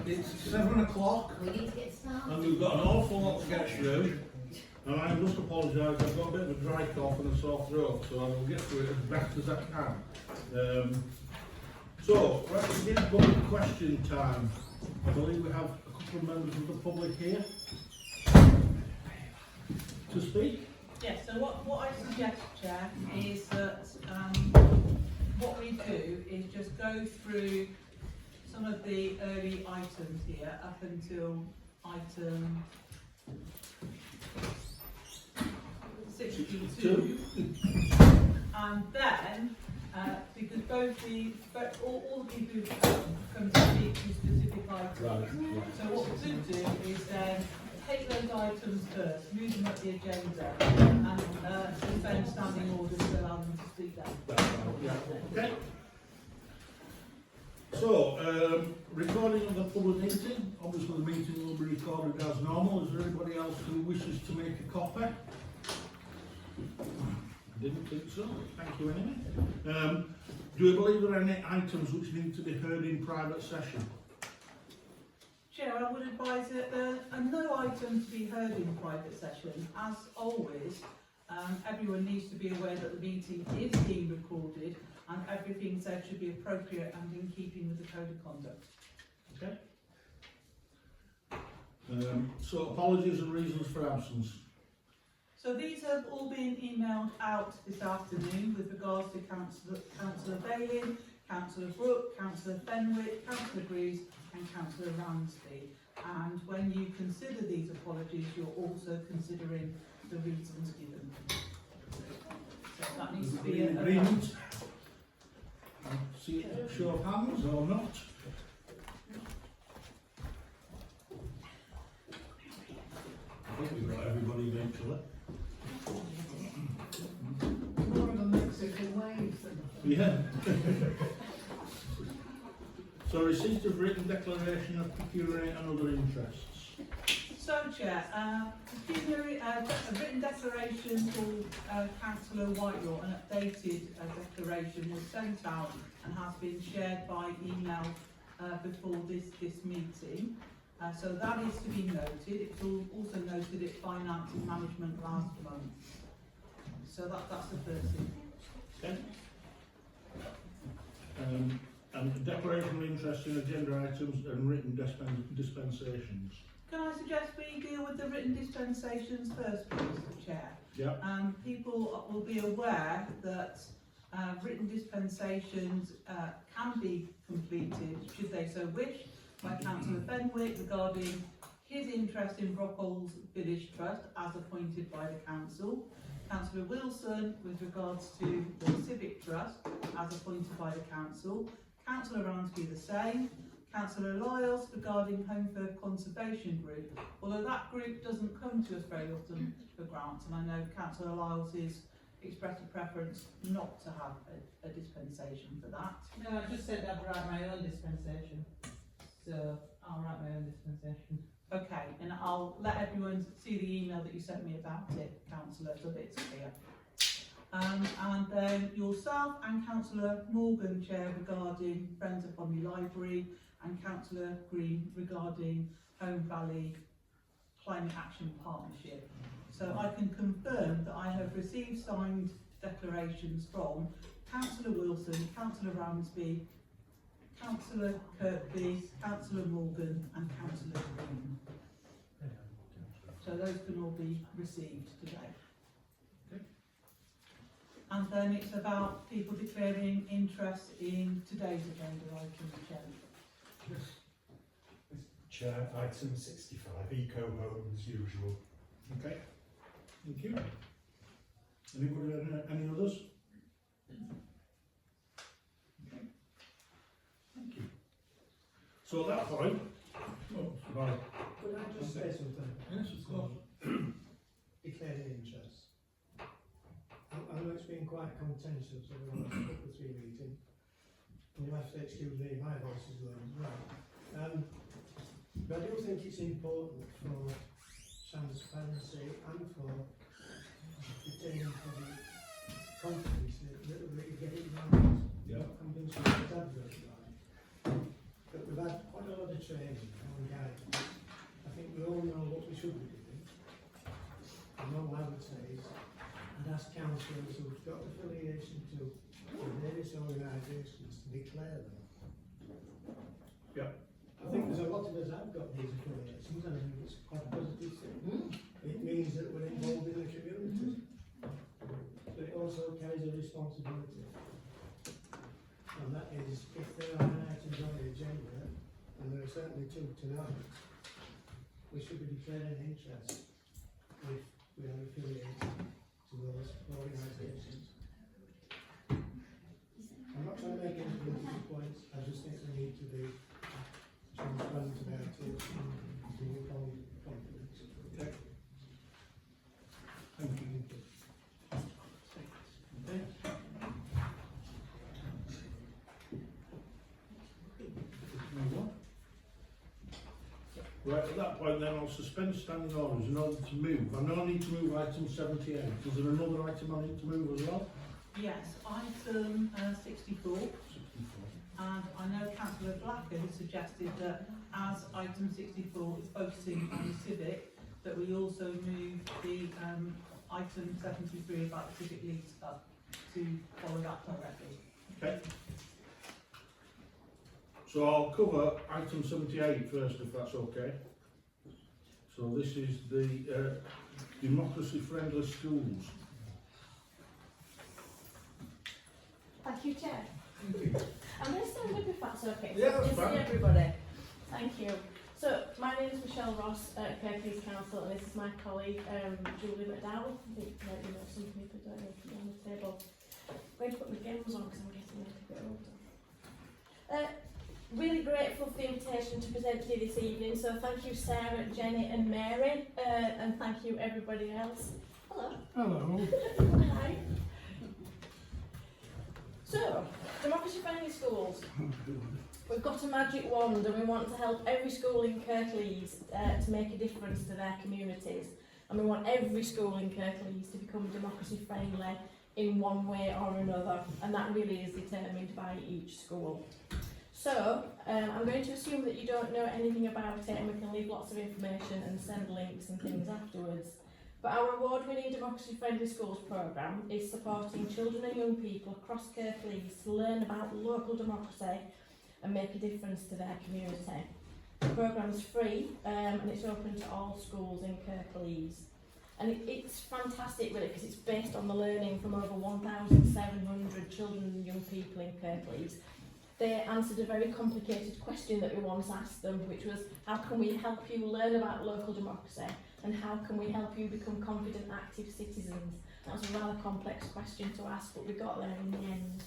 It's 7 o'clock We need to get started. and we've got an awful lot to get through. And I must apologise, I've got a bit of a dry cough and a sore throat, so I will get through it as best as I can. So, right, we begin public question time. I believe we have a couple of members of the public here to speak. Yes, so what I suggest, Chair, is that what we do is just go through some of the early items here up until item 62. And then, because all the people who come to speak to specific items, so what we could do is then take those items first, move them up the agenda, and suspend standing orders to allow them to speak then. Okay. So, recording of the public meeting. Obviously the meeting will be recorded as normal. Is there anybody else who wishes to make a copy? I didn't think so. Thank you anyway. Do you believe there are any items which need to be heard in private session? Chair, I would advise that there are no items to be heard in private session. As always, everyone needs to be aware that the meeting is being recorded and everything said should be appropriate and in keeping with the code of conduct. Okay. So apologies and reasons for absence. So these have all been emailed out this afternoon with regards to Councillor Bailey, Councillor Brooke, Councillor Fenwick, Councillor Greaves and Councillor Ramsby. And when you consider these apologies, you're also considering the reasons given. So that needs to be an agreement. See it, show of hands or not? I think we've got everybody eventually. More of a mix of waves than Yeah. So receipt of written declaration of pecuniary and other interests. So, Chair, a written declaration for Councillor Whitelaw, an updated declaration was sent out and has been shared by email before this meeting. So that is to be noted. It's also noted at Finance and Management last month. So that's the first thing. Okay. And the declaration of interest in agenda items and written dispensations. Can I suggest we deal with the written dispensations first, please, Chair? Yeah. People will be aware that written dispensations can be completed, should they so wish, by Councillor Fenwick regarding his interest in Brockholes Village Trust as appointed by the Council, Councillor Wilson with regards to the Civic Trust as appointed by the Council, Councillor Ramsby the same, Councillor Lyles regarding Holme Conservation Group, although that group doesn't come to us very often for grants, and I know Councillor Lyles has expressed a preference not to have a dispensation for that. No, I just said I'd write my own dispensation. So I'll write my own dispensation. Okay, and I'll let everyone see the email that you sent me about it, Councillor, so that it's clear. And then yourself and Councillor Morgan, Chair, regarding Friends of Holme Library, and Councillor Green regarding Home Valley Climate Action Partnership. So I can confirm that I have received signed declarations from Councillor Wilson, Councillor Ramsby, Councillor Kirkby, Councillor Morgan and Councillor Green. So those can all be received today. Okay. And then it's about people declaring interest in today's agenda item, Chair. Yes. Chair, item 65, Eco Home as usual. Okay. Thank you. Anybody any others? Okay. Thank you. So at that point, right. Could I just say something? Yes, of course. Declaring interest. I know it's been quite contentious over the last couple of three meetings, and you'll have to excuse me, my voice is low as well. But I do think it's important for transparency and for retaining public confidence that we get it right. Yeah. I'm being sure it's adverse right. But we've had quite a lot of the training and guidance, I think we all know what we should be doing. And not advertise and ask councillors who've got affiliation to the various organisations to declare them. Yeah. I think there's a lot of us that have got these affiliations, and I think it's quite a positive thing. It means that we're involved in the community. But it also carries a responsibility. And that is, if there are items on the agenda, and there are certainly two tonight, we should be declaring interest if we are affiliated to those organisations. I'm not trying to make any political points, I just think we need to be transparent about it and be confident. Okay. Thank you. Okay. Move on. Right, at that point then I'll suspend standing orders in order to move. I know I need to move item 78. Is there another item I need to move as well? Yes, item 64. 64. And I know Councillor Blacker has suggested that as item 64 is focusing on the civic, that we also move the item 73 about the civic leads up to follow that directly. Okay. So I'll cover item 78 first, if that's okay. So this is the democracy-friendly schools. Thank you, Chair. I'm going to stand up if that's okay. Yeah, that's Just fine. see everybody. Thank you. So, my name is Michelle Ross at Kirklees Council, and this is my colleague, Julie McDowell. I think you know some people don't know from on the table. I'm going to put my games on because I'm getting a bit older. Really grateful for the invitation to present to you this evening, so thank you Sarah, Jenny and Mary, and thank you everybody else. Hello. Hello. Hi. So, democracy friendly schools. We've got a magic wand and we want to help every school in Kirklees to make a difference to their communities. And we want every school in Kirklees to become democracy friendly in one way or another. And that really is determined by each school. So, I'm going to assume that you don't know anything about it, and we can leave lots of information and send links and things afterwards. But our award-winning Democracy Friendly Schools programme is supporting children and young people across Kirklees to learn about local democracy and make a difference to their community. The programme is free and it's open to all schools in Kirklees. And it's fantastic really because it's based on the learning from over 1,700 children and young people in Kirklees. They answered a very complicated question that we once asked them, which was, how can we help you learn about local democracy and how can we help you become confident, active citizens? That was a rather complex question to ask, but we got there in the end.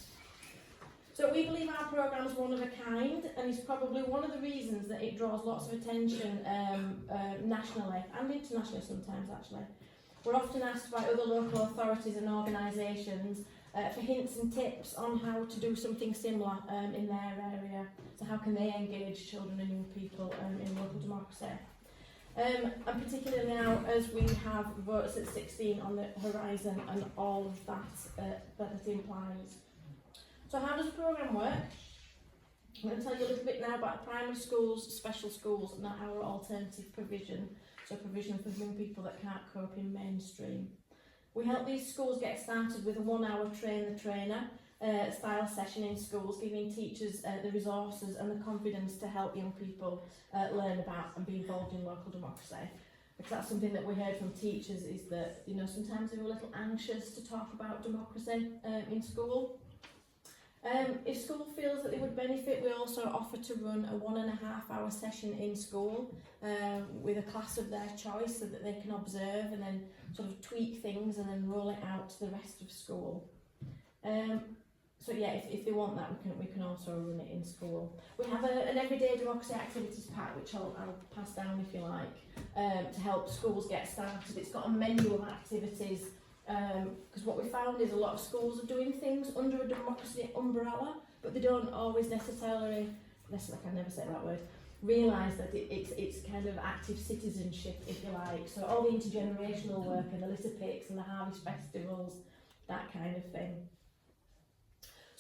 So we believe our programme is one of a kind, and is probably one of the reasons that it draws lots of attention nationally and internationally sometimes actually. We're often asked by other local authorities and organisations for hints and tips on how to do something similar in their area. So how can they engage children and young people in local democracy? And particularly now as we have votes at 16 on the horizon and all of that that it implies. So how does the programme work? I'm going to tell you a little bit now about primary schools, special schools and our alternative provision, so provision for young people that can't cope in mainstream. We help these schools get started with a 1 hour train the trainer style session in schools, giving teachers the resources and the confidence to help young people learn about and be involved in local democracy. Because that's something that we heard from teachers is that, you know, sometimes they're a little anxious to talk about democracy in school. If school feels that they would benefit, we also offer to run a 1.5 hour session in school with a class of their choice so that they can observe and then sort of tweak things and then roll it out to the rest of school. So yeah, if they want that, we can also run it in school. We have an everyday democracy activities pack, which I'll pass down if you like, to help schools get started. It's got a menu of activities. Because what we found is a lot of schools are doing things under a democracy umbrella, but they don't always necessarily, I can never say that word, realise that it's kind of active citizenship, if you like. So all the intergenerational work and the litter picks and the harvest festivals, that kind of thing.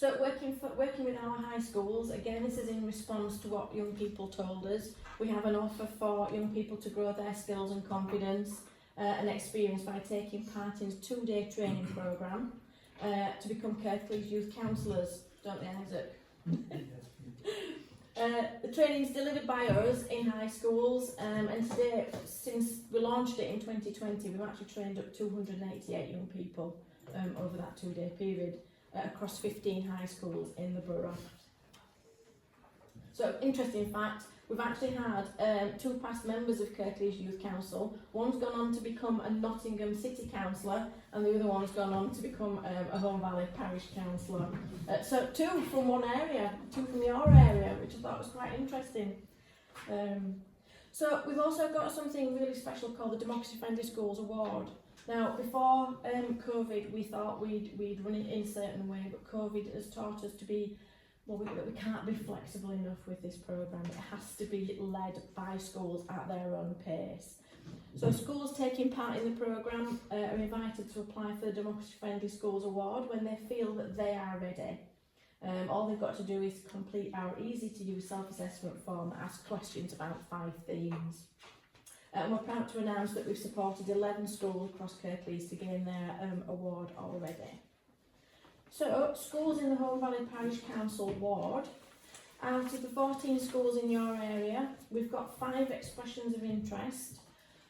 So working with our high schools, again this is in response to what young people told us. We have an offer for young people to grow their skills and confidence and experience by taking part in a 2-day training programme to become Kirklees youth counsellors, don't they, Isaac? The training is delivered by us in high schools, and today, since we launched it in 2020, we've actually trained up 288 young people over that 2-day period across 15 high schools in the borough. So, interesting fact, we've actually had 2 past members of Kirklees Youth Council. One's gone on to become a Nottingham City Councillor, and the other one's gone on to become a Holme Valley Parish Councillor. So 2 from one area, 2 from your area, which I thought was quite interesting. So we've also got something really special called the Democracy Friendly Schools Award. Now, before COVID, we thought we'd run it in a certain way, but COVID has taught us to be that we can't be flexible enough with this programme. It has to be led by schools at their own pace. So schools taking part in the programme are invited to apply for the Democracy Friendly Schools Award when they feel that they are ready. All they've got to do is complete our easy to use self-assessment form that asks questions about 5 themes. And we're proud to announce that we've supported 11 schools across Kirklees to gain their award already. So, schools in the Holme Valley Parish Council ward, out of the 14 schools in your area, we've got 5 expressions of interest.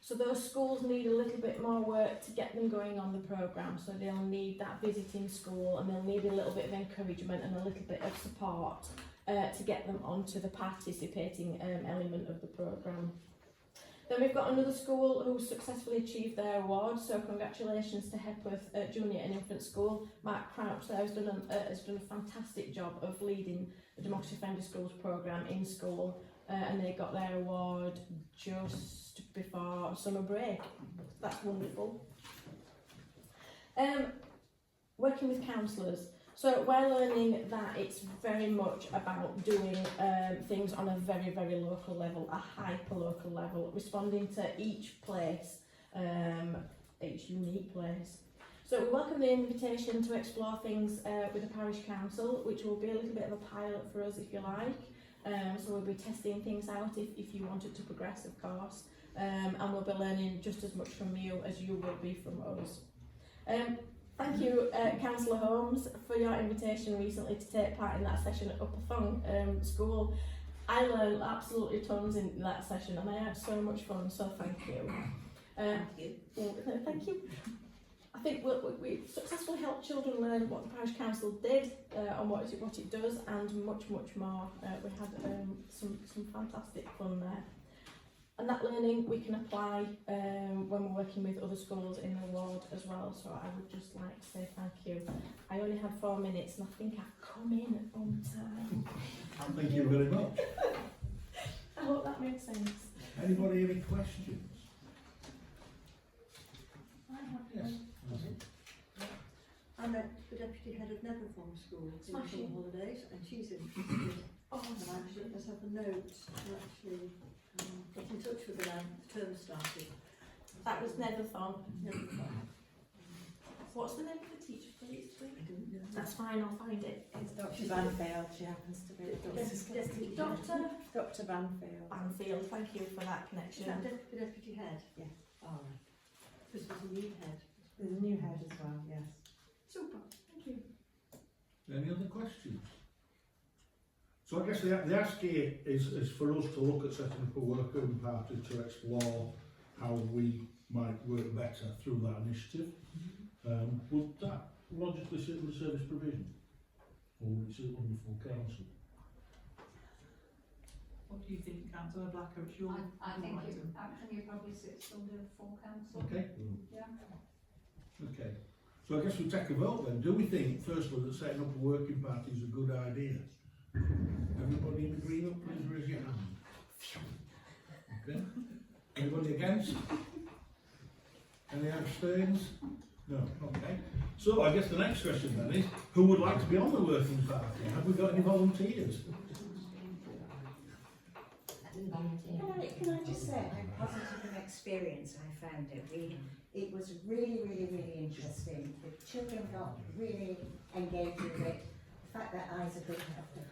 So those schools need a little bit more work to get them going on the programme. So they'll need that visiting school, and they'll need a little bit of encouragement and a little bit of support to get them onto the participating element of the programme. Then we've got another school who successfully achieved their award, so congratulations to Hepworth Junior and Infant School. Mark Crouch there has done a fantastic job of leading the Democracy Friendly Schools programme in school, and they got their award just before summer break. That's wonderful. Working with counsellors. So we're learning that it's very much about doing things on a very, very local level, a hyper-local level, responding to each place, each unique place. So we welcome the invitation to explore things with the Parish Council, which will be a little bit of a pilot for us, if you like. So we'll be testing things out if you wanted to progress, of course, and we'll be learning just as much from you as you will be from us. Thank you, Councillor Holmes, for your invitation recently to take part in that session at Upper Thong School. I learned absolutely tons in that session, and I had so much fun, so thank you. Thank you. I think we successfully helped children learn what the Parish Council did and what it does, and much, much more. We had some fantastic fun there. And that learning we can apply when we're working with other schools in the ward as well. So I would just like to say thank you. I only had 4 minutes, and I think I've come in on time. Thank you very much. I hope that makes sense. Anybody any questions? Yes. I'm the deputy head of Netherthorne School in Smashing. summer holidays, and she's interested. Oh, And actually, let's have a note to actually get in touch with her now the term started. that was Netherthorne. Netherthorne. What's the name of the teacher, please? I don't know. That's fine, I'll find it. It's Dr. Banfield, she happens to be. Dr. Banfield. Banfield, thank you for that Is connection. that deputy head? Yes. Oh, right. Because there's a new head. There's a new head as well, yes. Super, thank you. Any other questions? So I guess the ask here is for us to look at setting up a working party to explore how we might work better through that initiative. Would that logically sit with the service provision? Or would it sit under full council? What do you think, Councillor Blacker? It's your I think it item. actually probably sits under full council. Okay. Yeah. Okay. So I guess we take a vote then. Do we think, firstly, that setting up a working party is a good idea? Everybody in agreement, please raise your hand. Okay. Anybody against? Any abstains? No. Okay. So I guess the next question then is, who would like to be on the working party? Have we got any volunteers? Can I just say how positive an experience I found it. It was really, really, really interesting. The children got really engaged with it. fact that Isa Good,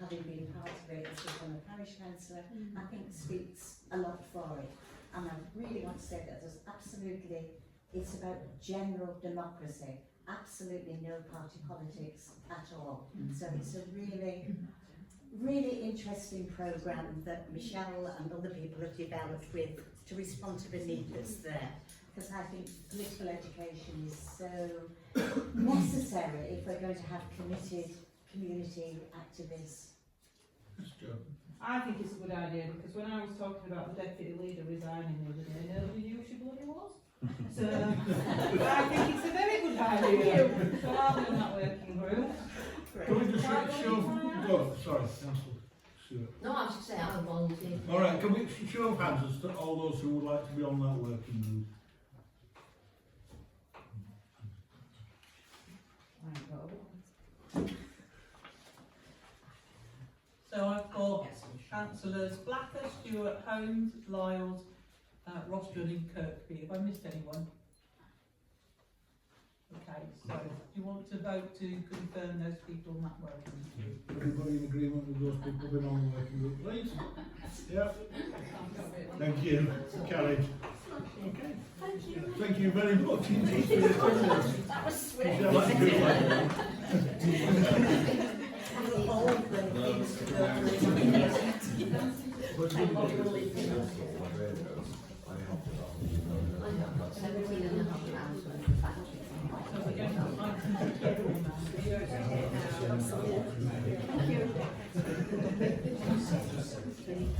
having been part of it as become a parish councillor, I think speaks a lot for it. And I really want to say that there's absolutely, it's about general democracy, absolutely no party politics at all. So it's a really, really interesting programme that Michelle and other people have developed with to respond to the need that's there. Because I think political education is so necessary if we're going to have committed community activists. I think it's a good idea because when I was talking about the deputy leader resigning the other day, nobody knew who she bloody was. So I think it's a very good idea. So I'll be in that working group. Can we just show, sorry, Councillor Stewart. No, I was just saying, I'm volunteering. All right, can we show of hands as to all those who would like to be on that working group? So I've got councillors Blacker, Stewart, Holmes, Lyles, Ross Dunning, Kirkby. Have I missed anyone? Okay, so do you want to vote to confirm those people on that working group? Everybody in agreement with those people being on the working group, please? Yeah. Thank you. Carried. Okay. Thank you. Thank you very much indeed for your attendance. That was swift. Michelle, that's a good one.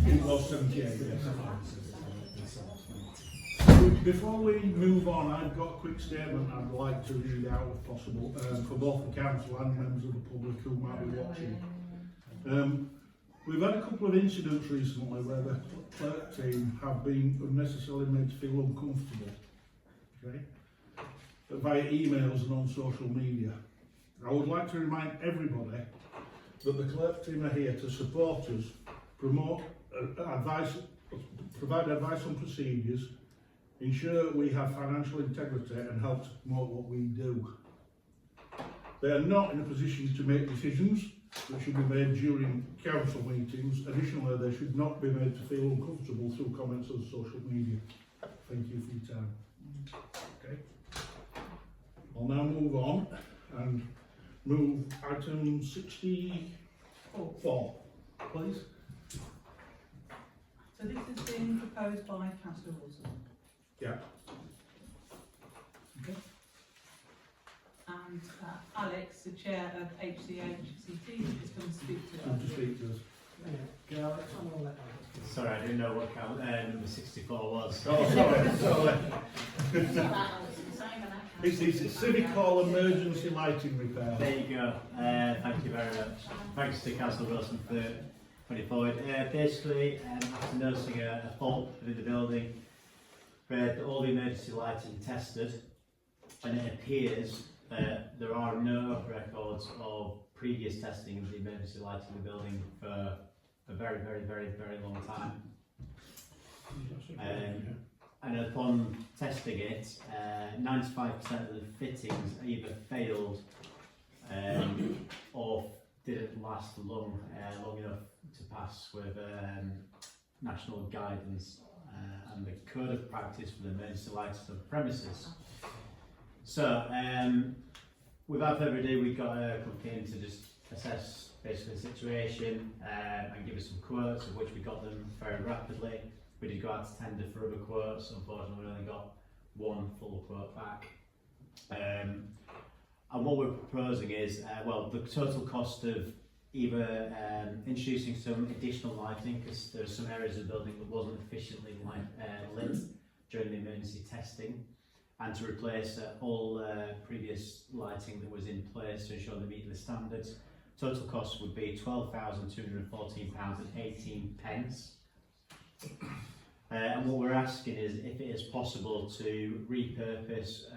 It was 78, yes. Before we move on, I've got a quick statement I'd like to read out if possible, for both the council and members of the public who might be watching. We've had a couple of incidents recently where the clerk team have been unnecessarily made to feel uncomfortable, okay, via emails and on social media. I would like to remind everybody that the clerk team are here to support us, promote advice, provide advice on procedures, ensure we have financial integrity and help to promote what we do. They are not in a position to make decisions that should be made during council meetings. Additionally, they should not be made to feel uncomfortable through comments on social media. Thank you for your time. Okay. I'll now move on and move item 64, please. So this has been proposed by Councillor Wilson. Yeah. Okay. And Alex, the chair of HCHCT, is going to speak to Come to us. speak to us. Yeah, Alex, I'm gonna let Alex. Sorry, I didn't know what count, number 64 was. Oh, sorry. It's a Civic Hall emergency lighting repair. There you go. Thank you very much. Thanks to Councillor Wilson for putting it forward. Basically, after noticing a fault within the building, we had all the emergency lighting tested, and it appears that there are no records of previous testing of the emergency lighting in the building for a very, very, very, very long time. And upon testing it, 95% of the fittings either failed or didn't last long enough to pass with national guidance and the code of practice for the emergency lights on premises. So, without further ado, we got a company in to just assess basically the situation and give us some quotes, of which we got them very rapidly. We did go out to tender for other quotes. Unfortunately, we only got one full quote back. And what we're proposing is, well, the total cost of either introducing some additional lighting, because there are some areas of the building that wasn't efficiently lit during the emergency testing, and to replace all previous lighting that was in place to ensure they meet the standards. Total cost would be £12,214.18. And what we're asking is if it is possible to repurpose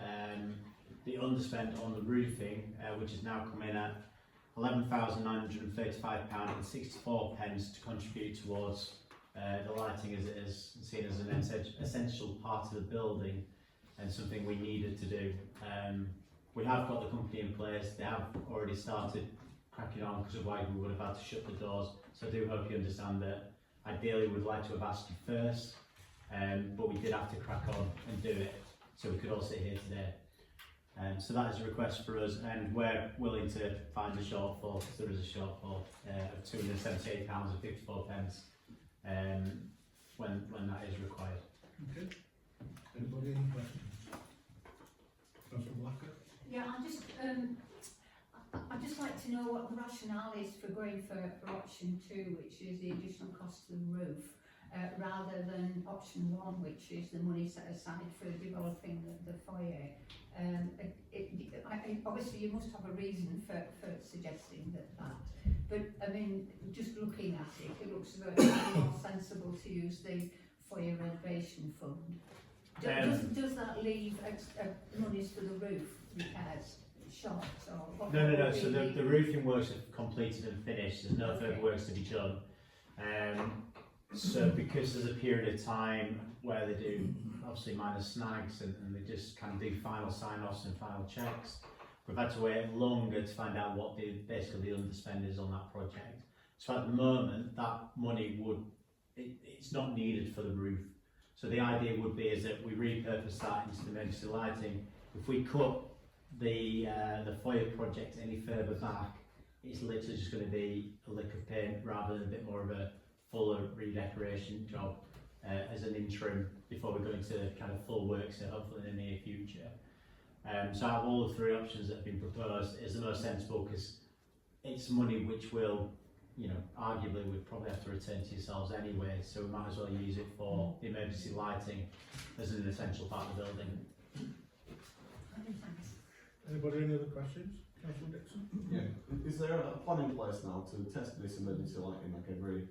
the underspend on the roofing, which is now coming at £11,935.64 to contribute towards the lighting, as it is seen as an essential part of the building and something we needed to do. We have got the company in place. They have already started cracking on, because otherwise we would have had to shut the doors. So I do hope you understand that ideally we'd like to have asked you first, but we did have to crack on and do it so we could all sit here today. So that is a request for us, and we're willing to find a shortfall, because there is a shortfall of £278.54 when that is required. Okay. Anybody any questions? Councillor Blacker? Yeah, I'd just like to know what the rationale is for going for option 2, which is the additional cost of the roof, rather than option 1, which is the money set aside for developing the foyer. Obviously you must have a reason for suggesting that, but I mean, just looking at it, it looks as though it's more sensible to use the foyer renovation fund. Does that leave monies for the roof repairs short, or what? No. So the roofing works are completed and finished. There's no further works to be done. So because there's a period of time where they do obviously minor snags and they just kind of do final sign-offs and final checks, we've had to wait longer to find out what basically the underspend is on that project. So at the moment, that money it's not needed for the roof. So the idea would be is that we repurpose that into the emergency lighting. If we cut the foyer project any further back, it's literally just going to be a lick of paint rather than a bit more of a fuller redecoration job as an interim before we go into kind of full works hopefully in the near future. So out of all the 3 options that have been proposed, is the most sensible, because it's money which will, you know, arguably we'd probably have to return to yourselves anyway, so we might as well use it for the emergency lighting as an essential part of the building. Anybody any other questions? Councillor Dixon? Yeah. Is there a plan in place now to test this emergency lighting like every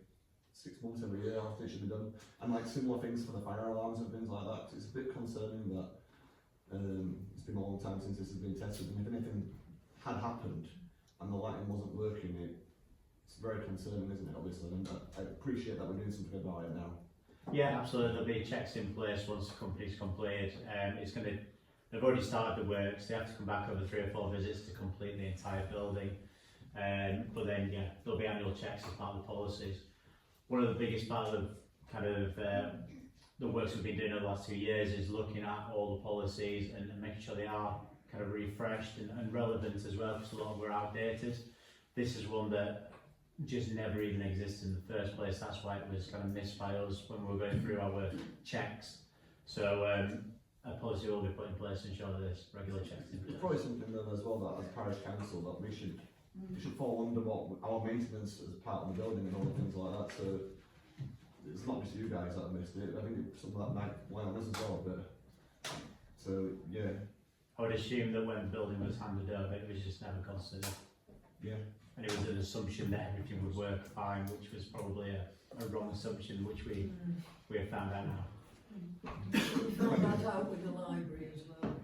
6 months, every year after it should be done? And like similar things for the fire alarms and things like that, 'cause it's a bit concerning that it's been a long time since this has been tested, and if anything had happened and the lighting wasn't working, it's very concerning, isn't it, obviously? And I appreciate that we're doing something about it now. Yeah, absolutely. There'll be checks in place once the company's completed. They've already started the works. They have to come back over 3 or 4 visits to complete the entire building. But then, yeah, there'll be annual checks as part of the policies. One of the biggest part of kind of the works we've been doing over the last 2 years is looking at all the policies and making sure they are kind of refreshed and relevant as well, because a lot of them were outdated. This is one that just never even existed in the first place. That's why it was kind of missed by us when we were going through our checks. So a policy will be put in place to ensure that there's regular checks in place. It's probably something then as well that as parish council that we should fall under what our maintenance as part of the building and all the things like that. So it's not just you guys that have missed it. I think some of that might lie on us as well. But so yeah, I would assume that when the building was handed over, it was just never considered. Yeah. And it was an assumption that everything would work fine, which was probably a wrong assumption, which we have found out now. We found that out with the library as well.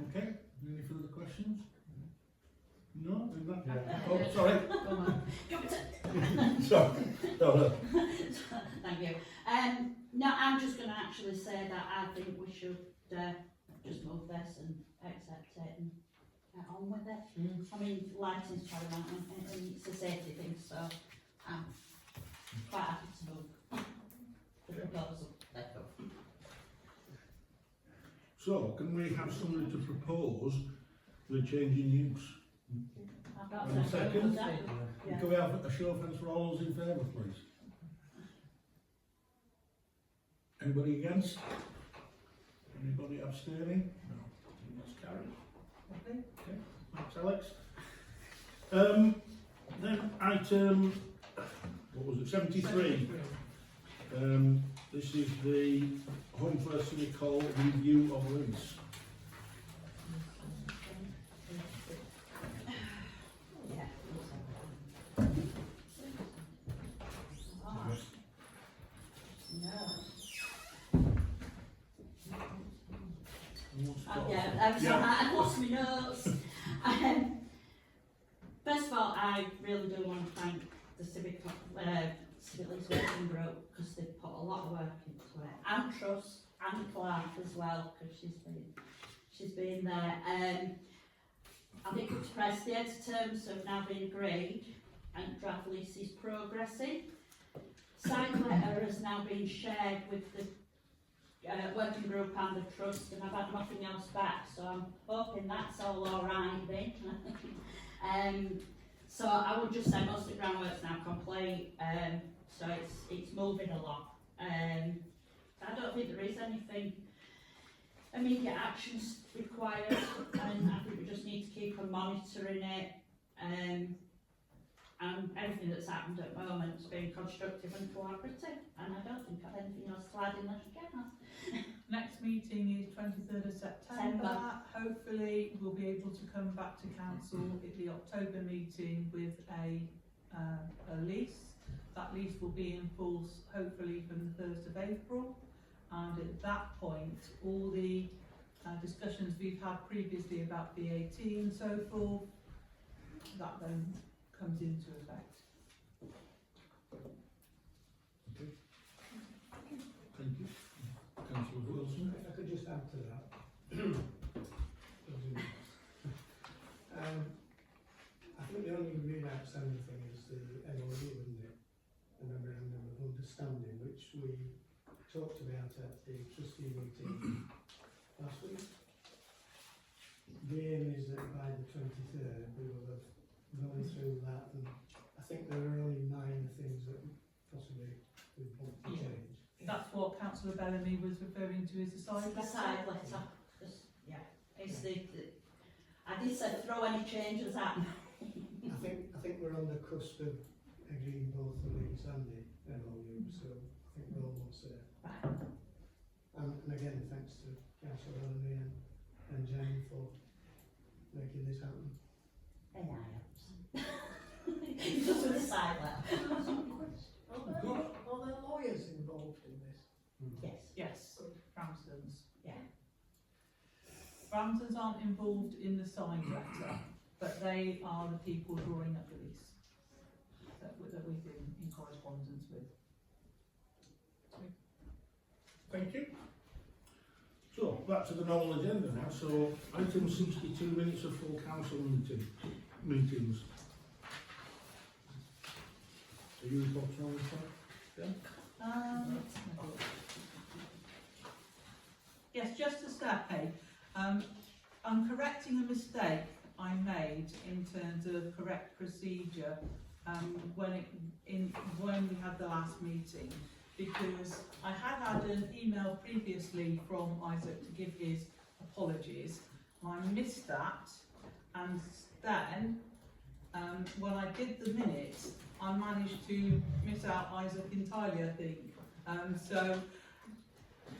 Okay, any further questions? No? In that Oh, sorry. Sorry. No. Thank you. No, I'm just going to actually say that I think we should just move this and accept it and get on with it. I mean, lighting's paramount and it's a safety thing, so I'm quite happy to move the proposal. So, can we have somebody to propose the change in use? And a second? Yeah. Can we have a show of hands for all those in favour, please? Anybody against? Anybody abstaining? No. That's carried. Okay. Thanks, Alex. Then item, what was it, 73. This is the Home First City Call review of rents. I lost my notes. First of all, I really do want to thank the Civic Lease Working Group because they've put a lot of work into it, and Truss and Clark as well, because she's been there. I think we've pressed the EDS terms have now been agreed and draft lease is progressing. Site letter has now been shared with the working group and the trust, and I've had nothing else back, so I'm hoping that's all alright then. So I would just say most of the groundwork's now complete, so it's moving along. I don't think there is anything immediate actions required, and I think we just need to keep on monitoring it. And everything that's happened at the moment has been constructive and collaborative, and I don't think I've anything else to add unless you can. Next meeting is 23rd of September. Hopefully we'll be able to come back to council at the October meeting with a lease. That lease will be in force hopefully from the 1st of April, and at that point all the discussions we've had previously about VAT and so forth, that then comes into effect. Thank you. Councillor Wilson. If I could just add to that. I think the only really outstanding thing is the MOU, isn't it? The Memorandum of Understanding, which we talked about at the trustee meeting last week. The aim is that by the 23rd we will have gone through that, and I think there are only minor things that possibly we want to change. That's what Councillor Bellamy was referring to as the side The letter. side letter, just, yeah, it's I did say throw any changes at me. I think we're on the cusp of agreeing both the lease and the MOU, so I think we're almost there. And again, thanks to Councillor Bellamy and Jane for making this happen. And I just with the side letter. Are there lawyers involved in this? Yes. Yes, Ramsden's. Yeah. Ramsden's aren't involved in the side letter, but they are the people drawing up the lease that we've been in correspondence with. Thank you. So, back to the normal agenda now. So, item 62, minutes of full council meetings. Are you reporting on this one? Yeah? Yes, just to say, I'm correcting a mistake I made in terms of correct procedure when we had the last meeting, because I had an email previously from Isaac to give his apologies. I missed that, and then when I did the minutes, I managed to miss out Isaac entirely, I think. So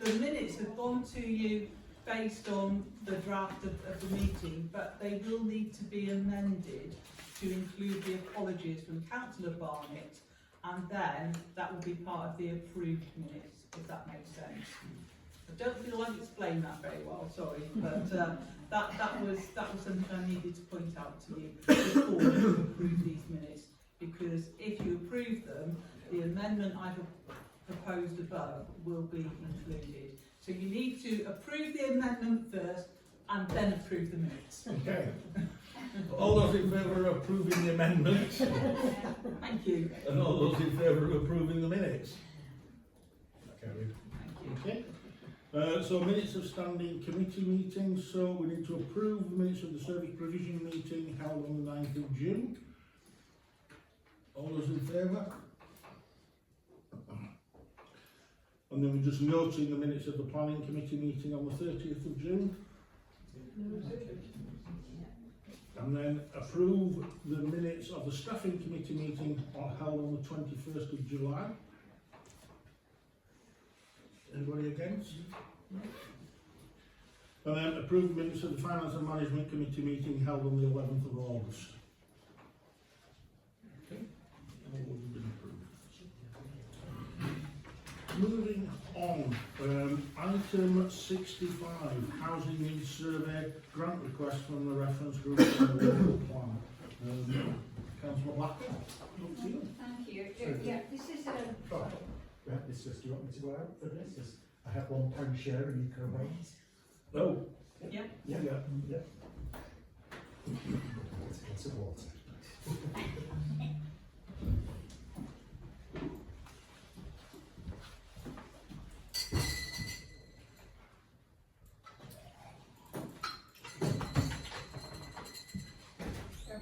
the minutes have gone to you based on the draft of the meeting, but they will need to be amended to include the apologies from Councillor Barnett, and then that will be part of the approved minutes, if that makes sense. I don't feel I've explained that very well, sorry, but that was something I needed to point out to you before you approve these minutes, because if you approve them, the amendment I've proposed above will be included. So you need to approve the amendment first and then approve the minutes. Okay. All those in favour of approving the amendments? Thank you. And all those in favour of approving the minutes? Carried. Thank you. Okay. So minutes of standing committee meetings. So we need to approve the minutes of the service provision meeting held on the 9th of June. All those in favour? And then we're just noting the minutes of the planning committee meeting on the 30th of June. And then approve the minutes of the staffing committee meeting held on the 21st of July. Anybody against? And then approve the minutes of the finance and management committee meeting held on the 11th of August. Okay, all those have been approved. Moving on, item 65, housing needs survey grant request from the reference group on the local plan. Councillor Blacker, up to you. Thank you. Yeah, this is This just, do you want me to go out for this? I have £1 share in eco homes. Oh, Yeah. Yeah. It's a water.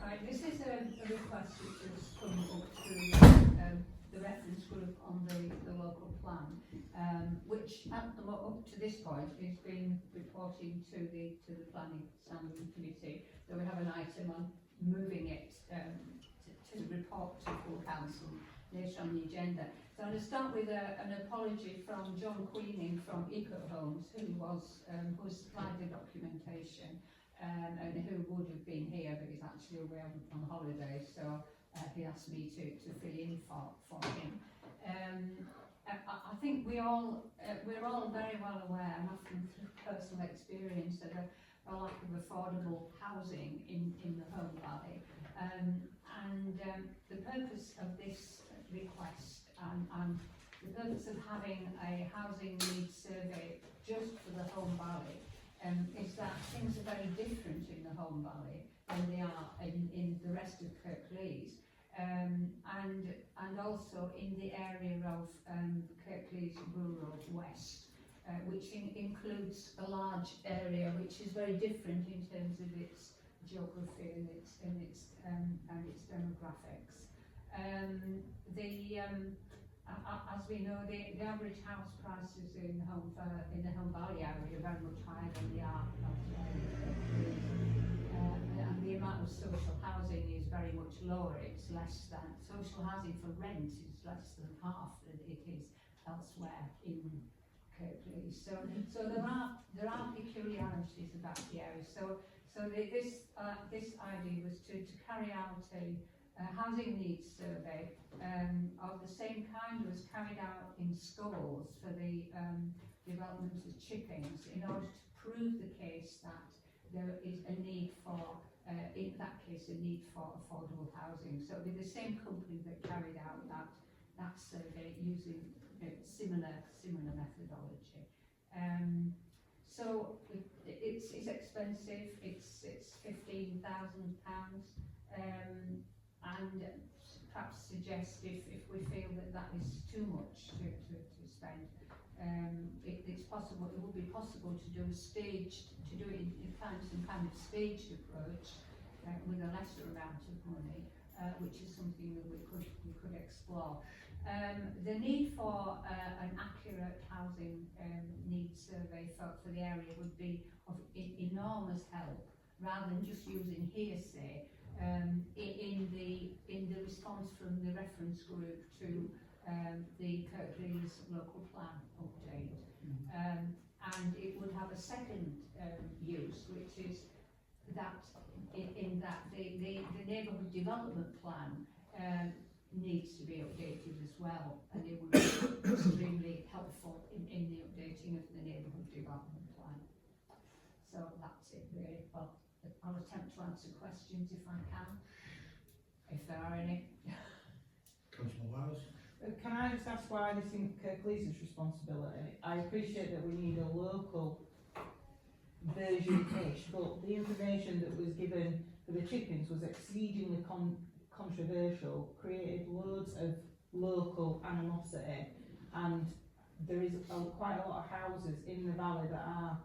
Right, this is a request which has come up through the reference group on the local plan, which up to this point has been reporting to the planning standing committee. So we have an item on moving it to report to full council later on the agenda. So I'm going to start with an apology from John Queening from Holme, who supplied the documentation. And who would have been here, but he's actually away on holiday, so he asked me to fill in for him. I think we're all very well aware, and often through personal experience, of a lack of affordable housing in the Holme Valley. And the purpose of this request and the purpose of having a housing needs survey just for the Holme Valley is that things are very different in the Holme Valley than they are in the rest of Kirklees, and also in the area of Kirklees Rural West, which includes a large area which is very different in terms of its geography and its demographics. As we know, the average house prices in the Holme Valley area are very much higher than they are elsewhere in Kirklees. And the amount of social housing is very much lower. It's less than social housing for rent is less than half that it is elsewhere in Kirklees. So there are peculiarities about the area. So this idea was to carry out a housing needs survey of the same kind was carried out in schools for the development of chickens, in order to prove the case that there is a need for, in that case, a need for affordable housing. So it'll be the same company that carried out that survey using similar methodology. So it's expensive. It's £15,000. And perhaps suggest if we feel that is too much to spend, it's possible. It would be possible to do it in some kind of staged approach with a lesser amount of money, which is something that we could explore. The need for an accurate housing needs survey for the area would be of enormous help, rather than just using hearsay. In the response from the reference group to the Kirklees local plan update, and it would have a second use, which is that in that the neighbourhood development plan needs to be updated as well, and it would be extremely helpful in the updating of the neighbourhood development plan. So that's it really. Well, I'll attempt to answer questions if I can, if there are any. Councillor Wells? Can I just ask why this is Kirklees' responsibility? I appreciate that we need a local version-ish, but the information that was given for the chickens was exceedingly controversial, created loads of local animosity, and there is quite a lot of houses in the valley that are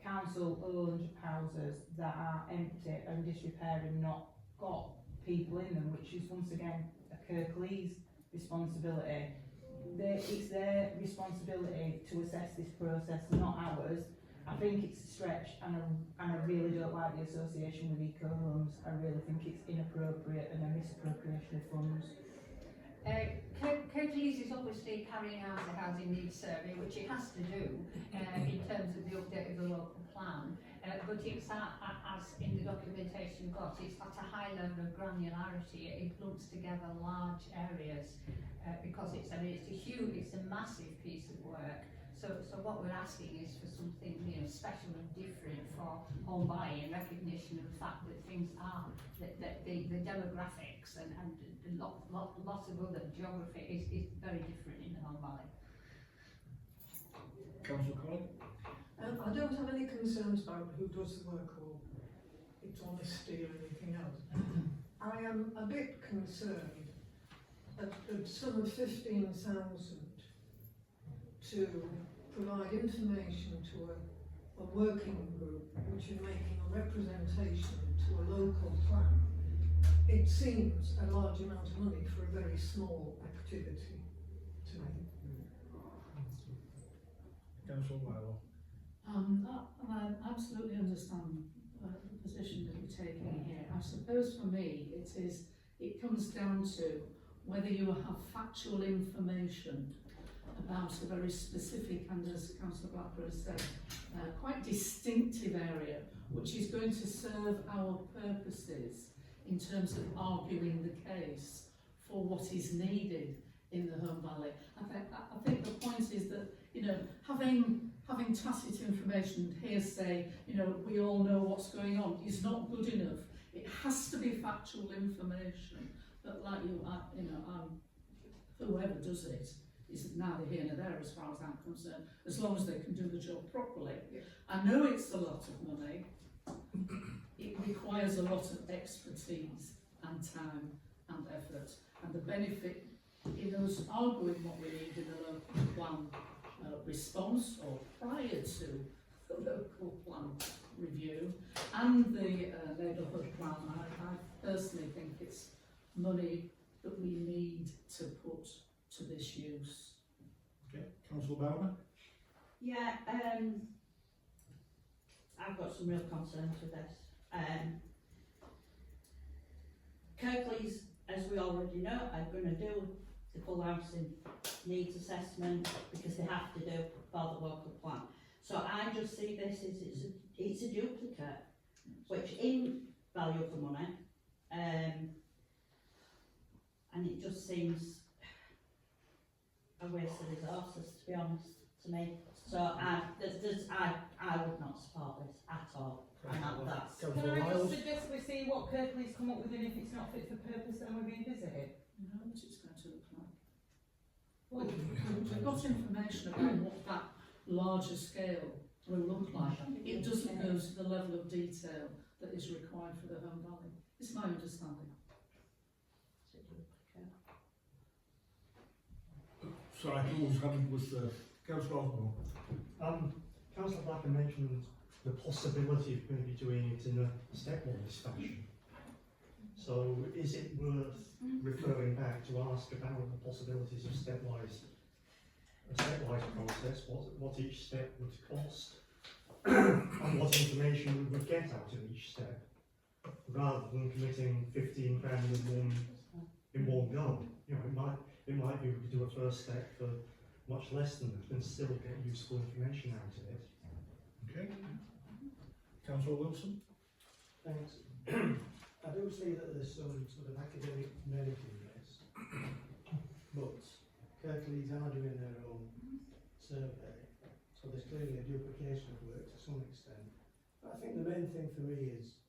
council-owned houses that are empty and disrepair and not got people in them, which is once again a Kirklees responsibility. It's their responsibility to assess this process, not ours. I think it's a stretch, and I really don't like the association with eco homes. I really think it's inappropriate and a misappropriation of funds. Kirklees is obviously carrying out a housing needs survey, which it has to do in terms of the update of the local plan, but it's as in the documentation got, it's at a high level of granularity. It lumps together large areas because it's a massive piece of work. So what we're asking is for something special and different for Holme Valley, in recognition of the fact that things are that the demographics and lots of other geography is very different in the Holme Valley. Councillor Colley? I don't have any concerns about who does the work or its honesty or anything else. I am a bit concerned at the sum of 15,000 to provide information to a working group which is making a representation to a local plan. It seems a large amount of money for a very small activity to me. Councillor Wyler. I absolutely understand the position that you're taking here. I suppose for me it comes down to whether you have factual information about a very specific and, as Councillor Blackburn said, quite distinctive area which is going to serve our purposes in terms of arguing the case for what is needed in the Holme Valley. I think the point is that, you know, having tacit information, hearsay, you know, we all know what's going on, is not good enough. It has to be factual information. But like whoever does it is neither here nor there as far as I'm concerned, as long as they can do the job properly. Yeah. I know it's a lot of money. It requires a lot of expertise and time and effort, and the benefit in us arguing what we need in the local plan response or prior to the local plan review and the neighbourhood plan, I personally think it's money that we need to put to this use. Okay, Councillor Bowner. Yeah, I've got some real concerns with this. Kirklees, as we already know, are going to do the full housing needs assessment because they have to do for the local plan. So I just see this as it's a duplicate, which in value for money, and it just seems a waste of resources, to be honest, to me. So I would not support this at all. And that's. Can I just suggest we see what Kirklees come up with, and if it's not fit for purpose, then we revisit it? You know what it's going to look like. Well, we've got information about what that larger scale will look like. It doesn't go to the level of detail that is required for the Holme Valley. It's my understanding. Sorry, who was having with Councillor Osborne? Councillor Blacker mentioned the possibility of maybe doing it in a stepwise fashion. So is it worth referring back to ask about the possibilities of a stepwise process, what each step would cost, and what information we would get out of each step, rather than committing 15 grand in one go? You know, it might be we could do a first step for much less than that and still get useful information out of it. Okay. Councillor Wilson. Thanks. I do see that there's some sort of academic merit in this, but Kirklees are doing their own survey, so there's clearly a duplication of work to some extent. But I think the main thing for me is,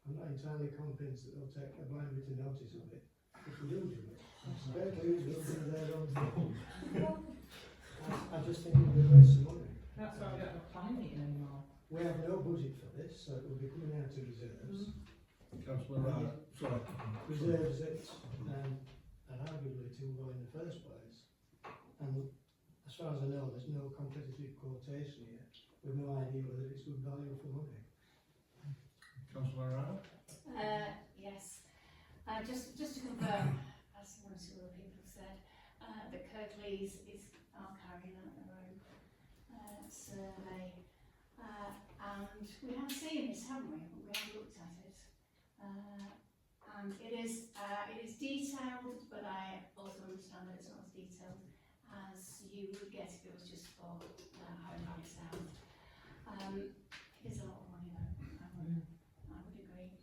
I'm not entirely convinced that they'll take a blind written notice of it if we do it. Kirklees will do their own thing. I just think it will be a waste of money. That's why we don't have a planning meeting anymore. We have no budget for this, so it will be coming out of reserves. Councillor sorry. Reserves it, and arguably to go in the first place. And as far as I know, there's no competitive quotation here, with no idea whether it's good value for money. Councillor Rao. Yes. Just to confirm, as one or two other people have said, that Kirklees are carrying out their own survey. And we have seen this, haven't we? We have looked at it. And it is detailed, but I also understand that it's not as detailed as you would get if it was just for Holme Valley South. It is a lot of money though, I would agree.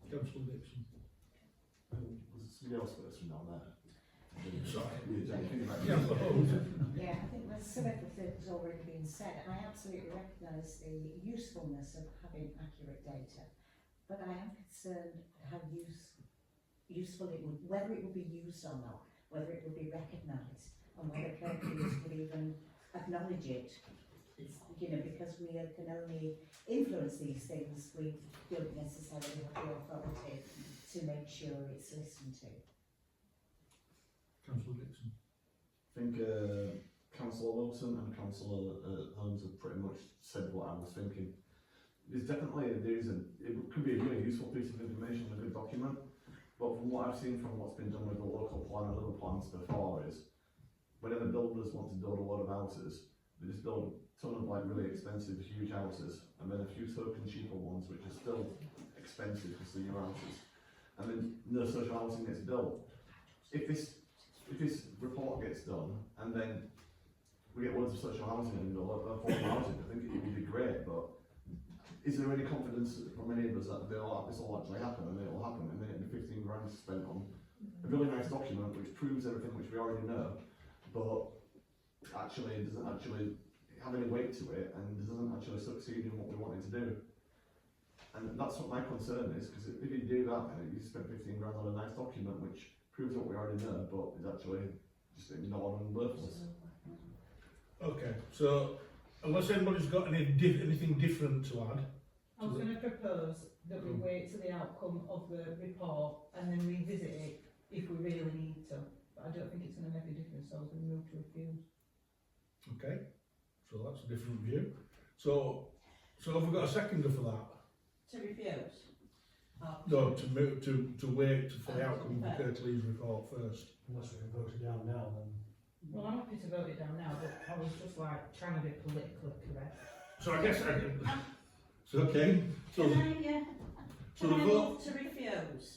Councillor Dixon. Was somebody else first from down there? Sorry. Yeah, I think there's several things already been said. I absolutely recognise the usefulness of having accurate data, but I am concerned how useful it would, whether it would be used or not, whether it would be recognised, and whether Kirklees would even acknowledge it. you know, because we can only influence these things, we don't necessarily have the authority to make sure it's listened to. Councillor Dixon. I think Councillor Wilson and Councillor Holmes have pretty much said what I was thinking. It could be a really useful piece of information and a good document, but from what I've seen from what's been done with the local plan and other plans before is, whenever builders want to build a lot of houses, they just build a ton of like really expensive, huge houses, and then a few token cheaper ones which are still expensive because they're new houses, and then no social housing gets built. If this report gets done, and then we get loads of social housing and a lot of affordable housing, I think it would be great, but is there any confidence from any of us that this will actually happen, and it will happen, and then it'll be 15 grand spent on a really nice document which proves everything which we already know, but actually doesn't actually have any weight to it, and doesn't actually succeed in what we wanted to do. And that's what my concern is, because if you do that, you spend 15 grand on a nice document which proves what we already know, but is actually just ignored and worthless. Okay, so unless anybody's got anything different to add. I was going to propose that we wait till the outcome of the report and then revisit it if we really need to. But I don't think it's going to make a difference, so I was going to move to refuse. Okay, so that's a different view. So have we got a seconder for that? To refuse? No, to wait for the outcome of the Kirklees report first. Unless we can vote it down now, then. Well, I'm happy to vote it down now, but I was just like trying to be politically correct. So I guess it's okay. So Can I so the vote. move to refuse?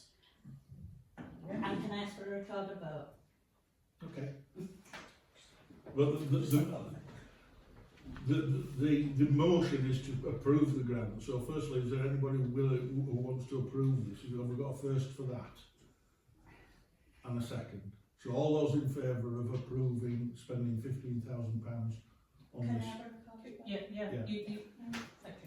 And can I ask for a recorded vote? Okay. Well, the motion is to approve the grant. So firstly, is there anybody who wants to approve this? Have we got a first for that? And a second. So all those in favour of approving spending £15,000 on Can I this? have a recorded vote? Yeah. Yeah. Thank you.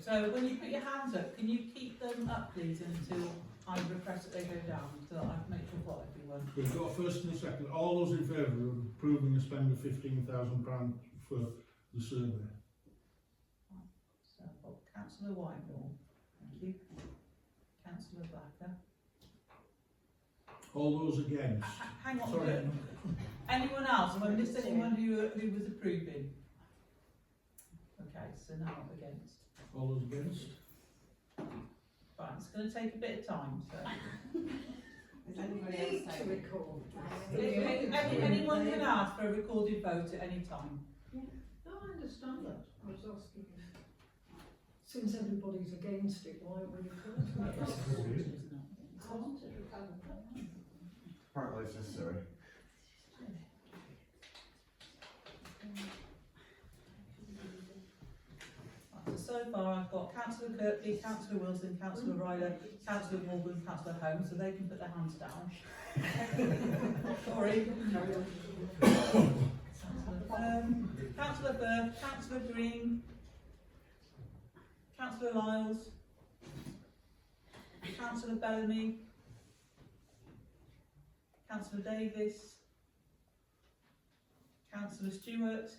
So when you put your hands up, can you keep them up please until I request that they go down, so that I can make sure I've got everyone. We've got a first and a second. All those in favour of approving the spend of £15,000 for the survey? So I've got Councillor Whitehall, thank you. Councillor Blacker. All those against? Hang on, Sorry. anyone else? Have I missed anyone who was approving? Okay, so now I'm against. All those against? Right, it's going to take a bit of time, so. Is anybody else To record? Anyone can ask for a recorded vote at any time. No, I understand that. I was asking, since everybody's against it, why are we recording it? Apparently it's necessary. So far I've got Councillor Kirkley, Councillor Wilson, Councillor Ryder, Councillor Morgan, Councillor Holmes, so they can put their hands down. Sorry. Councillor Firth, Councillor Green, Councillor Lyles, Councillor Bellamy, Councillor Davis, Councillor Stewart.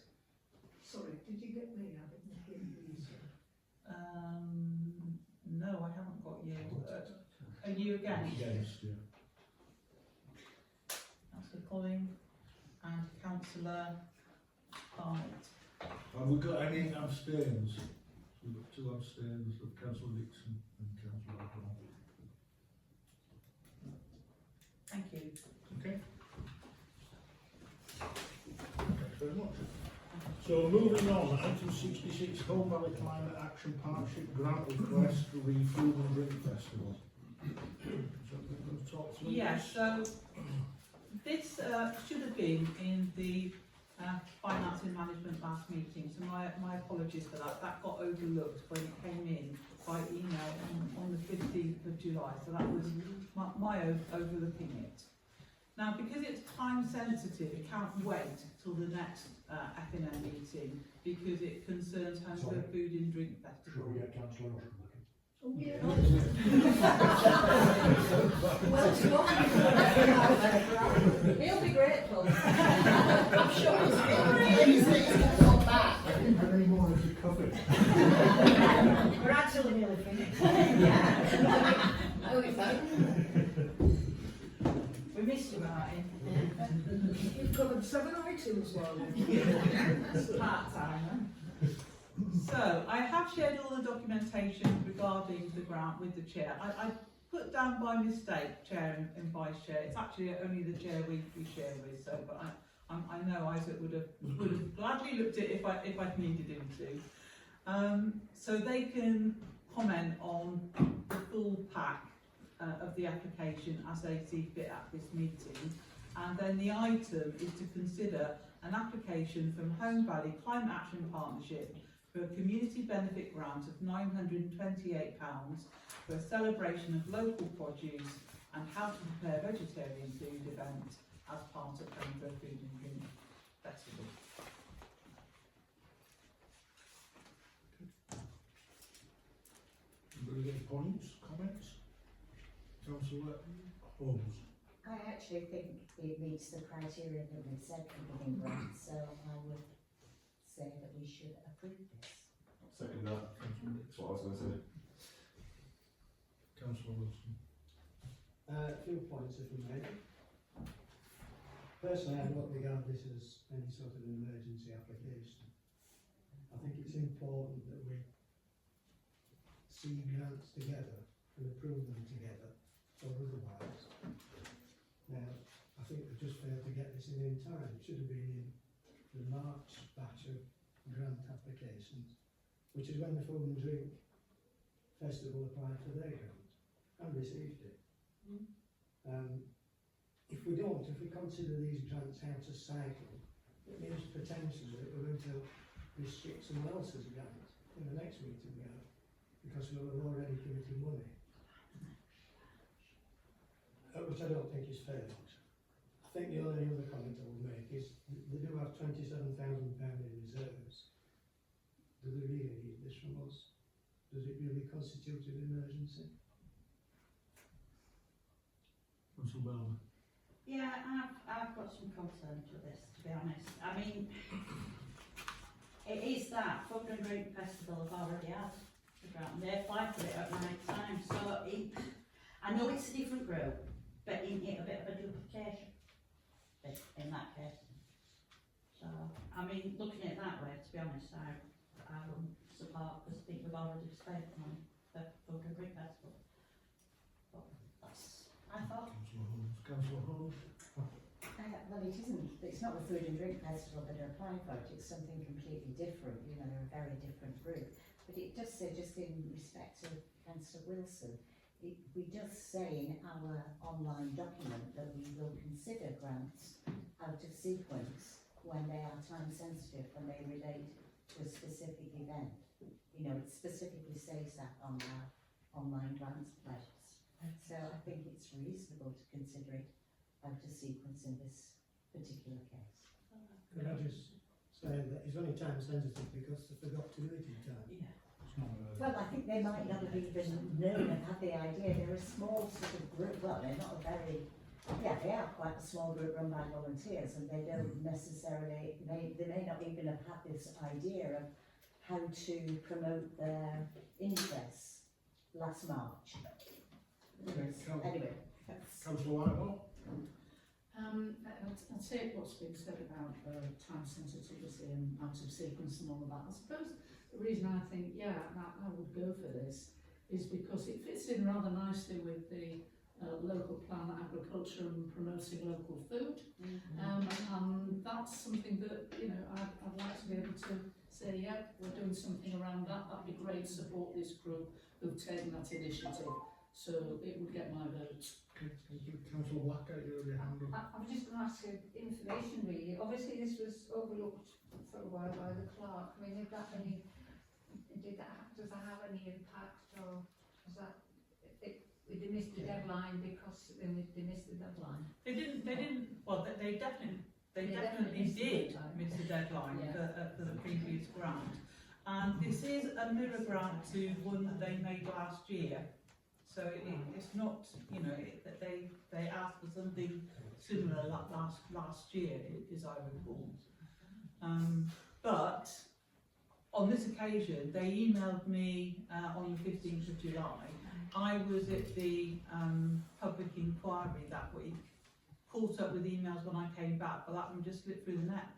Sorry, did you get me? I didn't hear you. No, I haven't got you. Are you against? Against, yeah. Councillor Colling and Councillor Barnett. Have we got any abstains? So we've got 2 abstains of Councillor Dixon and Councillor O'Connell. Thank you. Okay. Thanks very much. So moving on, item 66, Holme Valley Climate Action Partnership Grant Request for the Food and Drink Festival. So we're going to talk through Yes, so this should have been in the Finance and Management last meeting, so my apologies for that. That got overlooked when it came in by email on the 15th of July, so that was my overlooking it. Now, because it's time sensitive, it can't wait till the next FNM meeting because it concerns Holme Food and Drink Festival. Shall we get Councillor Rushton back in? Oh, yeah. He'll be grateful. I'm sure he's going to come back. I didn't have any more as you coffee. We're actually nearly finished. Oh, is that? We missed you, Martin. You've covered 7 items, Martin. Part-timer. So, I have shared all the documentation regarding the grant with the chair. I put down by mistake chair and vice chair. It's actually only the chair we share with, so, but I know Isaac would have gladly looked at it if I'd needed him to. So they can comment on the full pack of the application as they see fit at this meeting. And then the item is to consider an application from Holme Valley Climate Action Partnership for a community benefit grant of £928 for a celebration of local produce and how to prepare vegetarian food event as part of Canberra Food and Drink Festival. Anybody got any points, comments? Councillor Holmes. I actually think it meets the criteria that we said for giving grants, so I would say that we should approve this. Second that. That's what I was going to say. Councillor Wilson. A few points, if we may. Personally, I don't regard this as any sort of an emergency application. I think it's important that we see grants together and approve them together, or otherwise. Now, I think we've just failed to get this in time. It should have been in the March batch of grant applications, which is when the Food and Drink Festival applied for their grant and received it. If we consider these grants out of cycle, it means potentially that we're going to restrict someone else's grant in the next meeting we have, because we've already committed money. Which I don't think is fair. I think the only other comment I will make is they do have £27,000 in reserves. Do they really need this from us? Does it really constitute an emergency? Councillor Bellman. Yeah, I've got some concerns with this, to be honest. I mean, it is that Food and Drink Festival have already had the grant. They applied for it at the right time, so I know it's a different group, but isn't it a bit of a duplication in that case? So, I mean, looking at it that way, to be honest, I wouldn't support, because I think we've already spent money for Food and Drink Festival. But that's, I thought. Councillor Holmes. Councillor Holmes. Well, it isn't. It's not the Food and Drink Festival that are applying for it. It's something completely different. You know, they're a very different group. But it does say, just in respect to Councillor Wilson, we just say in our online document that we will consider grants out of sequence when they are time sensitive, when they relate to a specific event. You know, it specifically says that on our online grants pledges. So I think it's reasonable to consider it out of sequence in this particular case. Could I just say that it's only time sensitive because they forgot to do it in time? Yeah. Well, I think they might not have even known and had the idea. They're a small sort of group. Well, they're not a very, yeah, they are quite a small group run by volunteers, and they don't necessarily, they may not even have had this idea of how to promote their interests last March. Anyway, Councillor Whitelaw. I'll take what's been said about time sensitivity and out of sequence and all of that. I suppose the reason I think, yeah, I would go for this is because it fits in rather nicely with the local plan agriculture and promoting local food. And that's something that, you know, I'd like to be able to say, yeah, we're doing something around that. That'd be great. Support this group who've taken that initiative. So it would get my vote. Councillor Blacker, you're your hand up. I was just going to ask you information really. Obviously this was overlooked for a while by the clerk. I mean, does that have any impact, or was that they missed the deadline because they missed the deadline? They didn't. Well, they definitely did miss the deadline for the previous grant. And this is a mirror grant to one that they made last year. So it's not, you know, that they asked for something similar like last year, as I recall. But on this occasion, they emailed me on the 15th of July. I was at the public inquiry that week, caught up with emails when I came back, but that one just slipped through the net.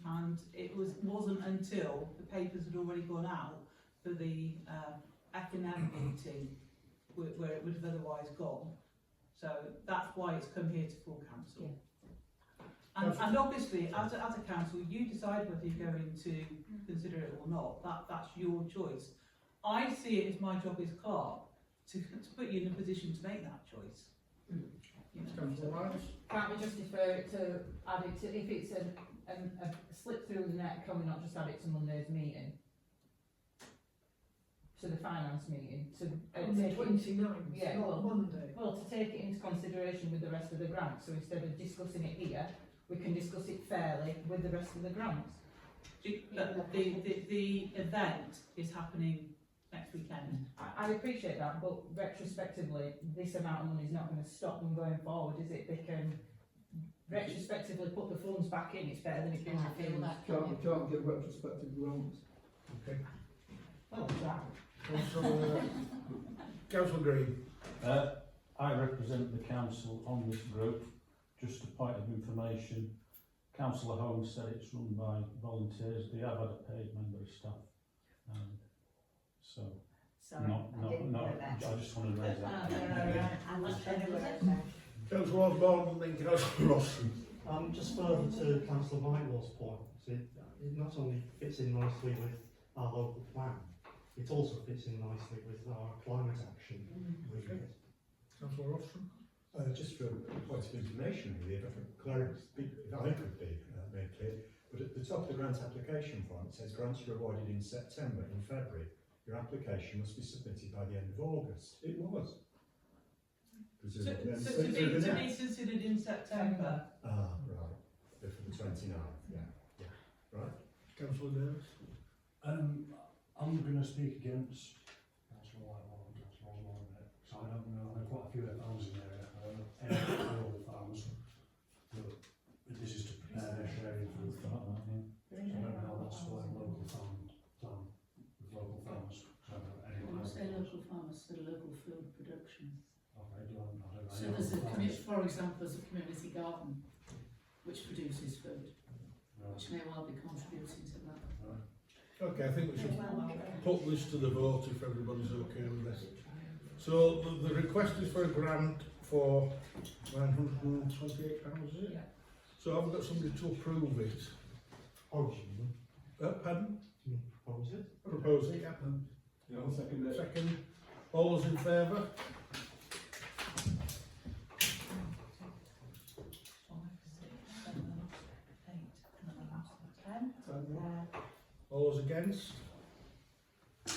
And it wasn't until the papers had already gone out for the F&M meeting where it would have otherwise gone. So that's why it's come here to full council. And obviously, as a council, you decide whether you're going to consider it or not. That's your choice. I see it as my job as clerk to put you in a position to make that choice. You know, Can't we just defer it to add it to, if it's a slip through the net, can we not just add it to Monday's meeting? To the finance meeting, to On the take it, 29th, yeah, not well, Monday. well, to take it into consideration with the rest of the grants, so instead of discussing it here, we can discuss it fairly with the rest of the grants. the event is happening next weekend. I appreciate that, but retrospectively, this amount of money is not going to stop them going forward, is it? They can retrospectively put the funds back in, it's better than it being refused. Can't get retrospective grants. Okay. Well, that. Councillor Green. I represent the council on this group. Just a point of information, Councillor Holme said it's run by volunteers. They have had a paid member of staff. So, Sorry, I just want to raise that. Councillor Osborne and then Councillor Ross. Just further to Councillor Whitelaw's point, it not only fits in nicely with our local plan, it also fits in nicely with our climate action movement. Councillor Ross. Just for a point of information, really, if I could be made clear, but at the top of the grant application form it says grants are awarded in September. In February, your application must be submitted by the end of August. It was. So to be considered in September. Ah, right. For the 29th, yeah. Right. Councillor Davis. I'm going to speak against Councillor Whitelaw and Councillor Osborne there, so I don't know, there are quite a few farms in there, all farms, but this is to prepare their sharing for the farm, so I don't know how that's like local farm plan with local farmers. So When you say local farmers, so local food production. Okay, I don't know. So there's a community, for example, there's a community garden which produces food, which may well be contributing to that. Okay, I think we should put this to the vote if everybody's okay with this. So the request is for a grant for £928, is it? Yeah. So I've got somebody to approve it. Pardon? Propose it? Propose it, yeah. Yeah, I'll second it. Second. All those in favour? All those against? 1,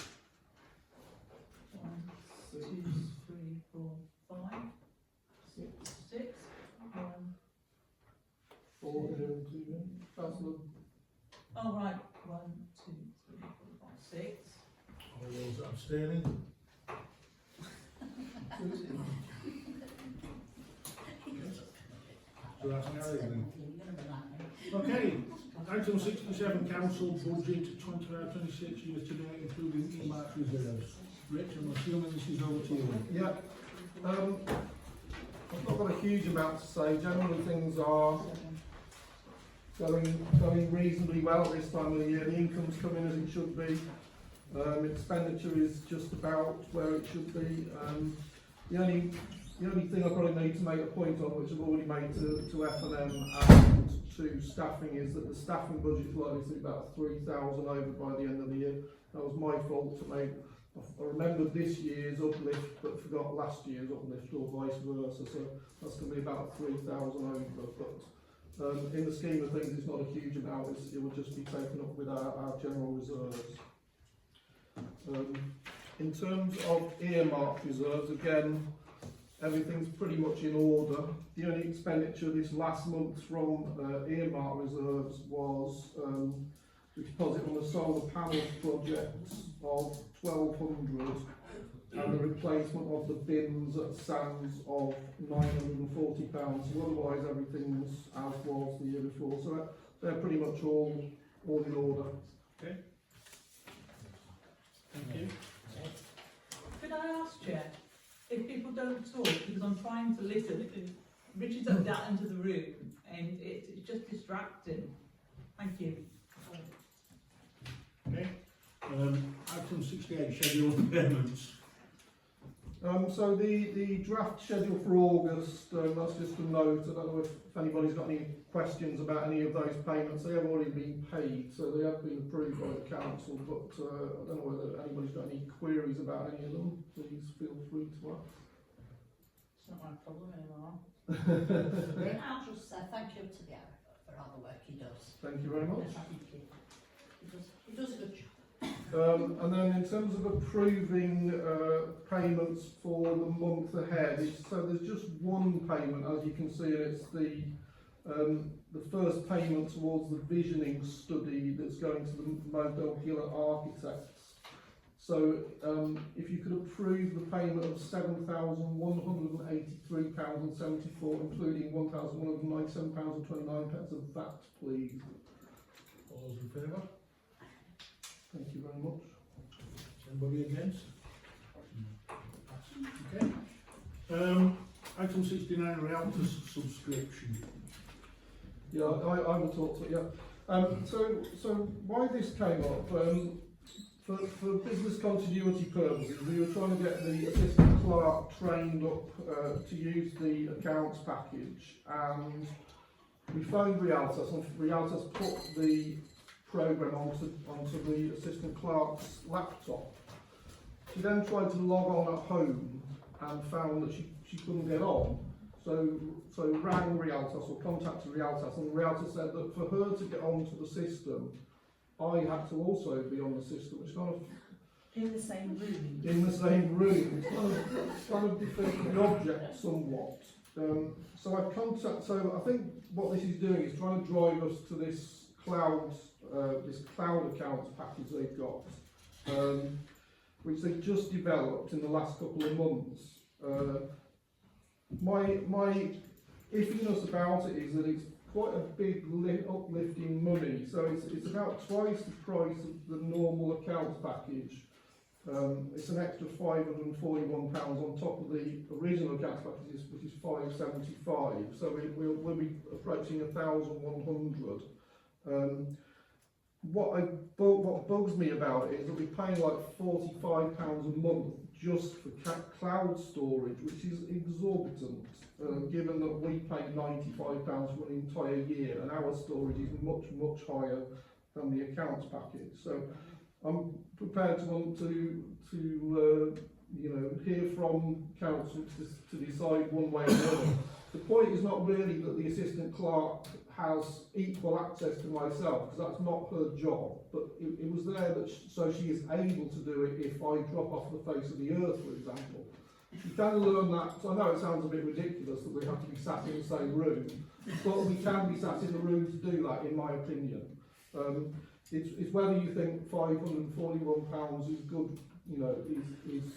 2, 3, 4, 5, 6, 6. 1, 4 here including Councillor. Oh right, 1, 2, 3, 4, 5, 6. All those abstaining? So that's carried then. Okay, item 67, council budget 25-26 year to date, including earmark reserves. Rich, I'm assuming this is over to you. Yeah. I've not got a huge amount to say. Generally things are going reasonably well at this time of the year. The income's coming as it should be. Expenditure is just about where it should be. The only thing I probably need to make a point on, which I've already made to F&M and to staffing, is that the staffing budget is likely to be about 3,000 over by the end of the year. That was my fault to make. I remembered this year's uplift but forgot last year's uplift, or vice versa, so that's going to be about 3,000 over, but in the scheme of things it's not a huge amount. It will just be taken up with our general reserves. In terms of earmark reserves, again, everything's pretty much in order. The only expenditure this last month from earmark reserves was the deposit on the solar panels project of 1,200 and the replacement of the bins at Sands of £940. So otherwise everything's as was the year before. So they're pretty much all in order. Okay. don't talk because I'm trying to listen. Richard's up that into the room and it's just distracting. Thank you. Okay. Item 68, schedule of payments. So the draft schedule for August, that's just a note. I don't know if anybody's got any questions about any of those payments. They have already been paid, so they have been approved by the council, but I don't know whether anybody's got any queries about any of them. Please feel free to ask. It's not my problem anymore. Then I'll just say thank you to the Arab for all the work he does. Thank you very much. He does a good job. And then in terms of approving payments for the month ahead, so there's just one payment, as you can see, and it's the first payment towards the visioning study that's going to the Mobile Giller Architects. So if you could approve the payment of £7,183.74, including £1,197.29 of that, please. All those in favour? Thank you very much. Anybody against? Okay. Item 69, Realtors subscription. Yeah, I will talk to it, yeah. So why this came up, for business continuity purposes, we were trying to get the assistant clerk trained up to use the accounts package, and we phoned Realtors, and Realtors put the program onto the assistant clerk's laptop. She then tried to log on at home and found that she couldn't get on. So rang Realtors or contacted Realtors, and Realtors said that for her to get onto the system, I had to also be on the system. It's kind of in the same room. In the same room. It's kind of defeating the object somewhat. So I think what this is doing is trying to drive us to this cloud accounts package they've got, which they've just developed in the last couple of months. My iffiness about it is that it's quite a big uplift in money, so it's about twice the price of the normal accounts package. It's an extra £541 on top of the original accounts package, which is £575. So we'll be approaching 1,100. What bugs me about it is that we're paying like £45 a month just for cloud storage, which is exorbitant, given that we pay £95 for an entire year, and our storage is much higher than the accounts package. So I'm prepared to want to hear from council to decide one way or another. The point is not really that the assistant clerk has equal access to myself, because that's not her job, but it was there that so she is able to do it if I drop off the face of the earth, for example. You can learn that, so I know it sounds a bit ridiculous that we have to be sat in the same room, but we can be sat in the room to do that, in my opinion. It's whether you think £541 is good, is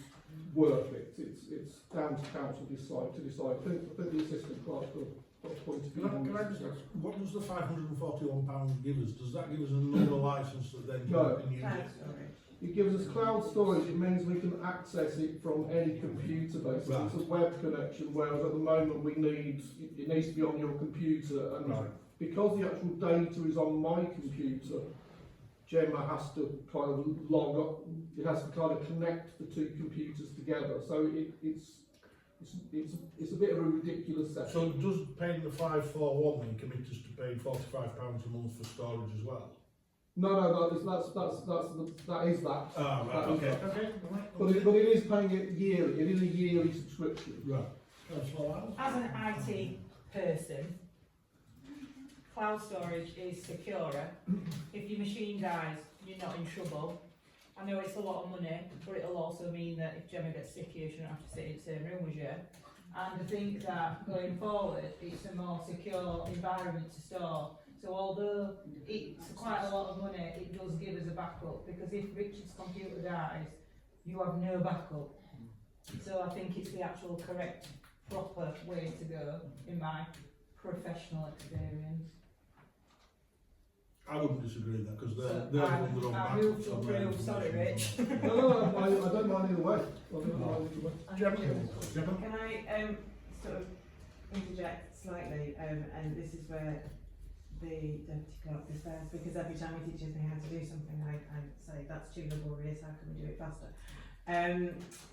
worth it. It's down to council to decide. I think the assistant clerk got a point of view. Can I just ask, what does the £541 give us? Does that give us another licence that then No. can use it? It gives us cloud storage. It means we can access it from any computer, basically. Right. It's a web connection, whereas at the moment it needs to be on your computer, and Right. because the actual data is on my computer, Gemma has to kind of log up. It has to kind of connect the two computers together. So it's a bit of a ridiculous setup. So does paying the 541 then commit us to paying £45 a month for storage as well? No, that is that. Ah, right, That is okay. that. Okay, right. But it is paying it yearly. It is a yearly subscription. Right. As an IT person, cloud storage is securer. If your machine dies, you're not in trouble. I know it's a lot of money, but it'll also mean that if Gemma gets sick here, she shouldn't have to sit in the same room with you. And I think that going forward, it's a more secure environment to store. So although it's quite a lot of money, it does give us a backup, because if Richard's computer dies, you have no backup. So I think it's the actual correct, proper way to go, in my professional experience. I wouldn't disagree with that, because they're So the one that I are move to approve, sorry Rich. No, I don't mind either way. I don't mind either way. Gemma? Can I sort of interject slightly, and this is where the deputy clerk despairs, because every time he teaches me how to do something, I say that's too laborious, how can we do it faster?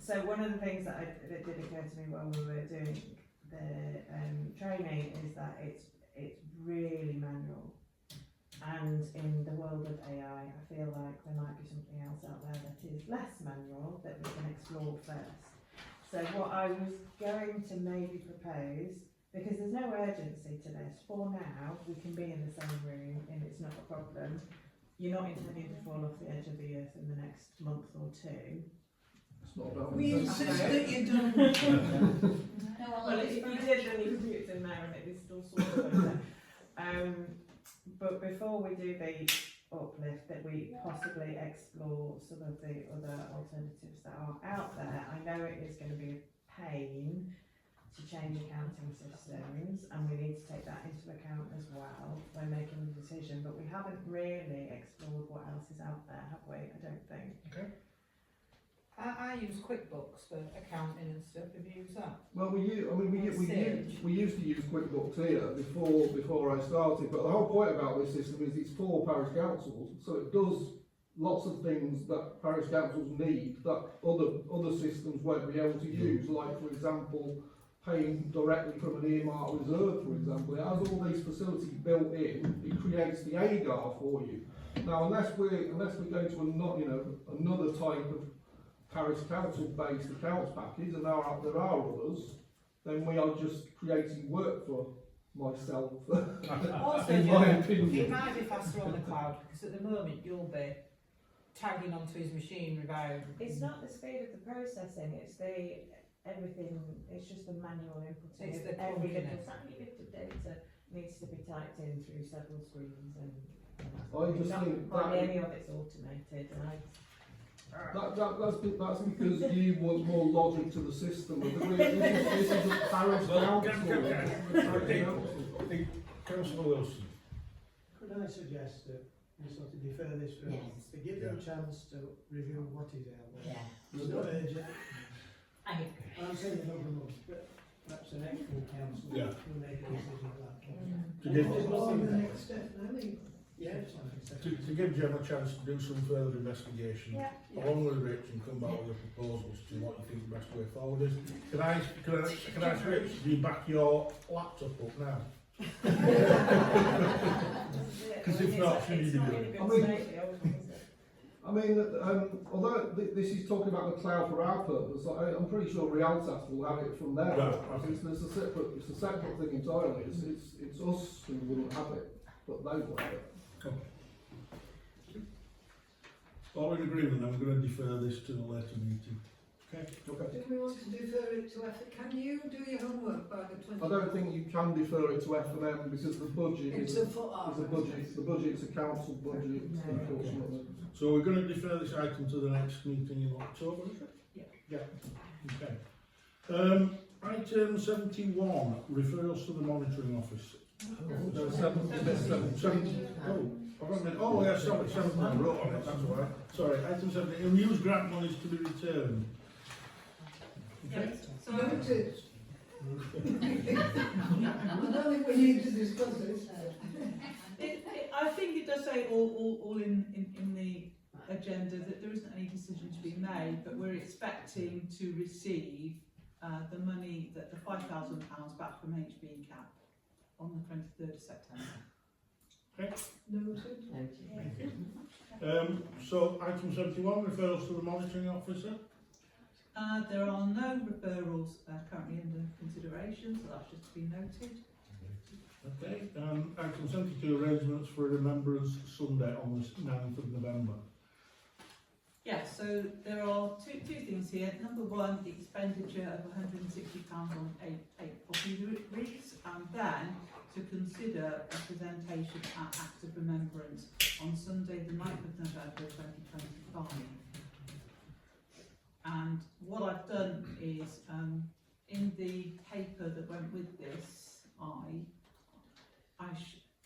So one of the things that did occur to me while we were doing the training is that it's really manual. And in the world of AI, I feel like there might be something else out there that is less manual that we can explore first. So what I was going to maybe propose, because there's no urgency to this, for now we can be in the same room and it's not a problem. You're not intending to fall off the edge of the earth in the next month or two. It's not about We insist that you don't. Well, if you did, then you could do it in there and it is still sort of okay. But before we do the uplift, that we possibly explore some of the other alternatives that are out there. I know it is going to be a pain to change accounting systems, and we need to take that into account as well when making the decision, but we haven't really explored what else is out there, have we? I don't think. Okay. I use QuickBooks for accounting and stuff. Have you used that? Well, we used to use QuickBooks here before I started, but the whole point about this system is it's for parish councils, so it does lots of things that parish councils need that other systems won't be able to use, like for example paying directly from an earmarked reserve, for example. It has all these facilities built in. It creates the AGAR for you. Now, unless we're going to another type of parish council-based accounts package, and there are others, then we are just creating work for myself. Also, in my opinion. it might be faster on the cloud, because at the moment you'll be tagging onto his machine without. It's not the speed of the processing, it's everything, it's just the manual inputting. It's the every little clunkiness. tiny bit of data needs to be typed in through several screens, and I just not think hardly that- any of it's automated, and that's because you want more logic to the system. This is a parish council. Councillor Wilson. Could I suggest that we sort of defer this for Yes. to give them a chance to review what is out there? Yeah. It's not urgent. I agree. I'm saying another month, but perhaps the next full council Yeah. will make a decision at that point. To give- On the next step, I mean, yeah, it's on the next step. To give Jem a chance to do some further investigation, along with Rich, and come back with your proposals to what you think the best way forward is. Can I ask Rich, do you back your laptop up now? Because if not, should you do it? I mean, although this is talking about the cloud for our purpose, I'm pretty sure Realtas will have it from there. Right, okay. It's a separate thing entirely. It's us who wouldn't have it, but they will have it. All in agreement, then we're going to defer this to a later meeting. Okay. Do we want to defer it to Can you do your homework by the 20th? I don't think you can defer it to F&M because the budget It's is a foot off. the budget's a council budget, unfortunately. So we're going to defer this item to the next meeting in October, is it? Yeah. Okay. Item 71, referrals to the monitoring office. Oh, yeah, sorry, 7 I wrote on it, that's all right. Sorry, item 70, unused grant monies to be returned. Okay. So noted. I don't think we need to discuss this. I think it does say all in the agenda that there isn't any decision to be made, but we're expecting to receive the money, that the £5,000 back from HB Cap on the 23rd of September. Okay. Noted. So item 71, referrals to the monitoring officer. There are no referrals currently under consideration, so that's just to be noted. Okay. Item 72, arrangements for a Remembrance Sunday on the 9th of November. Yes, so there are two things here. Number one, the expenditure of £160 on eight poppy wreaths, and then to consider a presentation at Act of Remembrance on Sunday the 9th of November 2025. And what I've done is, in the paper that went with this,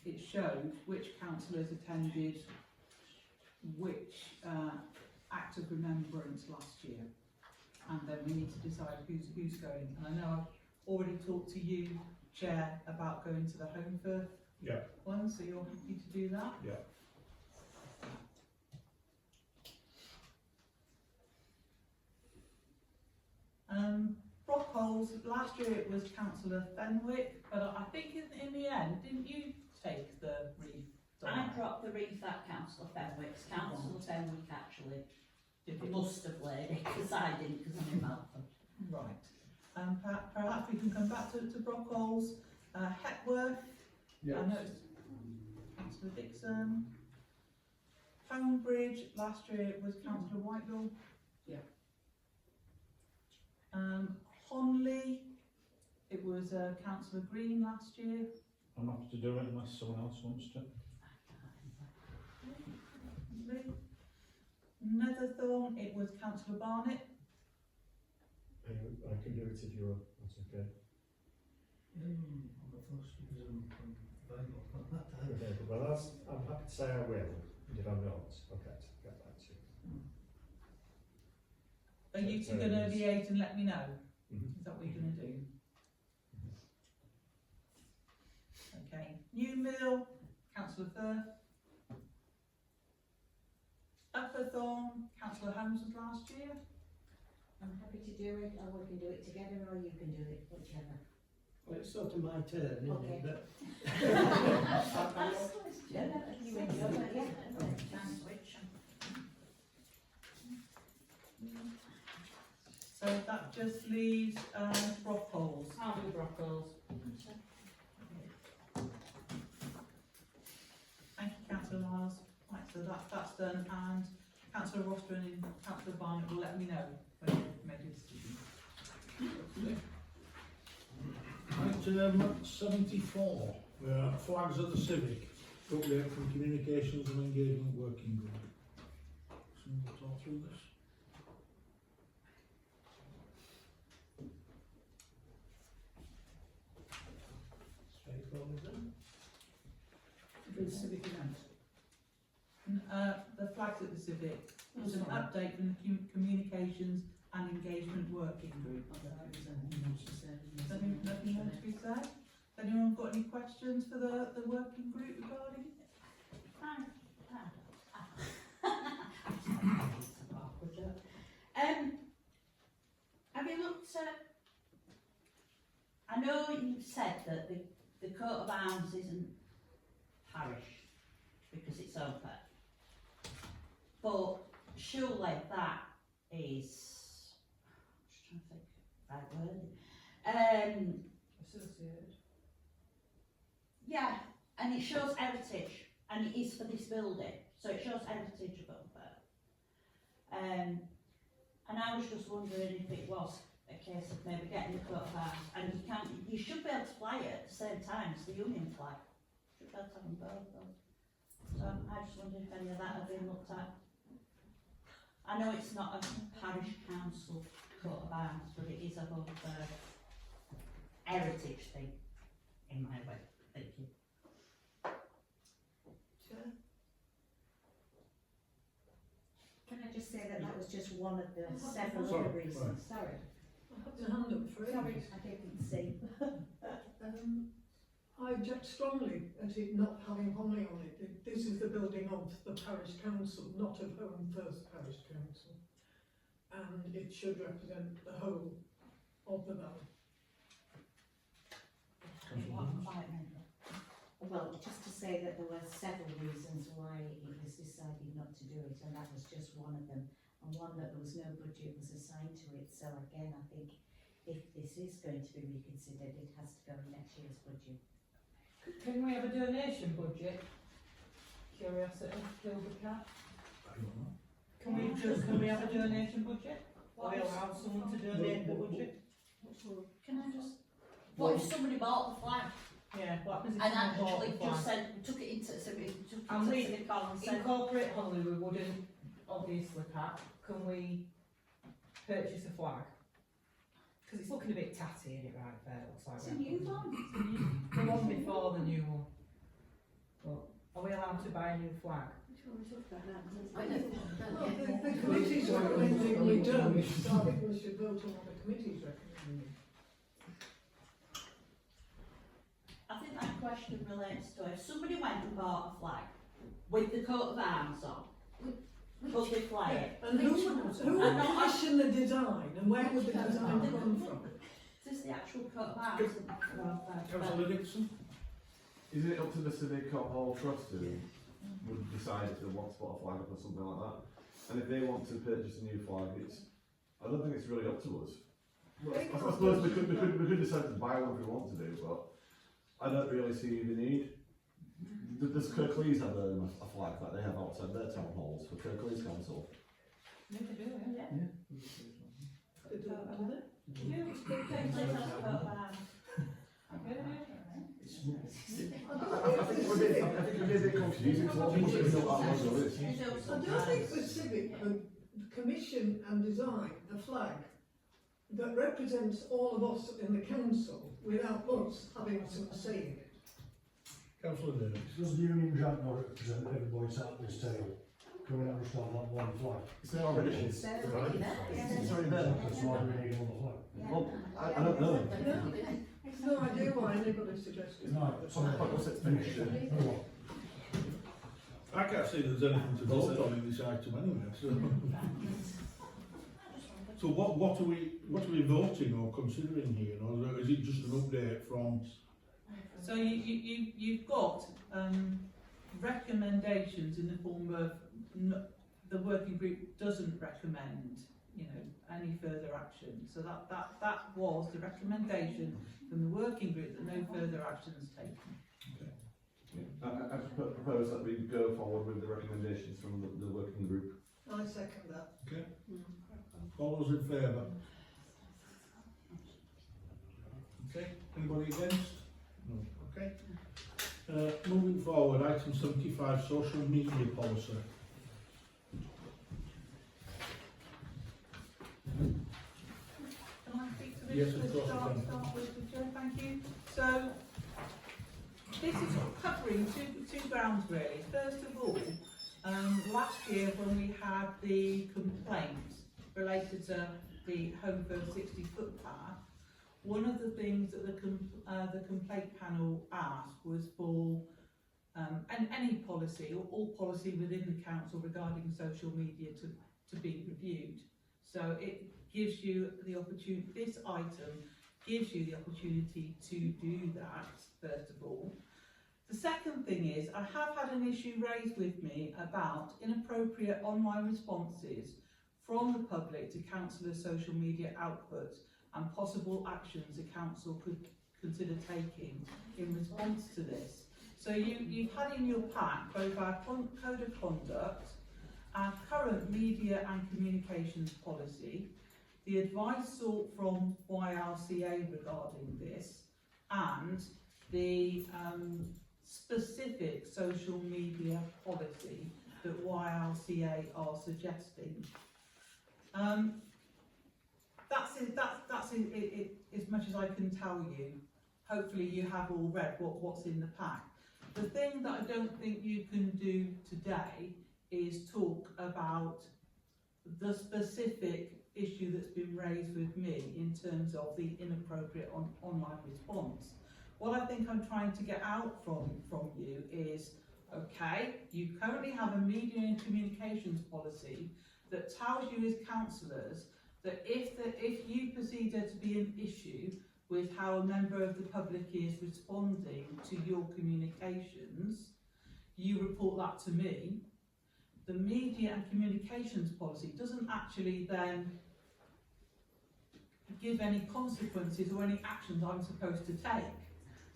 it shows which councillors attended which act of remembrance last year, and then we need to decide who's going. And I know I've already talked to you, Chair, about going to the Home Firth one, so you're happy to do that? Yeah. Brockholes, last year it was Councillor Fenwick, but I think in the end, didn't you take the wreath? I dropped the wreath at Councillor Fenwick's. Councillor Fenwick actually must have laid it, because I didn't, because I'm in Malcolm. Right. Perhaps we can come back to Brockholes. Hepworth, I know it's Councillor Dixon. Homebridge, last year it was Councillor Whitelaw. Yeah. Honley, it was Councillor Green last year. I'm happy to do it unless someone else wants to. Netherthorne, it was Councillor Barnett. I can do it if you're, that's okay. I'll go first because I'm available at that time. Okay, well, I'm happy to say I will, and if I'm not, okay, get back to you. Are you two going to liaise and let me know? Mm-hmm. Is that what you're going to do? Okay. New Mill, Councillor Firth. Upperthorne, Councillor Holmes was last year. I'm happy to do it, or we can do it together, or you can do it, whichever. Well, it's sort of my turn, isn't Okay. it? But You enjoy it, yeah. So that just leaves Brockholes. I'll do Brockholes. Thank you, Councillor Miles. Right, so that's done, and Councillor Rostron and Councillor Barnett will let me know when you've made your decision. Item 74, flags at the Civic, update from Communications and Engagement Working Group. Someone will talk through this. straightforward then. For the civic event. The flags at the Civic, it's an update from the Communications and Engagement Working Group. Nothing more to be said? Has anyone got any questions for the working group regarding it? Have you looked at, I know you said that the coat of arms isn't parish because it's open, but surely that is, I'm just trying to think the right word, Associated. yeah, and it shows heritage, and it is for this building, so it shows heritage of Oldford. And I was just wondering if it was a case of maybe getting the coat of arms, and you should be able to fly it at the same time as the Union flag. You should be able to have them both though. So I just wondered if any of that had been looked at. I know it's not a parish council coat of arms, but it is a whole heritage thing, in my way. Thank you. Chair? Can I just say that was just one of the several other reasons. Sorry. I have the hand up for it. Sorry, I didn't see. I object strongly at it not having Holme on it. This is the building of the parish council, not of Holme First Parish Council. And it should represent the whole of the valley. Well, just to say that there were several reasons why it was decided not to do it, and that was just one of them. And one that there was no budget was assigned to it. So again, I think if this is going to be reconsidered, it has to go in next year's budget. Can we have a donation budget? Curiosity, kill the cat. Can we have a donation budget? Or we allow someone to donate the budget? Can I just, what if somebody bought the flag? Yeah, what happens if And someone bought actually the flag? just said, took it into, so we took it And to we Civic Hall and said, incorporate Holme, we wouldn't, obviously, Pat. Can we purchase a flag? Because it's looking a bit tatty, isn't it, right there? It looks like it's a new one. the one before the new one. But are we allowed to buy a new flag? Well, the committee's recommending we don't, so I think we should vote on what the committee's recommending. I think that question relates to if somebody went and bought a flag with the coat of arms on, could they fly it? And who would commission the design, and where would the design come from? Is this the actual coat of arms? Councillor Dixon? Is it up to the Civic Hall Trust who would decide if they want to put a flag up or something like that? And if they want to purchase a new flag, I don't think it's really up to us. I suppose we could decide to buy one if we want to do, but I don't really see the need. Does Kirklees have a flag that they have outside their town halls for Kirklees Council? Yeah, they do, yeah. I think we're a bit confusing. I don't think the Civic could commission and design a flag that represents all of us in the council without us having some say in it. Councillor Davis? Does the Union Jack not represent everybody sat at this table? Can we not just have that one flag? It's there already. It's already there. That's why we need another flag. Well, I don't know. No idea why anybody suggested No, sorry, what's it finished? I can't see there's anything to vote on in this item anyway, so what are we voting or considering here, or is it just an update from? So you've got recommendations in the form of the working group doesn't recommend, you know, any further action. So that was the recommendation from the working group that no further action is taken. I propose that we go forward with the recommendations from the working group. I second that. Okay. All those in favour? Okay. Anybody against? No. Okay. Moving forward, item 75, social media policy. Can I speak to this? Yes, of course. Start with Joe, thank you. So this is covering two grounds really. First of all, last year when we had the complaint related to the Home First 60 footpath, one of the things that the complaint panel asked was for any policy or all policy within the council regarding social media to be reviewed. So it gives you the opportunity, this item gives you the opportunity to do that, first of all. The second thing is, I have had an issue raised with me about inappropriate online responses from the public to councillors' social media output and possible actions the council could consider taking in response to this. So you've had in your pack both our code of conduct, our current media and communications policy, the advice sought from YRCA regarding this, and the specific social media policy that YRCA are suggesting. That's as much as I can tell you. Hopefully you have all read what's in the pack. The thing that I don't think you can do today is talk about the specific issue that's been raised with me in terms of the inappropriate online response. What I think I'm trying to get out from you is, okay, you currently have a media and communications policy that tells you as councillors that if you perceive there to be an issue with how a member of the public is responding to your communications, you report that to me. The media and communications policy doesn't actually then give any consequences or any actions I'm supposed to take.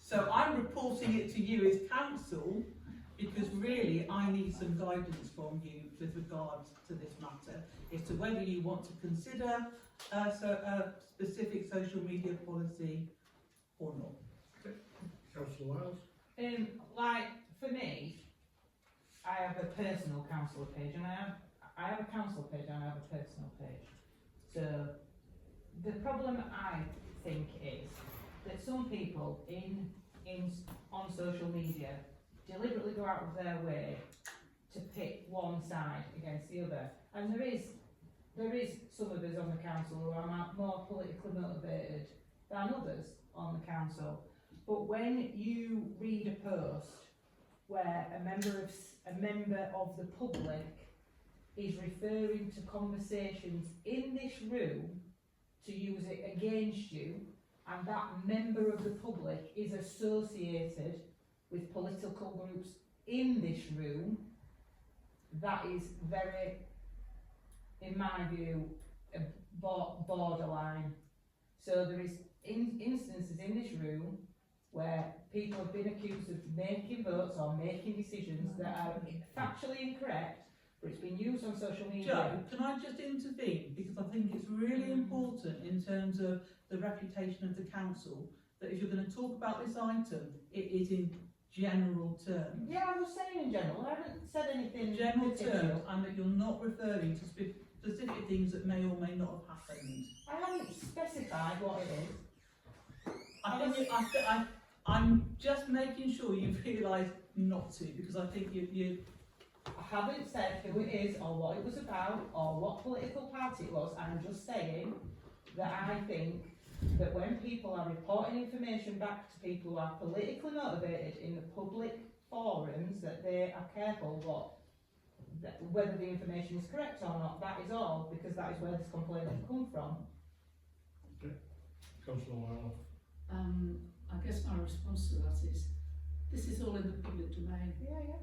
So I'm reporting it to you as council because really I need some guidance from you with regards to this matter as to whether you want to consider a specific social media policy or not. Okay. Councillor Wiles? Like for me, I have a personal council page and I have a council page and I have a personal page. So the problem I think is that some people on social media deliberately go out of their way to pit one side against the other. And there is some of us on the council who are more politically motivated than others on the council. But when you read a post where a member of the public is referring to conversations in this room to use it against you, and that member of the public is associated with political groups in this room, that is very, in my view, a borderline. So there is instances in this room where people have been accused of making votes or making decisions that are factually incorrect, but it's been used on social media. Joe, can I just intervene? Because I think it's really important in terms of the reputation of the council, that if you're going to talk about this item, it is in general terms. Yeah, I was saying in general, I haven't said anything General particular. terms, and that you're not referring to specific things that may or may not have happened. I haven't specified what it is. I'm just making sure you realise not to, because I think you I haven't said who it is or what it was about or what political party it was. I'm just saying that I think that when people are reporting information back to people who are politically motivated in the public forums, that they are careful whether the information is correct or not. That is all, because that is where this complaint has come from. Okay. Councillor Wyler. I guess my response to that is, this is all in the public domain. Yeah.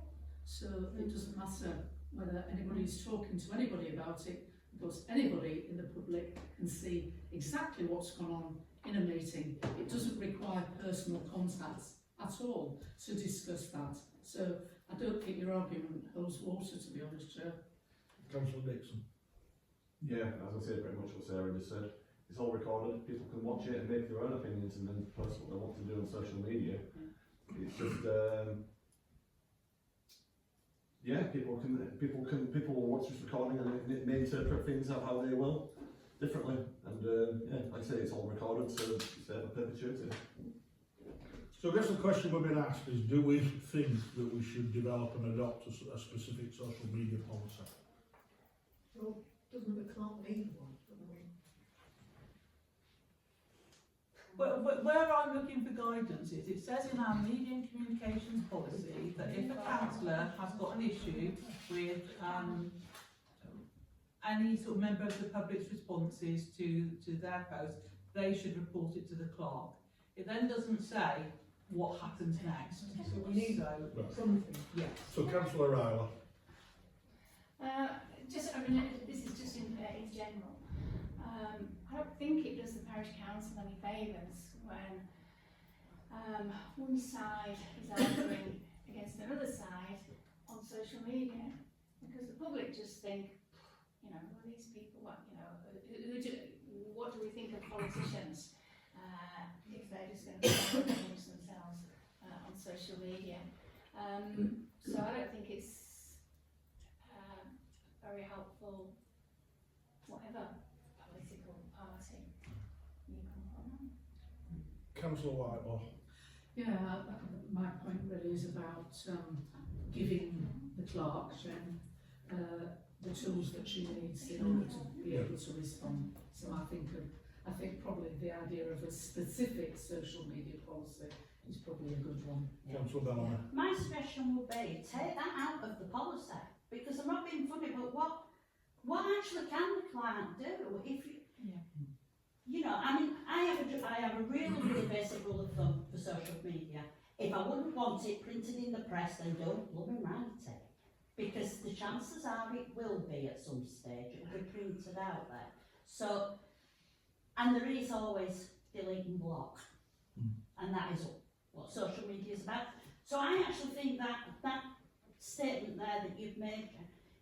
So it doesn't matter whether anybody's talking to anybody about it, because anybody in the public can see exactly what's gone on in a meeting. It doesn't require personal contact at all to discuss that. So I don't think your argument holds water, to be honest, Joe. Councillor Dixon. Yeah, as I said, pretty much what Sarah just said. It's all recorded, people can watch it and make their own opinions and then post what they want to do on social media. It's just, yeah, people will watch this recording and it may interpret things how they will, differently. And yeah, like I say, it's all recorded, so it's there for perpetuity. So I guess the question we've been asked is, do we think that we should develop and adopt a specific social media policy? Well, doesn't the clerk need one? Where I'm looking for guidance is, it says in our media and communications policy that if a councillor has got an issue with any sort of member of the public's responses to their post, they should report it to the clerk. It then doesn't say what happens next. So we need something. Yes. So Councillor Ryler. This is just in general. I don't think it does the parish council any favours when one side is arguing against another side on social media, because the public just think, who are these people? What do we think of politicians if they're just going to change themselves on social media? So I don't think it's very helpful, whatever political party you come from. Councillor Whitelaw. Yeah, my point really is about giving the clerk, Jen, the tools that she needs in order to be able to respond. So I think probably the idea of a specific social media policy is probably a good one. Councillor Bellamy. My suggestion would be take that out of the policy, because I'm not being funny, but what actually can the client do if I have a really basic rule of thumb for social media. If I wouldn't want it printed in the press, then don't blooming write it, because the chances are it will be at some stage, it will be printed out there. So, and there is always delete and block, and that is what social media is about. So I actually think that statement there that you've made,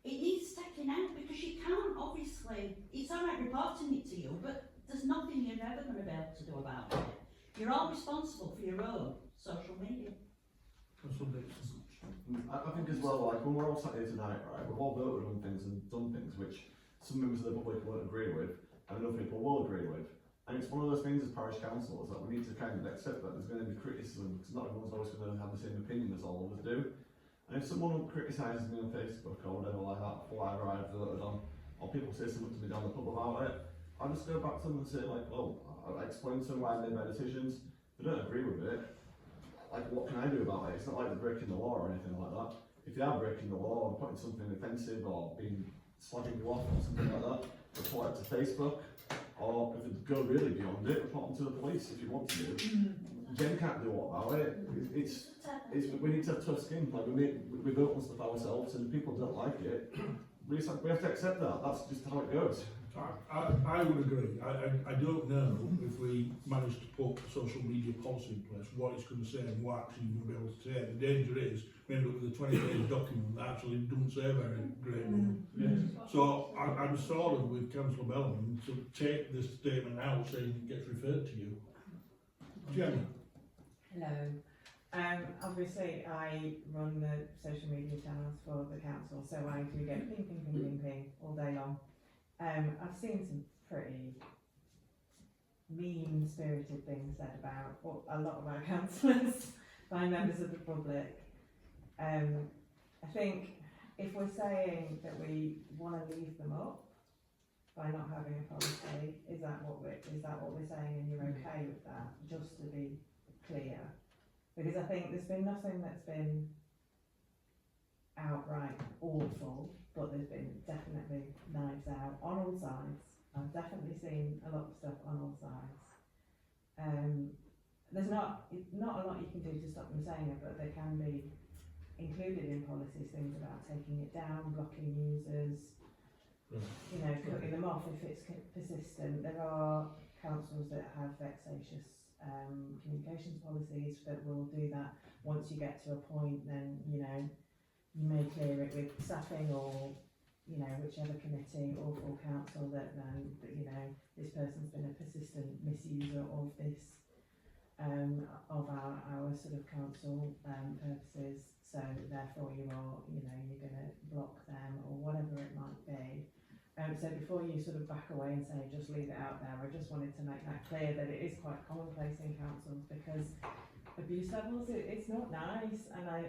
it needs taking out, because you can't obviously, it's alright reporting it to you, but there's nothing you're ever going to be able to do about it. You're all responsible for your own social media. I think as well, like when we're all sat here tonight, right, we've all voted on things and done things which some members of the public won't agree with, and other people will agree with. And it's one of those things as parish councils that we need to kind of accept that there's going to be criticism, because not everyone's always going to have the same opinion as all of us do. And if someone criticises me on Facebook or whatever like that, whatever I've voted on, or people say something to me down the pub about it, I just go back to them and say like, well, I explain to them why I made my decisions. If they don't agree with it, like what can I do about it? It's not like they're breaking the law or anything like that. If they are breaking the law or putting something offensive or being slagging you off or something like that, report it to Facebook. Or if it go really beyond it, report them to the police if you want to do. Jen can't do what about it. We need to have tough skin. Like we vote on stuff ourselves, and if people don't like it, we have to accept that. That's just how it goes. I would agree. I don't know if we manage to put a social media policy in place, what it's going to say and what action you're going to be able to take. The danger is we end up with a 20-page document that actually doesn't say very great deal. So I'm sort of with Councillor Bellman to take this statement out saying it gets referred to you. Jenny? Hello. Obviously I run the social media channels for the council, so I do get ping, ping, ping, ping, ping all day long. I've seen some pretty mean-spirited things said about a lot of our councillors by members of the public. I think if we're saying that we want to leave them up by not having a policy, is that what we're saying, and you're okay with that? Just to be clear, because I think there's been nothing that's been outright awful, but there's been definitely knives out on all sides. I've definitely seen a lot of stuff on all sides. There's not a lot you can do to stop them saying it, but they can be included in policies, things about taking it down, blocking users, you know, cutting them off if it's persistent. There are councils that have vexatious communications policies that will do that. Once you get to a point, then, you know, you may clear it with staffing or, you know, whichever committee or council that you know, this person's been a persistent misuser of this, of our sort of council purposes, so therefore you're going to block them or whatever it might be. So before you sort of back away and say just leave it out there, I just wanted to make that clear that it is quite commonplace in councils, because abuse levels, it's not nice, and I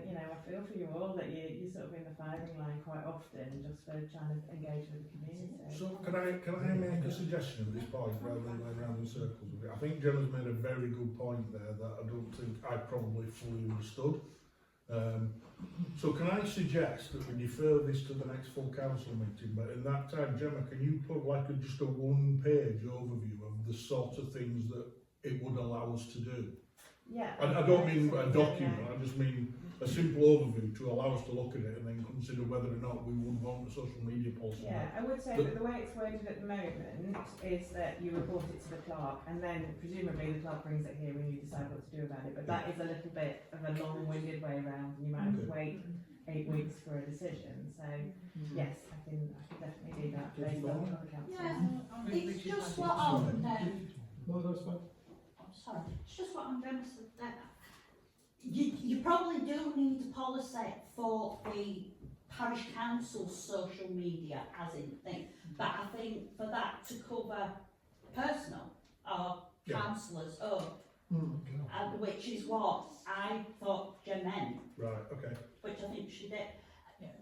feel for you all that you're sort of in the firing line quite often just for trying to engage with the community. So can I make a suggestion at this point rather than going around in circles with it? I think Gemma's made a very good point there that I don't think I probably fully understood. So can I suggest that we defer this to the next full council meeting, but in that time, Gemma, can you put like just a one-page overview of the sort of things that it would allow us to do? Yeah. I don't mean a document, I just mean a simple overview to allow us to look at it and then consider whether or not we would want a social media policy. Yeah, I would say that the way it's worded at the moment is that you report it to the clerk, and then presumably the clerk brings it here and you decide what to do about it. But that is a little bit of a long-winded way around, and you might have to wait 8 weeks for a decision. So yes, I can definitely do that based on the council. Yeah, it's just what I'm. Sorry, it's just what I'm going to say. You probably do need a policy for the parish council's social media, as in thing. But I think for that to cover personal or councillors' own, which is what I thought Jen meant. Right. Okay. Which I think she did.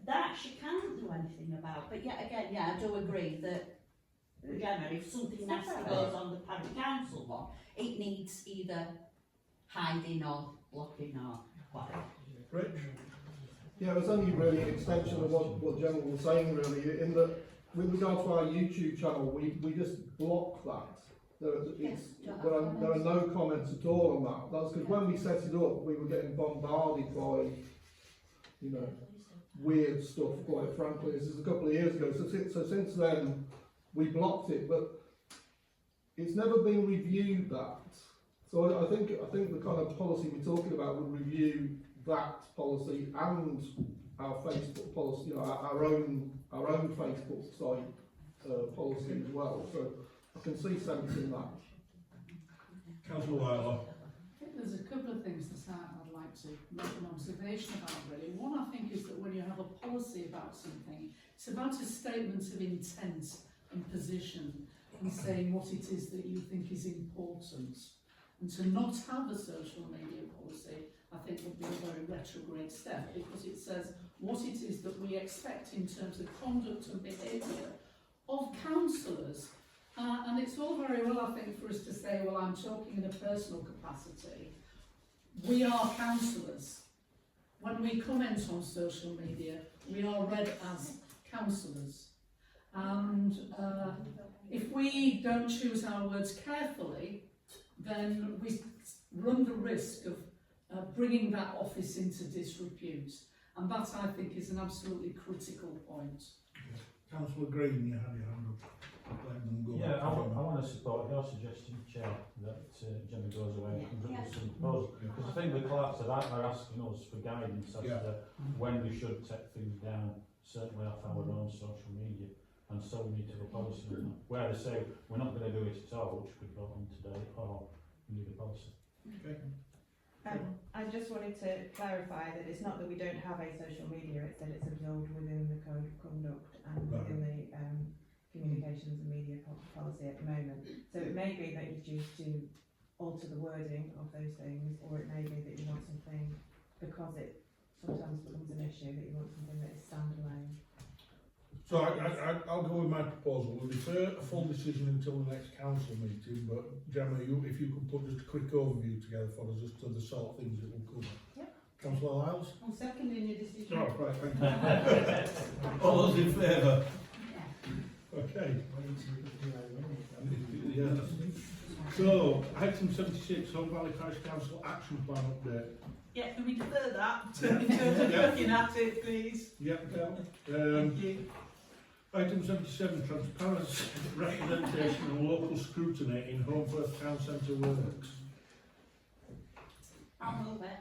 That she can't do anything about. But yet again, yeah, I do agree that. Gemma, if something nasty goes on the parish council one, it needs either hiding or blocking or whatever. Rich? Yeah, it was only really an extension of what Gemma was saying, really, in that with regard to our YouTube channel, we just block that. There are no comments at all on that. That's because when we set it up, we were getting bombarded by, you know, weird stuff, quite frankly. This is a couple of years ago. So since then, we blocked it, but it's never been reviewed, that. So I think the kind of policy we're talking about would review that policy and our Facebook policy, you know, our own Facebook site policy as well. So I can see sense in that. Councillor Wyler. I think there's a couple of things that I'd like to make an observation about, really. One, I think, is that when you have a policy about something, it's about a statement of intent and position. and saying what it is that you think is important. And to not have a social media policy, I think would be a very retrograde step, because it says what it is that we expect in terms of conduct and behaviour of councillors. And it's all very well, I think, for us to say, well, I'm talking in a personal capacity. We are councillors. When we comment on social media, we are read as councillors. And if we don't choose our words carefully, then we run the risk of bringing that office into disrepute. And that, I think, is an absolutely critical point. Councillor Green, you had your hand up. Yeah, I want to support your suggestion, Chair, that Gemma goes away and comes up with some proposals. Because I think the clerks are asking us for guidance as to when we should take things down, certainly off our own social media. And so we need to have a policy on that. Where they say we're not going to do it at all, which we brought on today, or we need a policy. Okay. I just wanted to clarify that it's not that we don't have a social media, it's that it's absorbed within the code of conduct and within the communications and media policy at the moment. So it may be that you choose to alter the wording of those things, or it may be that you want something, because it sometimes becomes an issue, that you want something that is standalone. So I'll go with my proposal. We'll defer a full decision until the next council meeting, but Gemma, if you could put just a quick overview together for us as to the sort of things it will cover. Yep. Councillor Lyles? I'm seconding your decision. Oh, right, thank you. All those in favour? Okay. Yes. So, item 76, Holme Valley Parish Council Action Plan Update. Yeah, can we defer that in terms of looking at it, please? Yep, Thank you. Item 77, transparency, representation and local scrutiny in Holme Firth Town Centre works. I'll move it.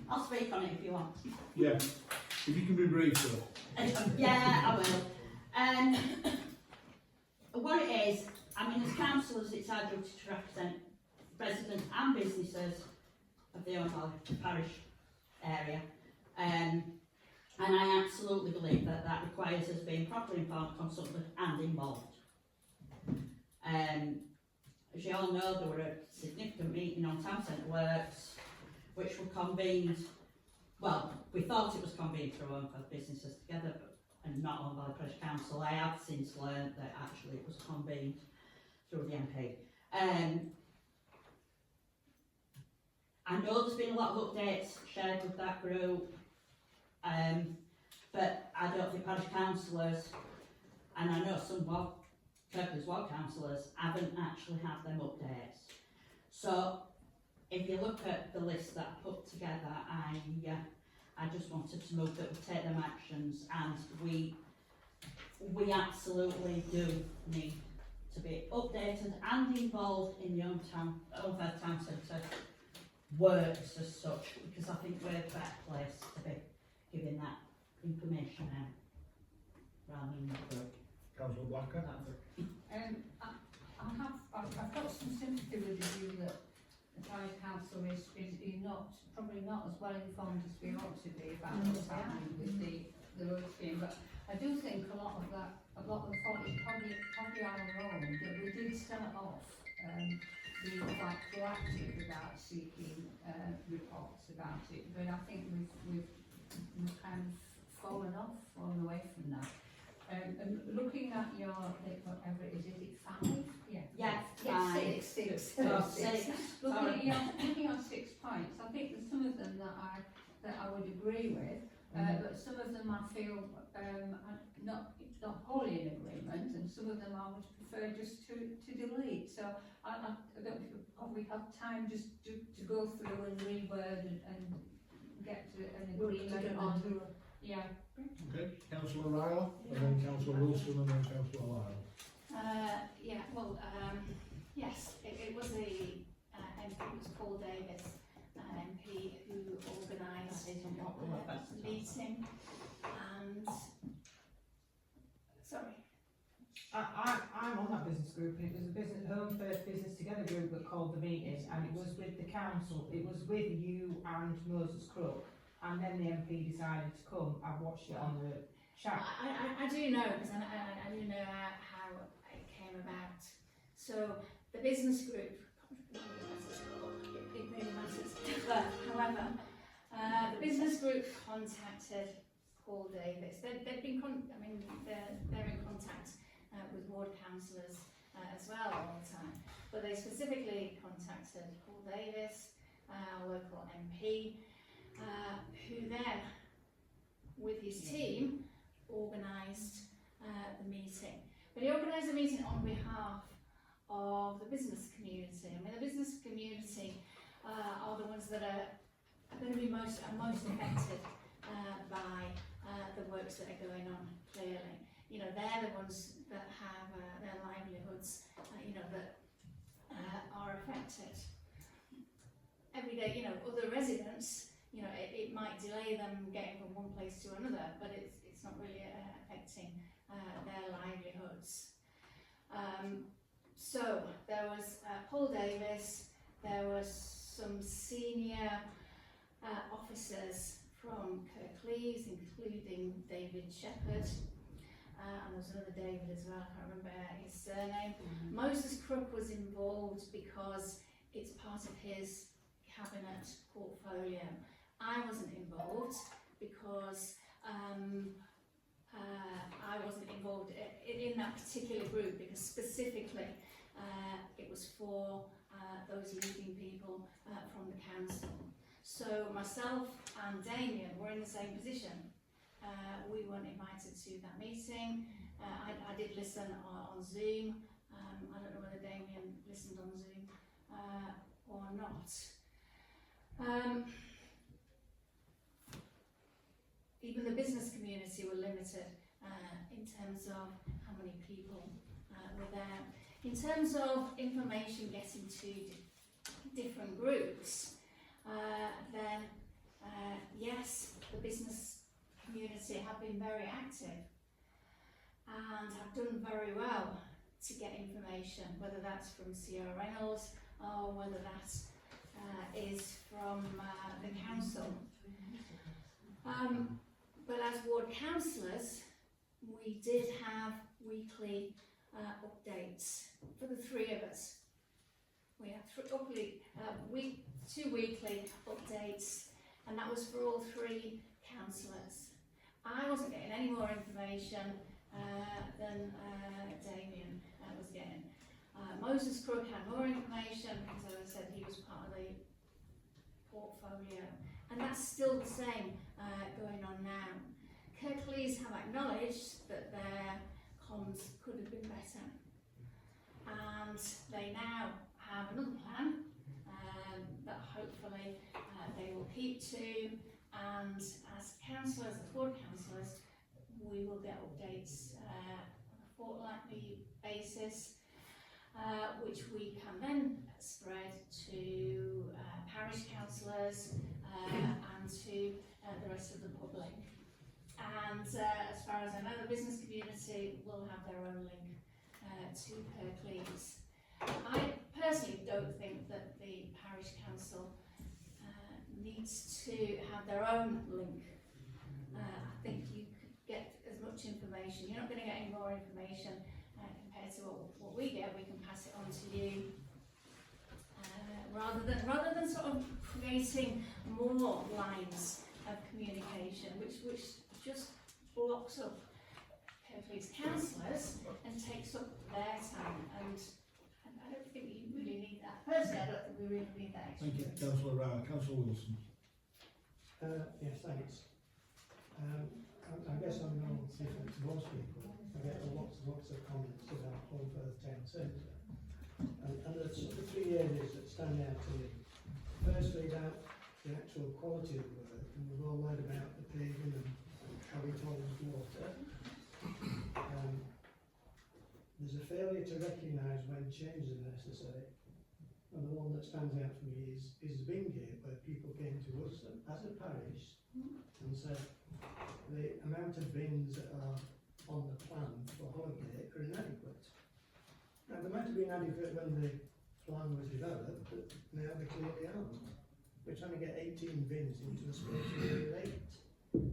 I'll speak on it if you want. Yeah, if you can be brief, though. Yeah, I will. What it is, I mean, as councillors, it's our duty to represent residents and businesses of the Holme Valley Parish area. And I absolutely believe that that requires us being properly informed, consulted and involved. As you all know, there were a significant meeting on Town Centre Works, which were convened, well, we thought it was convened through Holme Firth businesses together, and not Holme Valley Parish Council. I have since learned that actually it was convened through the MP. I know there's been a lot of updates shared with that group, but I don't think parish councillors, and I know some Kirklees ward councillors, haven't actually had them updates. So if you look at the list that I put together, I just wanted to move that we take them actions, and we absolutely do need to be updated and involved in the Holme Firth Town Centre works as such, because I think we're the better place to be giving that information out rather than the group. Councillor Blacker? I've got some sympathy with the view that the parish council is probably not as well informed as we ought to be about what's happening with the road scheme, but I do think a lot of the fault is probably our own, that we did start off being quite proactive about seeking reports about it, but I think we've kind of fallen away from that. And looking at your, whatever it is it 5? Yeah. Yeah, six. Six. Looking at 6 points, I think there's some of them that I would agree with, but some of them I feel not wholly in agreement, and some of them I would prefer just to delete. So I don't think we'll probably have time just to go through and reword and get to an agreement on. Yeah. Okay, Councillor Ryle, and then Councillor Wilson, and then Councillor Lyle. Yes, it was MP, it was Paul Davis, MP, who organised the meeting, and sorry. I'm on that business group, and it was a Holme Firth Business Together group that called the meeting, and it was with the council, it was with you and Moses Crook, and then the MP decided to come. I've watched it on the Sharon. I do know, because I do know how it came about. So the business group, it really matters, but however, the business group contacted Paul Davis. They've been, they're in contact with ward councillors as well all the time, but they specifically contacted Paul Davis, our local MP, who then, with his team, organised the meeting. But he organised the meeting on behalf of the business community. I mean, the business community are the ones that are going to be most affected by the works that are going on, clearly. You know, they're the ones that have their livelihoods, that are affected. Every day, other residents, it might delay them getting from one place to another, but it's not really affecting their livelihoods. So there was Paul Davis, there was some senior officers from Kirklees, including David Shepherd, and there was another David as well, I can't remember his surname. Moses Crook was involved because it's part of his cabinet portfolio. I wasn't involved because I wasn't involved in that particular group, because specifically it was for those leading people from the council. So myself and Damien were in the same position. We weren't invited to that meeting. I did listen on Zoom. I don't know whether Damien listened on Zoom or not. Even the business community were limited in terms of how many people were there. In terms of information getting to different groups, then yes, the business community have been very active and have done very well to get information, whether that's from Sierra Reynolds or whether that is from the council. But as ward councillors, we did have weekly updates for the three of us. We had two weekly updates, and that was for all three councillors. I wasn't getting any more information than Damien was getting. Moses Crook had more information because, as I said, he was part of the portfolio, and that's still the same going on now. Kirklees have acknowledged that their comms could have been better, and they now have another plan that hopefully they will keep to, and as councillors, as ward councillors, we will get updates on a fortnightly basis, which we can then spread to parish councillors and to the rest of the public. And as far as I know, the business community will have their own link to Kirklees. I personally don't think that the parish council needs to have their own link. I think you could get as much information. You're not going to get any more information compared to what we get. We can pass it on to you. Rather than sort of creating more lines of communication, which just blocks up Kirklees councillors and takes up their time, and I don't think you really need that. Personally, I don't think we really need that extra. Thank you, Councillor Ryan. Councillor Wilson. Yes, thanks. I guess I'm no different to most people. I get lots of comments about Holme Town Centre. And there's sort of three areas that stand out to me. Firstly, about the actual quality of the work, and we've all heard about the paving and how it holds water. There's a failure to recognise when changes are necessary. And the one that stands out for me is the bin gate, where people came to us as a parish and said the amount of bins that are on the plan for Holgate are inadequate. Now, they might have been adequate when the plan was developed, but now they clearly aren't. We're trying to get 18 bins into a space of 8.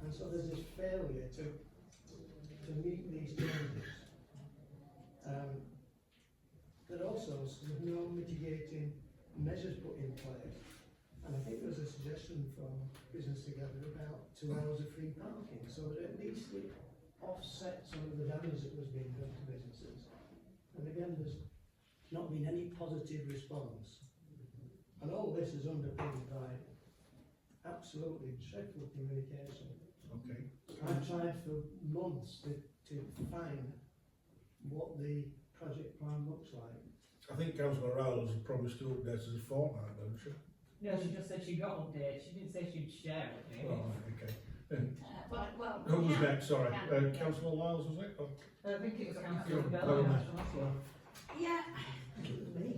And And so there's this failure to meet these changes. But also, so there's no mitigating measures put in place. And I think there was a suggestion from Business Together about 2 hours of free parking, so that at least it offset some of the damage that was being done to businesses. And again, there's not been any positive response. And all this is underpinned by absolutely dreadful communication. Okay. I've tried for months to find what the project plan looks like. I think Councillor Rowlands would probably still update us a fortnight, don't she? No, she just said she got updates. She didn't say she'd share it. Oh, okay. Well, Who was next? Sorry. Councillor Lyles, was it? I think it was Councillor Councillor Holme. Bell. Yeah,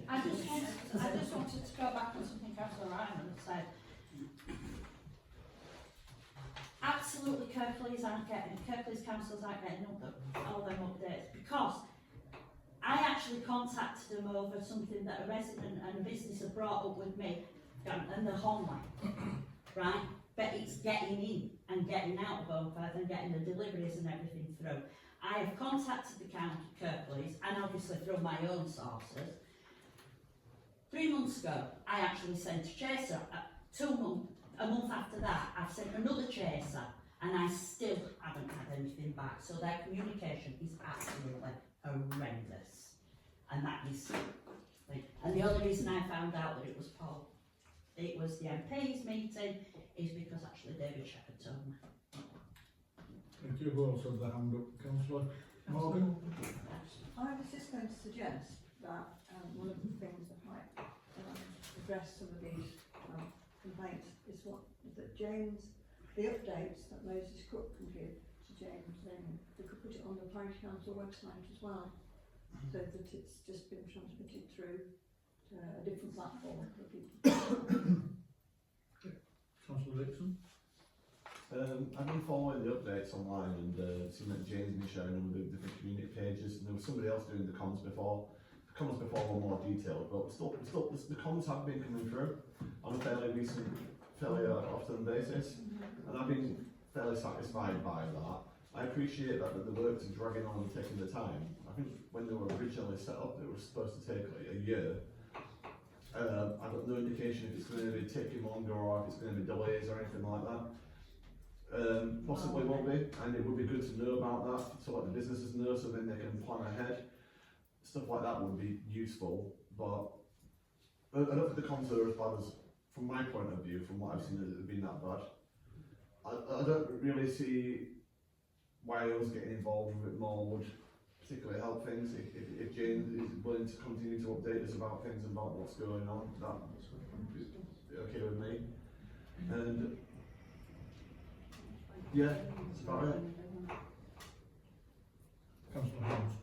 I just wanted to go back on something Councillor Ryan said. Absolutely, Kirklees councils aren't getting all them updates, because I actually contacted them over something that a resident and a business have brought up with me, and the Holme, right? But it's getting in and getting out of Holme and getting the deliveries and everything through. I have contacted the county Kirklees, and obviously through my own sources. 3 months ago, I actually sent a chaser. A month after that, I've sent another chaser, and I still haven't had anything back. So their communication is absolutely horrendous, and that is. And the only reason I found out that it was the MP's meeting is because actually David Shepherd told me. Thank you. Who else has the hand up? Councillor Morgan? I was just going to suggest that one of the things that might address some of these complaints is that James, the updates that Moses Cook can give to James, then we could put it on the Parish Council website as well, so that it's just been transmitted through to a different platform for people. Councillor Dixon? I've been following the updates online and seen that James been sharing on the different community pages, and there was somebody else doing the comments before. The comments before were more detailed, but the comments have been coming through on a fairly often basis, and I've been fairly satisfied by that. I appreciate that the work is dragging on and taking the time. I think when they were originally set up, it was supposed to take like a year. I've got no indication if it's going to be taking longer or if it's going to be delays or anything like that. Possibly will be, and it would be good to know about that, so let the businesses know, so then they can plan ahead. Stuff like that would be useful, but I don't think the comments are as bad as, from my point of view, from what I've seen, it has been that bad. I don't really see why us getting involved with it more would particularly help things. If James is willing to continue to update us about things and about what's going on, that would be okay with me. And yeah, that's about it. Councillor Holmes?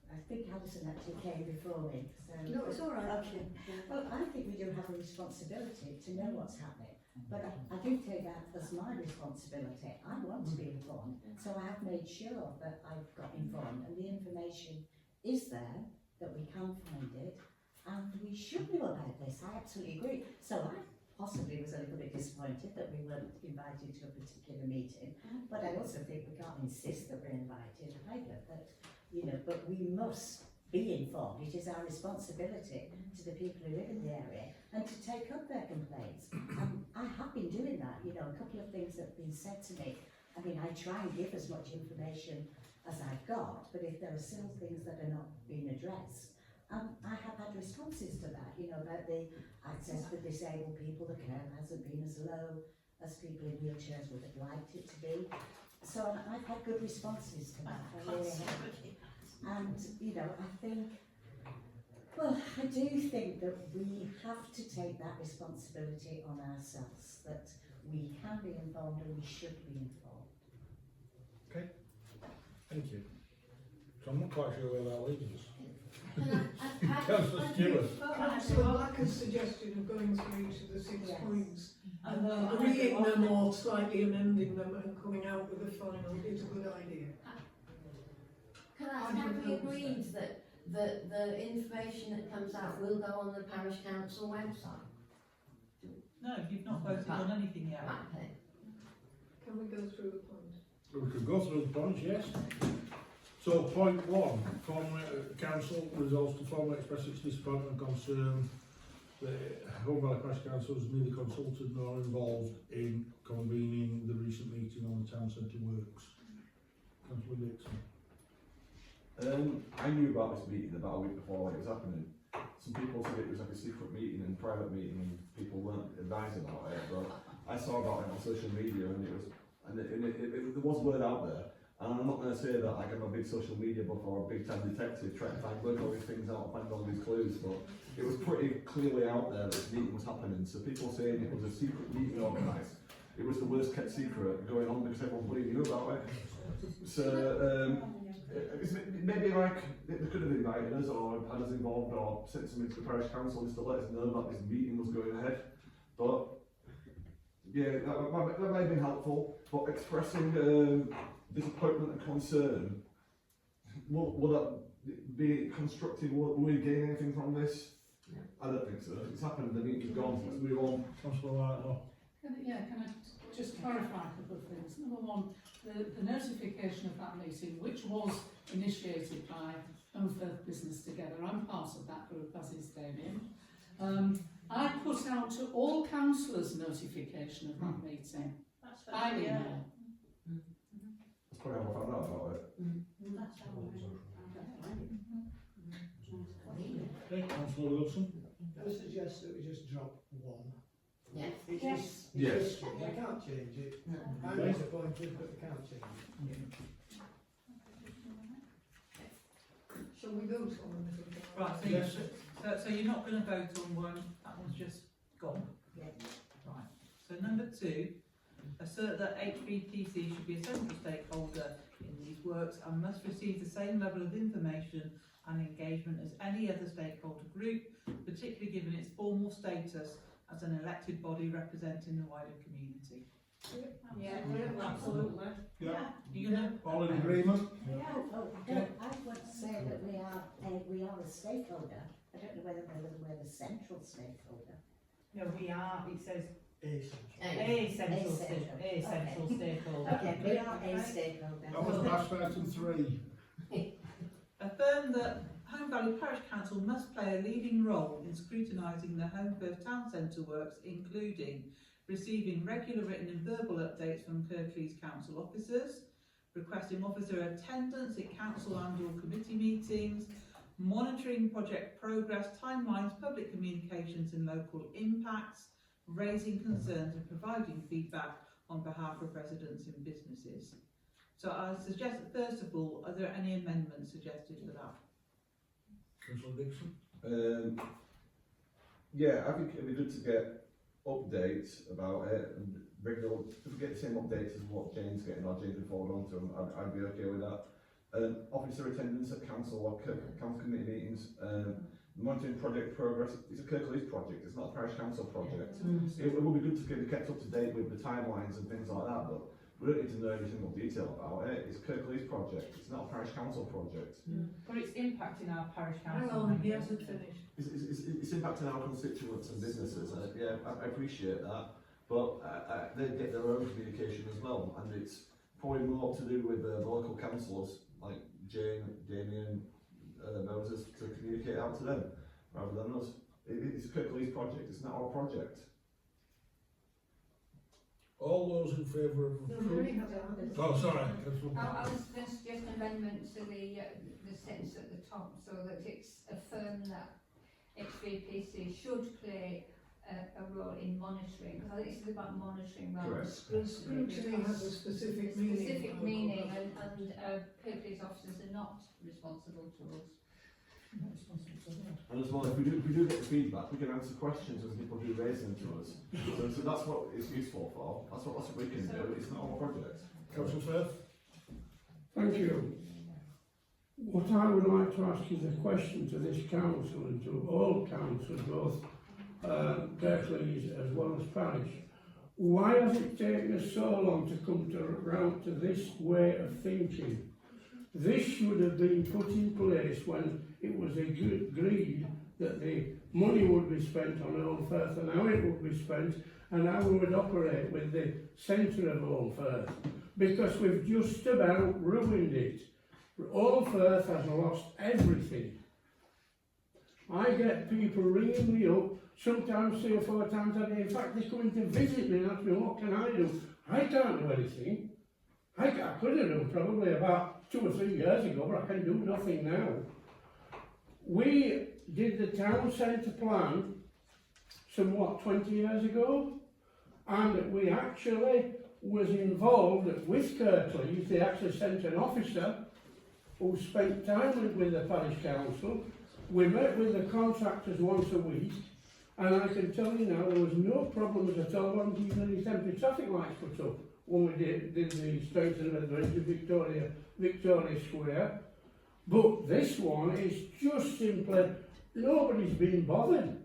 I think Alison actually came before me, so... No, it's all right. Okay. Well, I think we do have a responsibility to know what's happening, but I do take that as my responsibility. I want to be informed, so I have made sure that I've got informed, and the information is there, that we can find it, and we should know about this. I absolutely agree. So I possibly was a little bit disappointed that we weren't invited to a particular meeting, but I also think we can't insist that we're invited either. But we must be informed. It is our responsibility to the people who live in the area and to take up their complaints. And I have been doing that. A couple of things that have been said to me. I mean, I try and give as much information as I've got, but if there are still things that are not being addressed, I have had responses to that, about the access for disabled people. The curve hasn't been as low as people in wheelchairs would have liked it to be. So I've had good responses to that. I really have. And, I think, I do think that we have to take that responsibility on ourselves, that we can be involved and we should be involved. Okay, thank you. So I'm not quite sure where that leaves us. Councillor Stewart? Councillor Blacker's suggestion of going through each of the 6 points and reading them or slightly amending them and coming out with a final is a good idea. Have we agreed that the information that comes out will go on the Parish Council website? No, you've not voted on anything yet. Okay. Can we go through the points? We could go through the points, yes. So point 1, council resolves to formally express its disappointment and concern the Holme Valley Parish Council was neither consulted nor involved in convening the recent meeting on the town centre works. Councillor Dixon. I knew about this meeting about a week before when it was happening. Some people said it was like a secret meeting and private meeting and people weren't advised about it, but I saw about it on social media and it was word out there. And I'm not going to say that like I'm a big social media buff or a big time detective trying to work all these things out and find all these clues, but it was pretty clearly out there that this meeting was happening. So people saying it was a secret meeting organised, it was the worst kept secret going on because everyone bloody knew about it. So maybe like they could have invited us or had us involved or sent something to the parish council just to let us know that this meeting was going ahead. But yeah, that may have been helpful. But expressing disappointment and concern, will that be constructive? Will we gain anything from this? I don't think so. It's happened, the meeting's gone, so let's move on. Councillor Whitelaw. Can I just clarify a couple of things? Number one, the notification of that meeting, which was initiated by Home First Business Together, I'm part of that group, as is Damien. I put out to all councillors notification of that meeting. That's by fair, yeah. email. That's probably how I found out about it. That's how Councillor Wilson. I would suggest that we just drop 1. Yes. It's Yes. just, Yes. history. We can't change it. I'm disappointed, but we can't change it. Shall we vote on them? Right, so, Yes. so you're not going to vote on one, that one's just gone. Yeah. Right. So number 2, assert that HVPC should be a central stakeholder in these works and must receive the same level of information and engagement as any other stakeholder group, particularly given its formal status as an elected body representing the wider community. Yeah, absolutely. Yeah. You gonna? All in agreement? I would say that we are a stakeholder. I don't know whether we're the central stakeholder. No, we are, it says A central. a central stakeholder. Okay, we are a stakeholder. That was last item 3. Affirm that Holme Valley Parish Council must play a leading role in scrutinising the Home First Town Centre works, including receiving regular written and verbal updates from Kirklees Council officers, requesting officer attendance at council and or committee meetings, monitoring project progress, timelines, public communications and local impacts, raising concerns and providing feedback on behalf of residents and businesses. So I suggest that first of all, are there any amendments suggested for that? Councillor Dixon. Yeah, I think it'd be good to get updates about it and regular, to get the same updates as what Jane's getting or Jane can forward on to him. I'd be okay with that. Officer attendance at council or council committee meetings, monitoring project progress. It's a Kirklees project, it's not a parish council project. It would be good to get kept up to date with the timelines and things like that, but we don't need to know every single detail about it. It's Kirklees project, it's not a parish council project. But it's impacting our parish council. Hang on, he hasn't finished. It's impacting our constituents and businesses, and yeah, I appreciate that, but they get their own communication as well, and it's probably more to do with the local councillors like Jane, Damien, Moses to communicate out to them rather than us. It's a Kirklees project, it's not our project. All those in favour of approval? Oh, sorry. I was going to suggest an amendment to the sentence at the top so that it's affirmed that HVPC should play a role in monitoring, because I think this is about monitoring rather than scrutiny. Scrutiny has a specific meaning. Specific meaning, and Kirklees officers are not responsible to us. And as well, if we do get the feedback, we can answer questions as people do raise them to us. So that's what it's useful for. That's what we can do. It's not our project. Councillor Firth. Thank you. What I would like to ask is a question to this council and to all councils, both Kirklees as well as Parish. Why has it taken us so long to come round to this way of thinking? This should have been put in place when it was agreed that the money would be spent on Holme Firth and how it would be spent and how we would operate with the centre of Holme Firth, because we've just about ruined it. Holme Firth has lost everything. I get people ringing me up, sometimes 3 or 4 times a day. In fact, they're coming to visit me and ask me, what can I do? I can't do anything. I could have done probably about 2 or 3 years ago, but I can do nothing now. We did the town centre plan somewhat 20 years ago, and we actually was involved with Kirklees. They actually sent an officer who spent time with the parish council. We met with the contractors once a week, and I can tell you now there was no problems at all on even any temporary traffic lights put up when we did the strengthening of the bridge of Victoria Square. But this one is just simply, nobody's been bothered.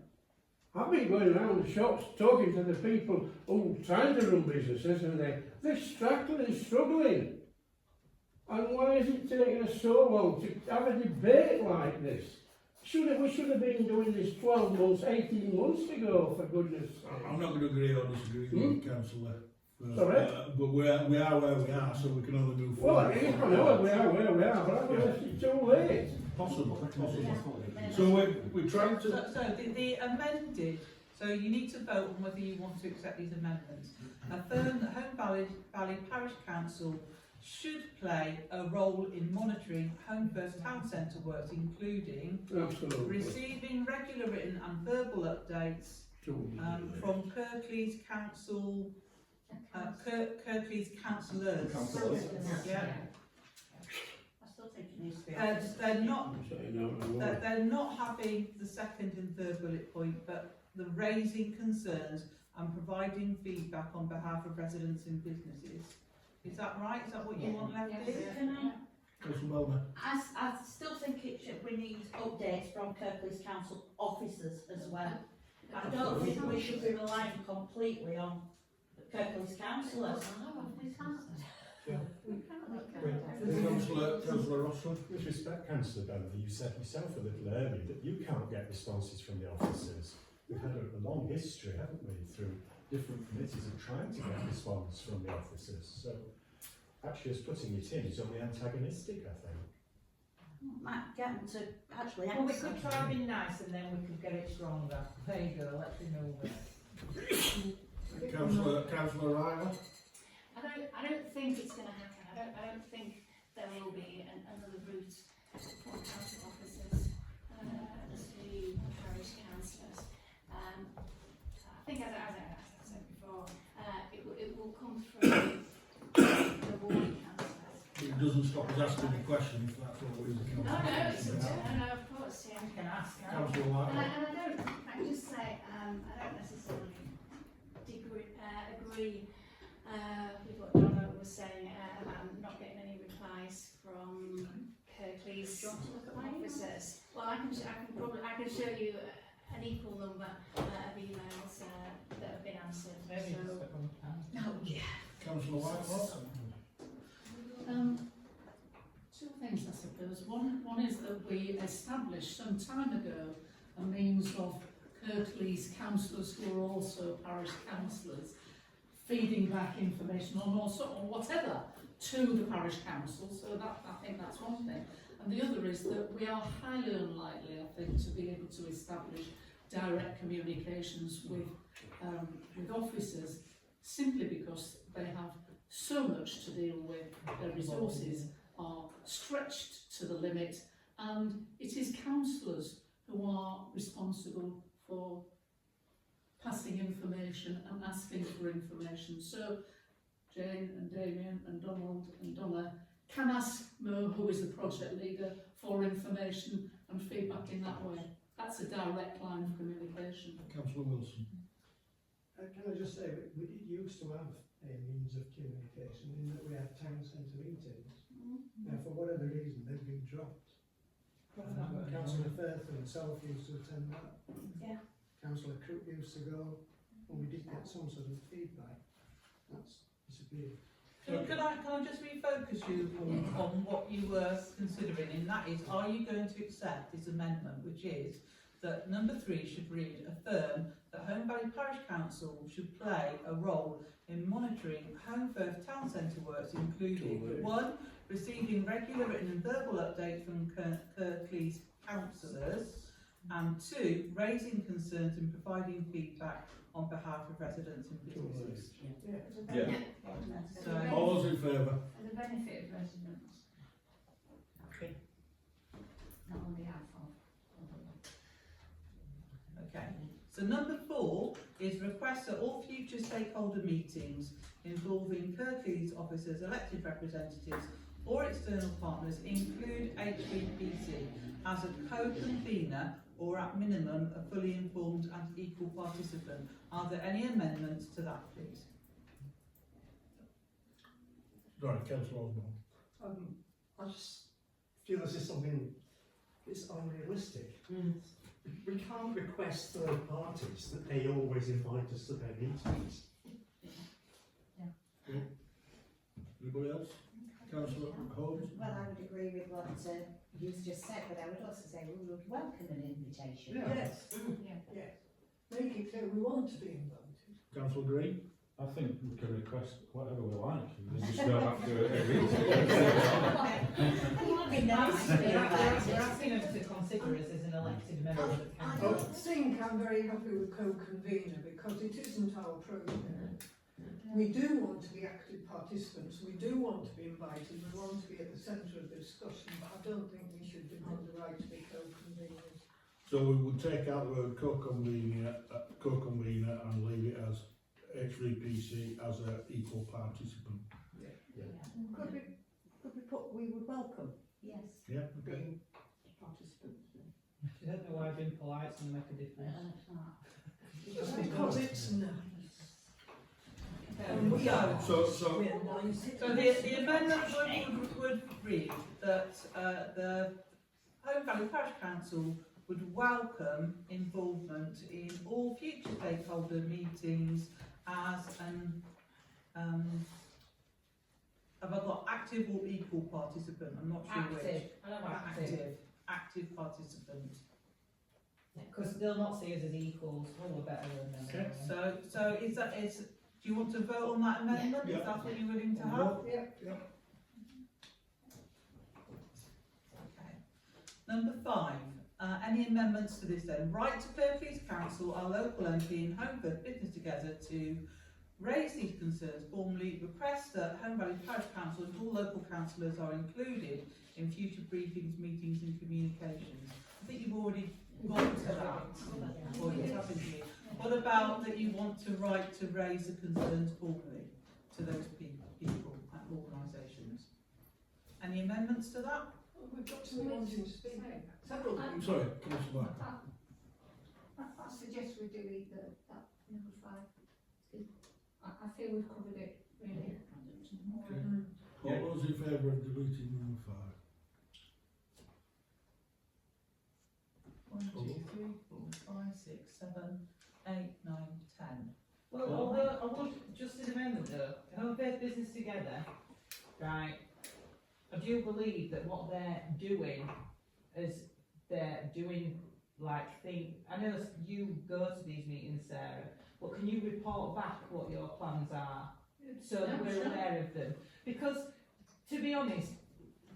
I've been going around the shops talking to the people who are trying to run businesses, and they're struggling. And why is it taking us so long to have a debate like this? We should have been doing this 12 months, 18 months ago, for goodness sake. I'm not going to agree or disagree with you, Councillor. Sorry? But we are where we are, so we can only move Well, forward. I know we are where we are, but it's too late. Possible. So we're trying to... So the amended, so you need to vote on whether you want to accept these amendments. Affirm that Holme Valley Parish Council should play a role in monitoring Holme First Town Centre works, including receiving regular written and verbal updates from Kirklees Council, Kirklees councillors. Yeah. I still think it needs to be. They're not having the second and third bullet point, but the raising concerns and providing feedback on behalf of residents and businesses. Is that right? Is that what you want left in? I still think we need updates from Kirklees Council officers as well. I don't think we should be relying completely on Kirklees councillors. Councillor Russell. With respect, Councillor Bentley, you said yourself a little earlier that you can't get responses from the officers. We've had a long history, haven't we, through different committees of trying to get response from the officers. So actually us putting it in is only antagonistic, I think. Might get them to actually Well, we answer. could try being nice and then we could get it stronger. There you go, let's remove it. Councillor Ryder. I don't think it's going to happen. I don't think there will be another route for council officers as to parish councillors. I think, as I said before, it will come through the ward councillors. It doesn't stop us asking the question if that's what we do. No, of course, yeah. You can ask. Councillor White. And I can just say, I don't necessarily agree with what Donna was saying about not getting any replies from Kirklees officers. Well, I can show you an equal number of emails that have been answered. Maybe So, oh yeah. Councillor White. Two things, I suppose. One is that we established some time ago a means of Kirklees councillors who are also parish councillors feeding back information on or whatever to the parish council. So that, I think that's one thing. And the other is that we are highly unlikely, I think, to be able to establish direct communications with officers simply because they have so much to deal with. Their resources are stretched to the limit, and it is councillors who are responsible for passing information and asking for information. So Jane and Damien and Donald and Donna can ask Mo, who is the project leader, for information and feedback in that way. That's a direct line of communication. Councillor Wilson. Can I just say, we used to have a means of communication in that we had town centre meetings. Now, for whatever reason, they've been dropped. Councillor Firth himself used to attend that. Yeah. Councillor Crook used to go, and we did get some sort of feedback. That's disappeared. Can I just refocus you on what you were considering, and that is, are you going to accept this amendment, which is that number 3 should read, affirm that Holme Valley Parish Council should play a role in monitoring Home First Town Centre works, including 1. Receiving regular written and verbal updates from Kirklees councillors, and 2. Raising concerns and providing feedback on behalf of residents and businesses. Yeah. So, All those in favour? For the benefit of residents. Not on behalf of. okay. So number 4 is request that all future stakeholder meetings involving Kirklees officers, elected representatives or external partners include HVPC as a co-convener or at minimum a fully informed and equal participant. Are there any amendments to that, please? Right, Councillor Osborne. I just feel this is something that's unrealistic. We can't request third parties that they always invite us to their meetings. Anybody else? Councillor Holmes? Well, I would agree with what you've just said, but I would also say we would welcome an invitation. Yes, yes. Make it clear we want to be invited. Councillor Green? I think we can request whatever we like, and then just go back to it every meeting. It would be nice to be invited. We're asking them to consider us as an elected member of the I council. don't think I'm very happy with co-convener because it isn't our programme. We do want to be active participants, we do want to be invited, we want to be at the centre of the discussion, but I don't think we should demand the right to be co-conveners. So we would take out the word co-convener and leave it as HVPC as an equal participant. Could we put we would welcome? Yes. Yeah, okay. Being participants. I don't know why being polite's going to make a difference. Just because it's nice. We are. So So the amendment would read that the Holme Valley Parish Council would welcome involvement in all future stakeholder meetings as an have I got active or equal participant? I'm not sure which. Active. I don't want active. Active participant. Because they'll not see us as equals. Well, we're better than them. Okay. So do you want to vote on that amendment? Yeah. Is that what you're willing to have? Yeah. Okay. Number 5. Any amendments to this then? Write to Kirklees Council, our local MP and Home First Business Together to raise these concerns formally, request that Holme Valley Parish Council and all local councillors are included in future briefings, meetings and communications. I think you've already gone to that point, haven't you? What about that you want to write to raise the concerns formally to those people and organisations? Any amendments to that? We've got to wanting to speak. Several I'm sorry, Councillor Black. I suggest we delete that number 5. I feel we've covered it really. All those in favour of deleting number 5? 1, 2, 3, 4, 5, 6, 7, 8, 9, 10. Well, although I would, just an amendment though, Home First Business Together, right, I do believe that what they're doing is they're doing I know you go to these meetings, Sarah, but can you report back what your plans are so that we're aware of them? Because, to be honest,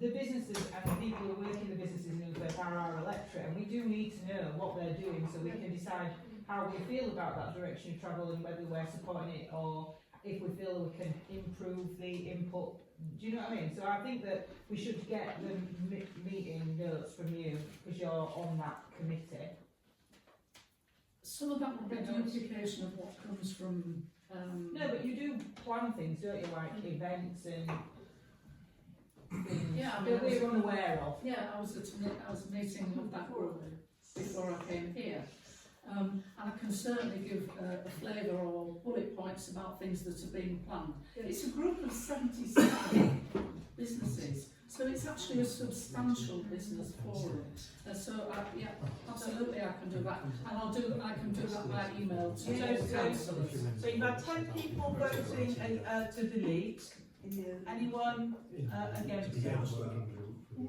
the businesses and the people who work in the businesses in Home First are our electorate, and we do need to know what they're doing so we can decide how we feel about that direction of travel and whether we're supporting it or if we feel we can improve the input. Do you know what I mean? So I think that we should get the meeting notes from you because you're on that committee. Some of that would be duplication of what comes from. No, but you do plan things, don't you? Like events and things Yeah, that we're unaware of. Yeah, I was a meeting of that group before I came here. And I can certainly give a flavour or bullet points about things that are being planned. It's a group of 77 businesses, so it's actually a substantial business forum. Yeah, absolutely I can do that, and I can do that by email to the councillors. So you've had 10 people voting to delete. Anyone against it? Well,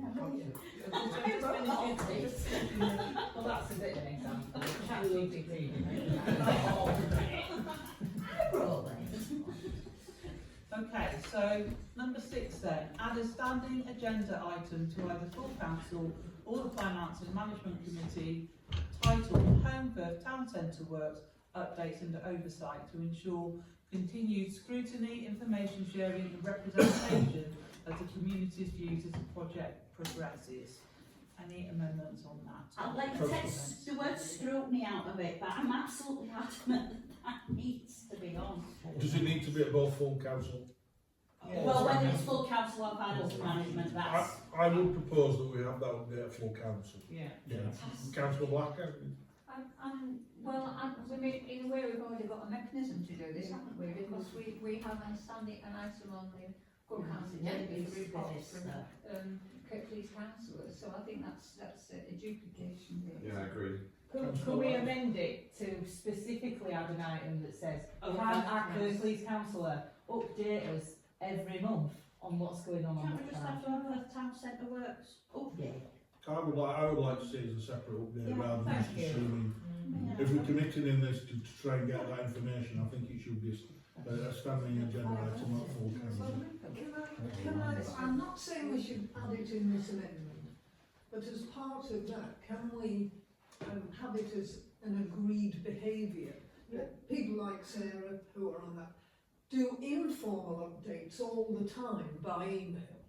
that's a bit of an example. Okay, so number 6 then, add a standing agenda item to either full council or the Finance and Management Committee titled Home Firth Town Centre Works Updates and Oversight to ensure continued scrutiny, information sharing and representation of the community's views as the project progresses. Any amendments on that? I'd like to take the word scrutiny out of it, but I'm absolutely adamant that needs to be on. Does it need to be at both full council? Well, whether it's full council or finance management, that's... I would propose that we have that update at full council. Yeah. Councillor Blacker? Well, I mean, in a way we've already got a mechanism to do this, haven't we? Because we have an item on the full council agenda for reports from Kirklees councillors, so I think that's a duplication here. Yeah, I agree. Could we amend it to specifically add an item that says, can our Kirklees councillor update us every month on what's going on Can't the we just have to have a town centre works update? I would like to see it as a separate update rather than just thank you. assuming. If we're committing in this to try and get that information, I think it should be a standing agenda item at full council. I'm not saying we should add it in this amendment, but as part of that, can we have it as an agreed behaviour? People like Sarah, who are on that, do informal updates all the time by email,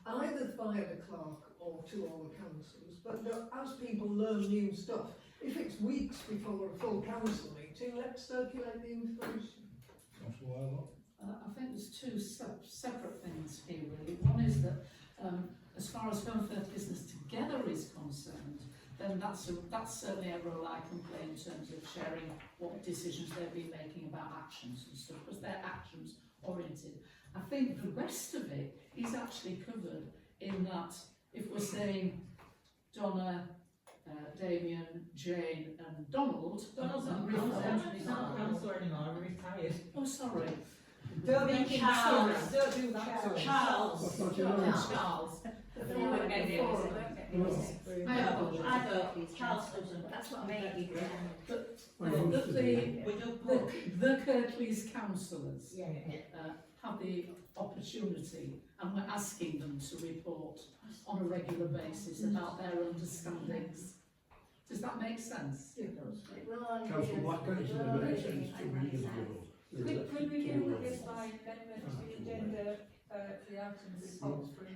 either via the clerk or to all the councillors, but as people learn new stuff, if it's weeks before a full council meeting, let's circulate the information. I think there's two separate things here really. One is that as far as Home Firth Business Together is concerned, then that's certainly a role I can play in terms of sharing what decisions they've been making about actions and stuff, because they're actions oriented. I think the rest of it is actually covered in that if we're saying Donna, Damien, Jane and Donald. Donald's not councillor anymore, we're retired. Oh, sorry. Don't make him Charles. Don't do that to him. Charles. Charles. I don't, Charles doesn't, that's what I mean. The Kirklees councillors have the opportunity, and we're asking them to report on a regular basis about their understandings. Does that make sense? It does. Councillor Blacker, is it very sense to read as well? Could we deal with this by amendment to the agenda for the items reports from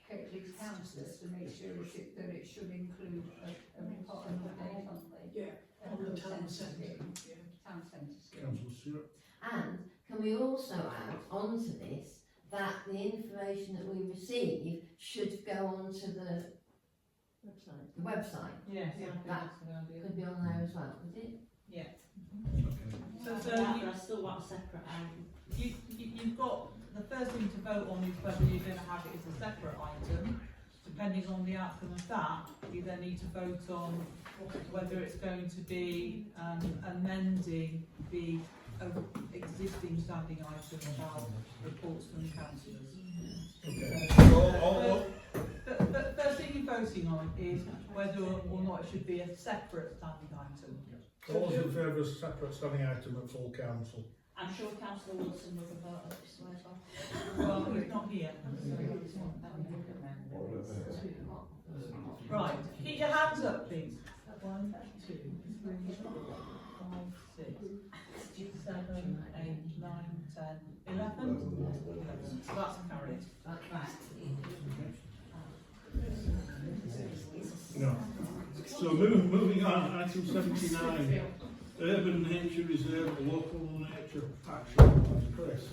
Kirklees councillors to make sure that it should include a report and update on the town centre. Town centre. Councillor Stewart? And can we also add onto this that the information that we receive should go onto the website? Yes, That could be on there as well, could it? Yeah. So I still want a separate item. you've got, the first thing to vote on is whether you're going to have it as a separate item. Depending on the outcome of that, you then need to vote on whether it's going to be amending the existing standing item about reports from councillors. But first thing you're voting on is whether or not it should be a separate standing item. All those in favour of a separate standing item at full council? I'm sure Councillor Wilson was a vote this way as well. Well, he's not here. Right, keep your hands up, please. 1, 2, 3, 4, 5, 6, 7, 8, 9, 10, 11. So that's carried. No. So moving on, item 79. Urban Nature Reserve, Local Nature Action. Chris.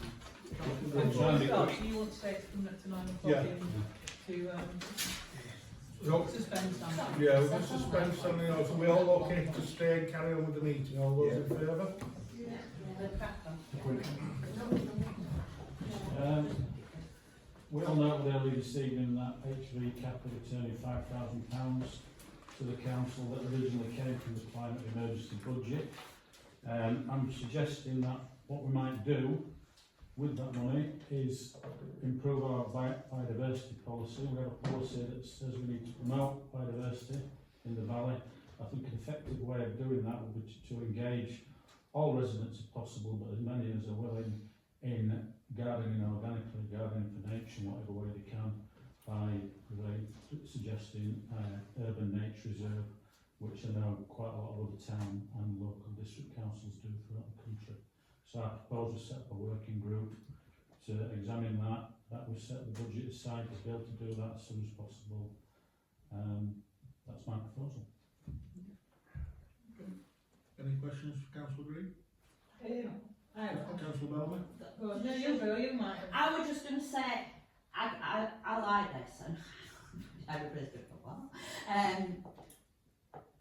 Scott, do you want to say it's coming up to 9 o'clock to suspend something? Yeah, we'll suspend something else. Are we all okay to stay and carry on with the meeting? All those in favour? We all know earlier this evening that HV Capital returning £5,000 to the council that originally came from the climate emergency budget. I'm suggesting that what we might do with that money is improve our biodiversity policy. We have a policy that says we need to promote biodiversity in the valley. I think an effective way of doing that would be to engage all residents if possible, but as many as are willing in gardening organically, gardening for nature, whatever way they can, by suggesting urban nature reserve, which I know quite a lot of other town and local district councils do throughout the country. So I propose we set up a working group to examine that we set the budget aside to be able to do that as soon as possible. That's my proposal. Any questions for Councillor Green? Councillor Bellamy? No, you go, you might. I was just going to say, I like this, and everybody's good for a while.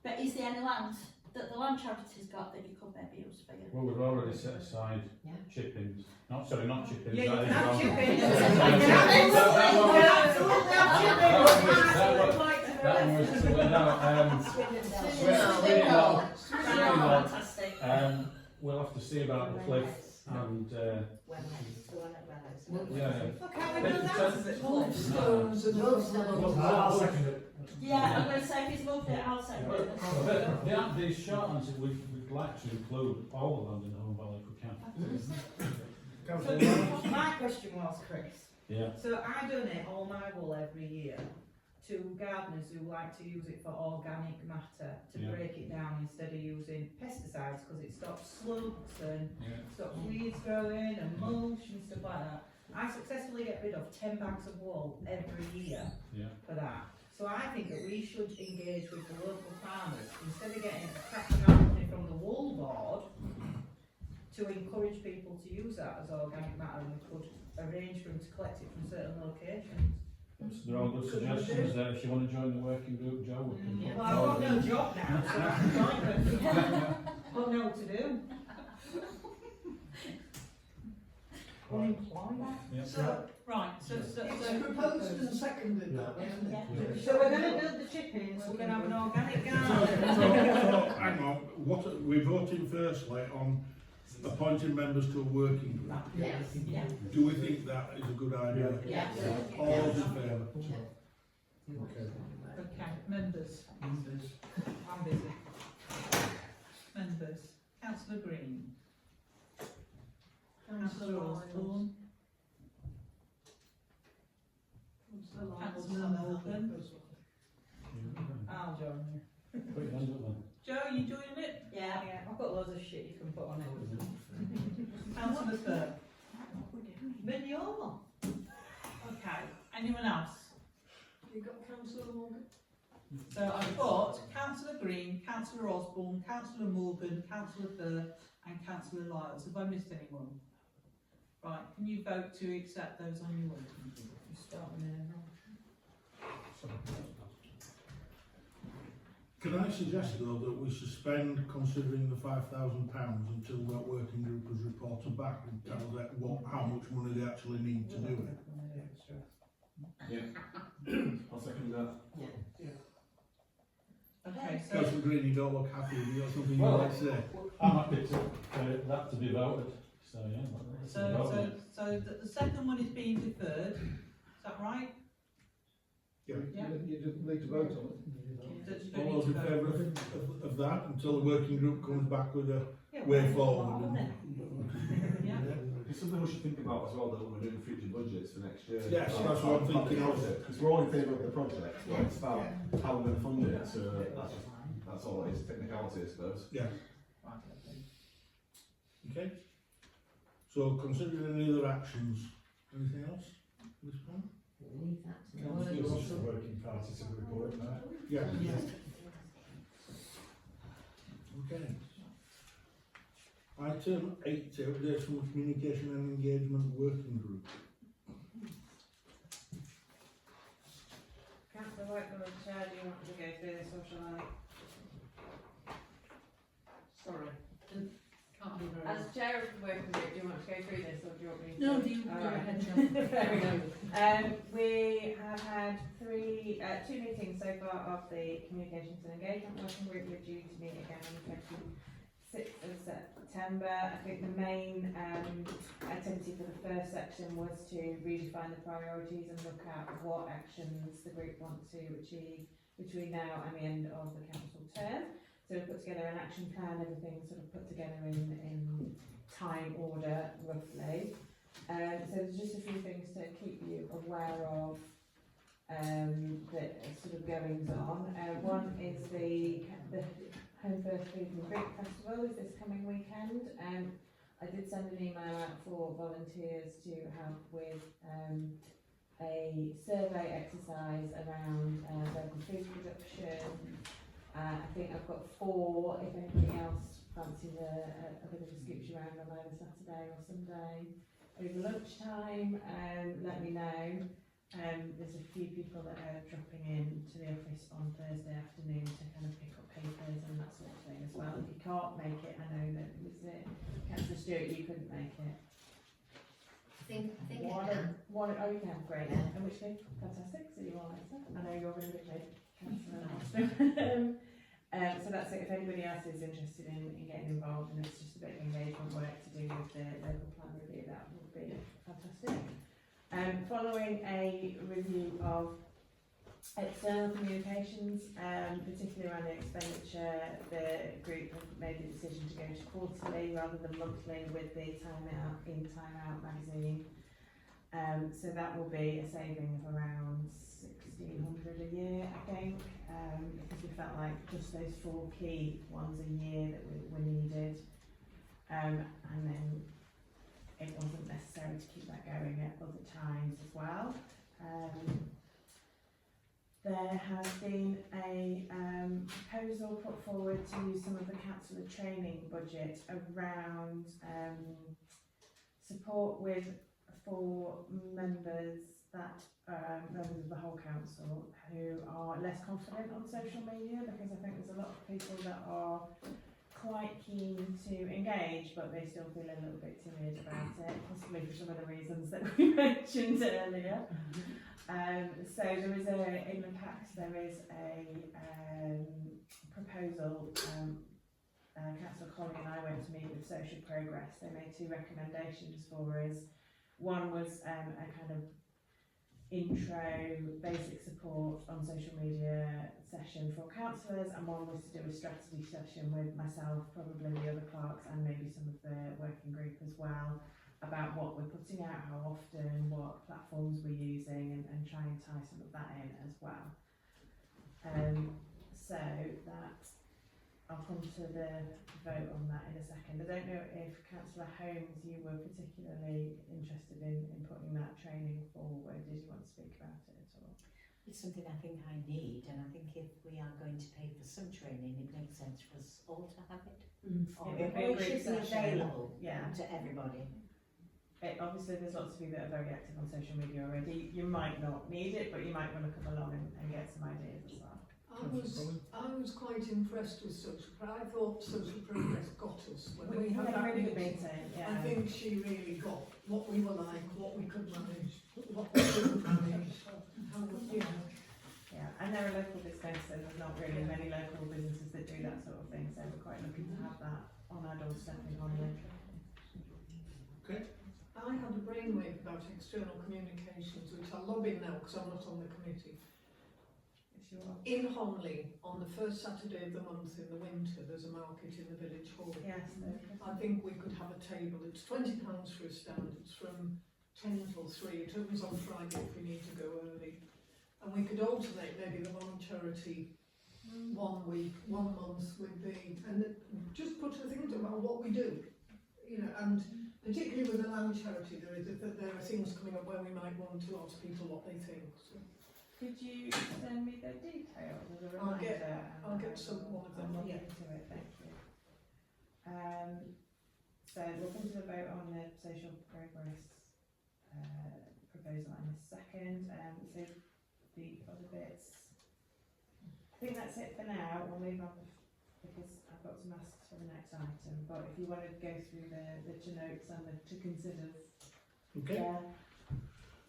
But is there any land that the land charity's got that you could maybe use for you? Well, we've already set aside chippings. Not chippings. Yeah, you that can have is chippings. That one was we'll have to see about the cliff and I'll second it. Yeah, I'm going to say if he's moved it, I'll second it. The short answer, we'd like to include all the land in the Holme Valley if we can. So my question was, Chris. Yeah. So I donate all my wool every year to gardeners who like to use it for organic matter to break it down instead of using pesticides because it stops slumps and stops weeds growing and mulch and stuff like that. I successfully get rid of 10 bags of wool every year for that. So I think that we should engage with the local farmers instead of getting a crap amount of money from the wool board to encourage people to use that as organic matter, and we could arrange for them to collect it from certain locations. They're all good suggestions there. If you want to join the working group, Joe, we can. Well, I've got no job now, so I can join them. I don't know what to do. So, right, so It's proposed and seconded that, isn't it? So we're going to build the chippings, we're going to have an organic garden. So, hang on, we're voting firstly on appointing members to a working group. Yes. Yeah. Do we think that is a good idea? Yes. All those in favour? Okay, members. I'm busy. Members. Councillor Green. Councillor Osborne. Councillor Morgan. I'll join you. Put your hands up then. Joe, you joining it? Yeah, I've got loads of shit you can put on it. Councillor Firth. Then you're. Okay, anyone else? You got Councillor Morgan? So I've got Councillor Green, Councillor Osborne, Councillor Morgan, Councillor Firth and Councillor Lyles. Have I missed anyone? Right, can you vote to accept those on your working group? You start with me. Can I suggest though that we suspend considering the £5,000 until that working group has reported back and tell us how much money they actually need to do it? Yeah. I'll second that. Okay, so Councillor Green, you don't look happy. Have you got something you'd Well, like to say? I'm happy to that to be voted. So yeah. so the second one is being deferred. Is that right? Yeah. You didn't need to vote on it. All those in favour of that until the working group comes back with a way forward? It's something we should think about as well, that we're doing future budgets for next year. Yes, that's what I'm thinking of. Because we're all in favour of the project, but it's about how we're going to fund it, so that's all it is, technicality I suppose. Yeah. Okay. So considering any other actions, anything else at this point? Leave that to the Councillor working Ross, the working party to the report now. Yeah. Okay. Item 80, updates from the Communication and Engagement Working Group. Councillor Whitehall, Chair, do you want to go through this or shall I? Sorry, can't be very. As chair of the working group, do you want to go through this or do you want me to? No, you go ahead, John. Fair enough. We have had two meetings so far of the Communications and Engagement Working Group. We're due to meet again on the 6th of September. I think the main activity for the first section was to redefine the priorities and look at what actions the group want to achieve between now and the end of the council term. So we put together an action plan, everything sort of put together in time order roughly. So there's just a few things to keep you aware of that sort of goings on. One is the Home First Food and Drink Festival is this coming weekend. I did send an email out for volunteers to help with a survey exercise around local food production. I think I've got 4, if anybody else fancies a bit of a scooch around on either Saturday or Sunday over lunchtime, let me know. There's a few people that are dropping in to the office on Thursday afternoon to kind of pick up papers and that sort of thing as well. If you can't make it, I know that was it. Councillor Stewart, you couldn't make it. I think I can. Oh, you can, great. Yeah. In which case, fantastic. So you are later. I know you're going to be late, Councillor Austin. So that's it. If anybody else is interested in getting involved and it's just a bit of engagement work to do with the local plan review, that would be fantastic. Following a review of external communications, particularly around the expenditure, the group have made the decision to go to quarterly rather than monthly with the Time Out magazine. So that will be a saving of around £1,600 a year, I think, because we felt like just those 4 key ones a year that were needed, and then it wasn't necessary to keep that going at other times as well. There has been a proposal put forward to use some of the councillor training budget around support for members members of the whole council who are less confident on social media, because I think there's a lot of people that are quite keen to engage, but they still feel a little bit timid about it, possibly for some of the reasons that we mentioned earlier. So there is in the packs there is a proposal. Councillor Holme and I went to meet with Social Progress. They made 2 recommendations for us. One was a kind of intro, basic support on social media session for councillors, and one was to do a strategy session with myself, probably the other clerks, and maybe some of the working group as well, about what we're putting out, how often, what platforms we're using, and try and tie some of that in as well. So that I'll come to the vote on that in a second. I don't know if Councillor Holmes, you were particularly interested in putting that training forward. Did you want to speak about it at all? It's something I think I need, and I think if we are going to pay for some training, it makes sense for us all to have it. Or it should be available to everybody. Obviously there's lots of you that are very active on social media already. You might not need it, but you might want to come along and get some ideas as well. I was quite impressed with Social Progress. I thought Social Progress got us when we had a that really good meeting. meeting. I think she really got what we were like, what we could manage, what we couldn't manage. Yeah, and they're a local business, and there's not really many local businesses that do that sort of thing, so we're quite lucky to have that on our doorstep in Holme. Okay. I had a brainwave about external communications, which I lobby now because I'm not on the committee. In Holme, on the first Saturday of the month in the winter, there's a market in the village hall. Yes. I think we could have a table. It's £20 for a stand. It's from 10 till 3. It opens on Friday if we need to go early. And we could alternate maybe the one charity 1 week, 1 month with and just put a thing about what we do. And particularly with the land charity, there are things coming up where we might want to ask people what they think. So. Could you send me the details as a reminder? I'll get one of them. I'll look into it, thank you. So we'll come to the vote on the Social Progress proposal in a second. So the other bits, I think that's it for now. We'll move on because I've got some asks for the next item. But if you want to go through the to notes and the to considers. Okay.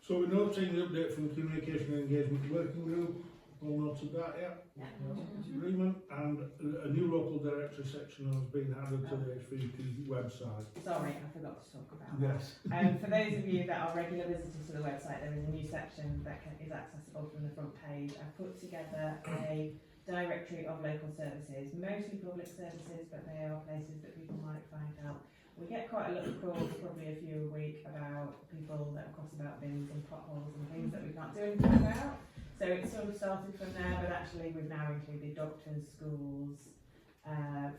So we're noting the update from the Communication and Engagement Working Group All noted that, yeah? Yeah. Agreement, and a new local directory section has been added to the HVP website. Sorry, I forgot to talk about Yes. that. For those of you that are regular visitors to the website, there is a new section that is accessible from the front page. I've put together a directory of local services, mostly public services, but they are places that people might find out. We get quite a lot of calls, probably a few a week, about people that are cross about bins and potholes and things that we can't do anything about. So it sort of started from there, but actually we've now included doctors, schools,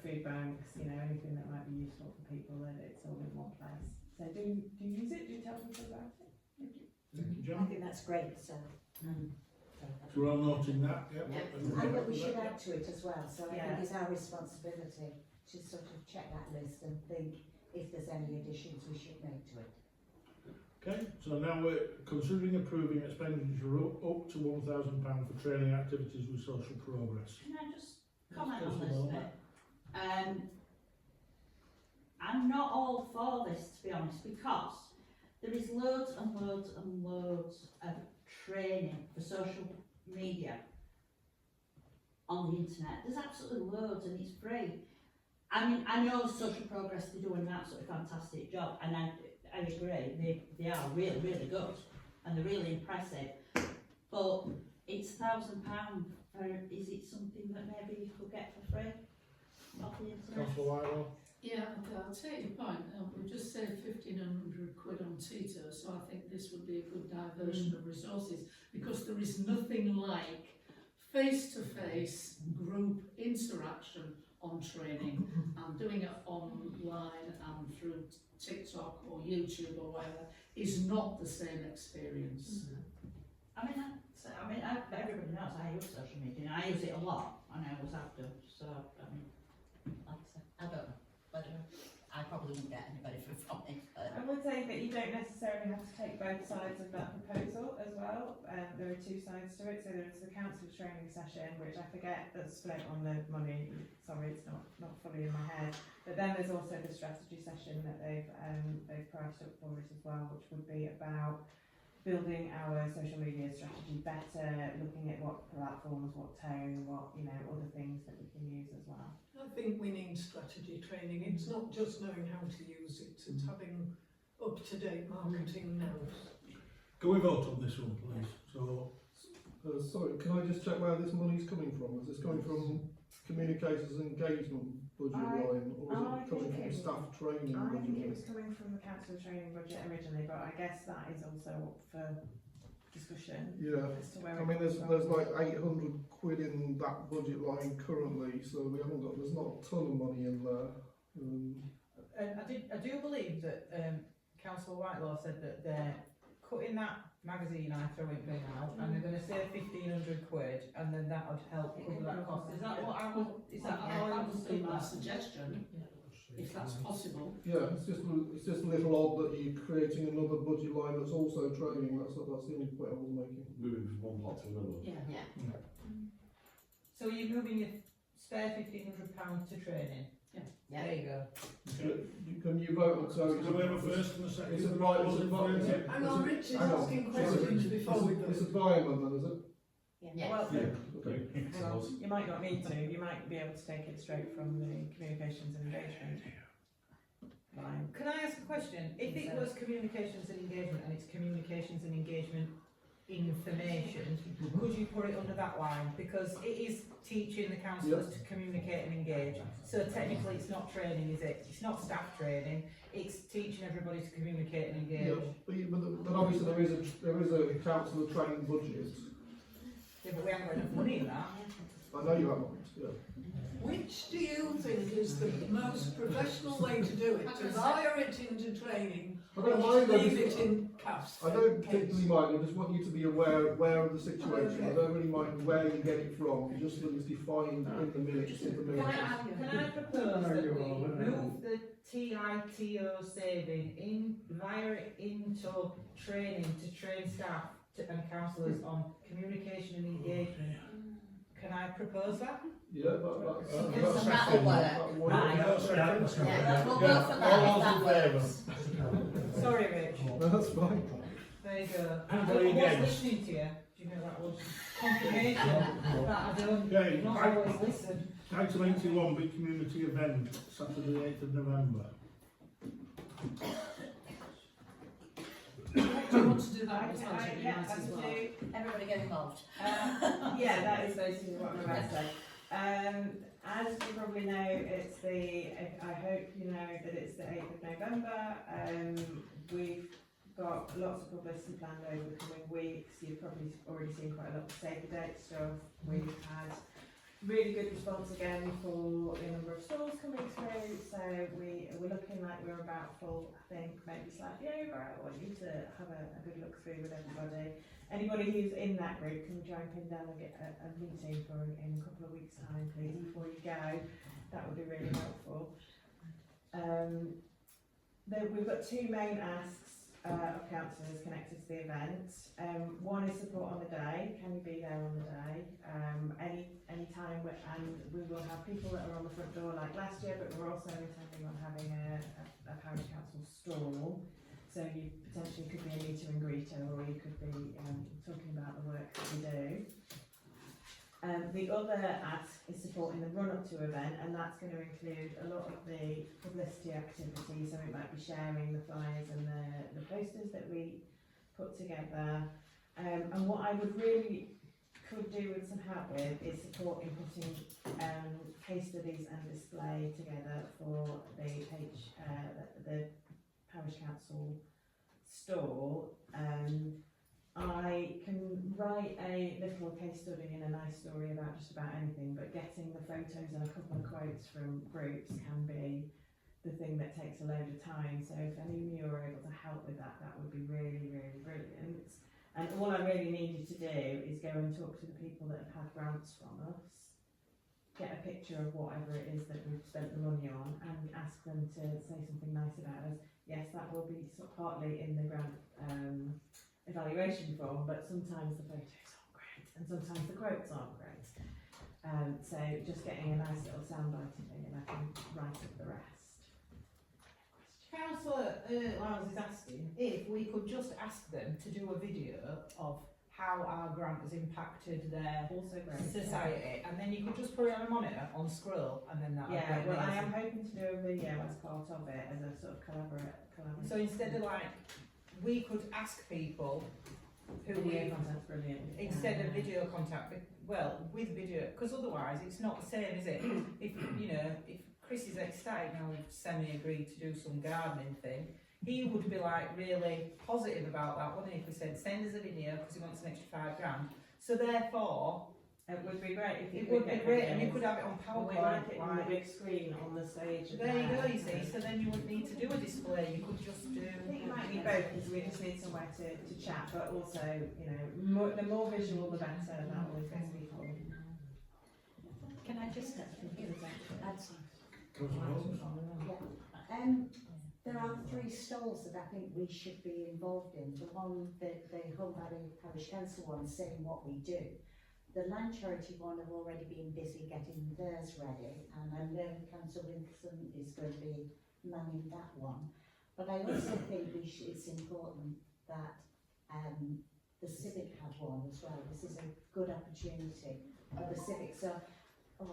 food banks, you know, anything that might be useful for people, and it's all in one place. So do you use it? Do you tell people about it? Thank you, I John. think that's great, so. So we're all noting that, yeah? And that we should add to it as well, so I Yeah. think it's our responsibility to sort of check that list and think if there's any additions we should make to it. Okay, so now we're considering approving expenditure up to £1,000 for training activities with social progress. Can I just comment Yes, on Councillor this Holme. bit? I'm not all for this, to be honest, because there is loads and loads and loads of training for social media on the internet. There's absolutely loads, and it's free. I mean, I know Social Progress, they're doing an absolutely fantastic job, and I agree, they are really, really good, and they're really impressive, but it's £1,000 for, is it something that maybe you could get for free off the internet? Councillor Whitelaw? Yeah, okay, I'll take your point. We've just saved 1,500 quid on Tito, so I think this would be a good diversion of resources, because there is nothing like face-to-face group interaction on training, and doing it online and through TikTok or YouTube or whatever is not the same experience. Everybody knows I use social media, and I use it a lot, and I always have to, so, I mean, like I said, I don't know, but I probably wouldn't get anybody from it. I would say that you don't necessarily have to take both sides of that proposal as well. There are two sides to it. So there's the council training session, which I forget the split on the money. Sorry, it's not fully in my head. But then there's also the strategy session that they've priced up for us as well, which would be about building our social media strategy better, looking at what platforms, what tone, what, you know, other things that we can use as well. I think we need strategy training. It's not just knowing how to use it, it's having up-to-date marketing now. Can we vote on this one, please? So, Sorry, can I just check where this money's coming from? Is this coming from communications and engagement budget line, or is it coming from staff training I think it budget? was coming from the council training budget originally, but I guess that is also up for discussion. Yeah, as to where I it mean, comes there's from. like 800 quid in that budget line currently, so there's not a ton of money in there. I do believe that Councillor Whitelaw said that they're cutting that magazine I throw in bin out, and they're going to save 1,500 quid, and then that would help cover that cost. Is that what I was? Is that how I That would be understood my that? suggestion, if that's possible. Yeah, it's just a little odd that you're creating another budget line that's also training. That's the only point I was making. Moving from one pot to another. Yeah. So you're moving your spare £1,500 to training? Yeah. There you go. Can you vote on so? do we have a first and a second? It's a Hang on, Rich is asking questions before we It's vote. advisement then, is it? Yeah. Well, Okay. well, you might not need to. You might be able to take it straight from the communications and engagement line. Can I ask a question? If it was communications and engagement, and it's communications and engagement information, could you put it under that line? Because it is teaching the councillors to communicate and engage. So technically it's not training, is it? It's not staff training, it's teaching everybody to communicate and engage. Yeah, but obviously there is a council training budget. Yeah, but we haven't got enough money in that. I know you haven't, yeah. Which do you think is the most professional way to do it? To hire it into training, I or don't to mind, leave it in CAFs? I don't particularly mind, I just want you to be aware of the situation. Okay. I don't really mind where you get it from, just that it's defined in the minutes. Can I propose that we move the TITO saving via it into training to train staff and councillors on communication and engagement? Can I propose that? Yeah, That'll work. Right. Yeah, we'll go for that All if that those in works. Sorry, Rich. No, that's fine. There you go. Anybody I was against? listening to you. Do you know that was? confirmation that I don't Okay, not always listen. Item 81, big community event, Saturday 8th of November. Do you want to do that as well? Yeah, I can do. Everybody get involved. Yeah, that is basically what I'm about to say. As you probably know, it's I hope you know that it's the 8th of November. We've got lots of publicity planned over the coming weeks. You've probably already seen quite a lot of save the date stuff. We've had really good response again for the number of stalls coming through. So we're looking like we're about full, I think, maybe slightly over. I want you to have a good look through with everybody. Anybody who's in that group can try and pin down and get a meeting for in a couple of weeks' time, please, before you go. That would be really helpful. We've got two main asks of councillors connected to the event. One is support on the day. Can you be there on the day? Any time, and we will have people that are on the front door like last year, but we're also intending on having a parish council stall. So you potentially could be a meter and greeter, or you could be talking about the work that we do. The other ask is supporting the run-up to event, and that's going to include a lot of the publicity activities. So it might be sharing the flyers and the posters that we put together. And what I would really could do with some help with is support in putting case studies and display together for the Parish Council store. I can write a little case study and a nice story about just about anything, but getting the photos and a couple of quotes from groups can be the thing that takes a load of time. So if any of you are able to help with that, that would be really, really brilliant. And all I really need you to do is go and talk to the people that have had grants from us, get a picture of whatever it is that we've spent the money on, and ask them to say something nice about us. Yes, that will be partly in the grant evaluation form, but sometimes the photos aren't great, and sometimes the quotes aren't great. So just getting a nice little soundbite thing, and I can write up the rest. Councillor Lyles is asking if we could just ask them to do a video of how our grant has impacted their society, and then you could just put it on a monitor on scroll, and then that. Yeah, well, I am hoping to do a video as part of it, as a sort of collaborative. So instead of we could ask people who video contact's brilliant. Instead of video contact, with video, because otherwise it's not the same, is it? If Chris is ecstatic now we've semi-agreed to do some gardening thing, he would be like really positive about that, wouldn't he? If we said send us a video because he wants an extra $5,000. So therefore, it would be great if you it would be great, and you could have it on PowerPoint. We like it on the big screen on the stage. There you go, you see. So then you wouldn't need to do a display. You could just do. I think you might need both, because we just need somewhere to chat, but also, the more visual the better. That always gets people. Can I just add some? There are 3 stalls that I think we should be involved in. The one, the Holme Parish Council one, saying what we do. The Land Charity one have already been busy getting theirs ready, and I know Councillor Wilson is going to be manning that one. But I also think it's important that the Civic have one as well. This is a good opportunity for the Civic. So,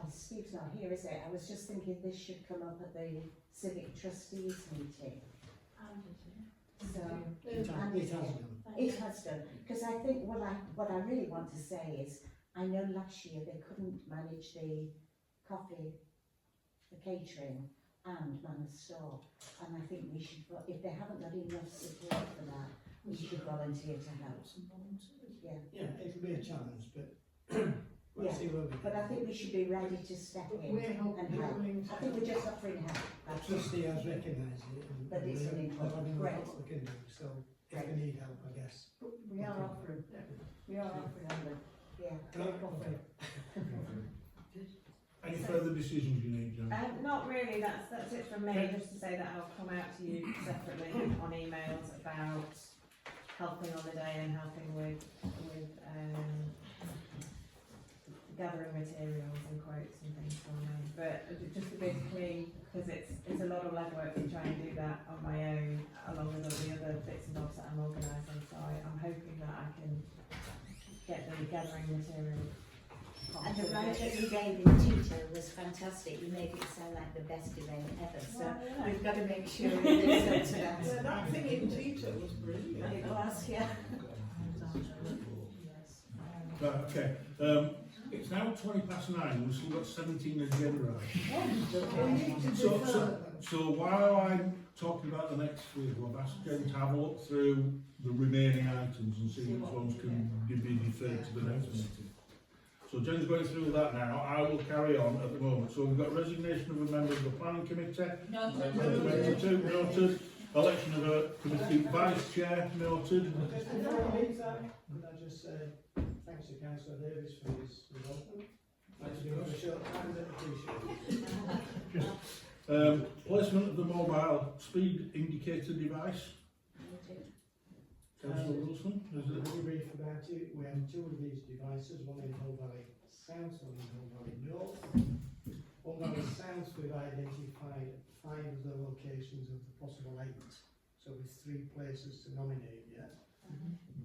Steve's not here, is it? I was just thinking this should come up at the Civic Trustees meeting. So, it has done. Because I think what I really want to say is, I know last year they couldn't manage the coffee, the catering, and man the store. And I think we should, if they haven't got enough support for that, we should volunteer to help. Yeah, it'll be a challenge, but yeah. But I think we should be ready to step in and help. I think we're just offering help. The trustee has recognised it, and but it's an important. what we can do. So if we need help, I guess. We are offering. We are offering them. Yeah. Any further decisions you need, John? Not really. That's it from me. Just to say that I'll come out to you separately on emails about helping on the day and helping with gathering materials and quotes and things for me. But just to basically, because it's a lot of legwork to try and do that on my own, along with all the other bits and bobs that I'm organising. So I'm hoping that I can get the gathering material. And the ride that you gave in Tito was fantastic. You made it sound like the best event ever. So we've got to make sure we live up to that. Yeah, that thing in Tito was brilliant. It was, yeah. Right, okay. It's now 9:20 and we've still got 17 agenda items. So while I'm talking about the next few, I've asked Jen to have a look through the remaining items and see which ones can be deferred to the next meeting. So Jen's going through that now. I will carry on at the moment. So we've got resignation of a member of the planning committee. Noted. Election of a committee vice chair. Noted. Before I leave that, could I just say thanks to Councillor Davis for his development. Thanks for doing it for a short time, I appreciate it. Placement of the mobile speed indicator device. Councillor Wilson, is it? Very brief about it. We have two of these devices, one in Holme Valley South, one in Holme Valley North. Holme Valley South, we've identified 5 of the locations of the possible 8. So with 3 places to nominate yet.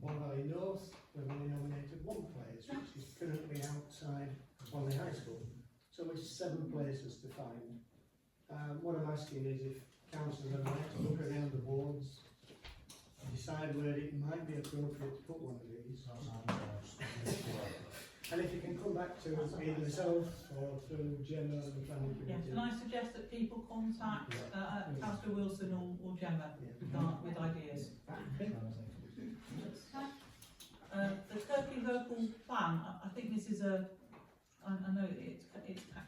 Holme Valley North, we've only nominated 1 place, which is currently outside Holme High School. So with 7 places to find. What I'm asking is if councillors would like to look around the boards, decide where it might be appropriate to put one of these. And if you can come back to us either myself or through Gemma and the planning Yeah, committee. can I suggest that people contact Councillor Wilson or Gemma with ideas? The Kirkley local plan, I think this is I know it's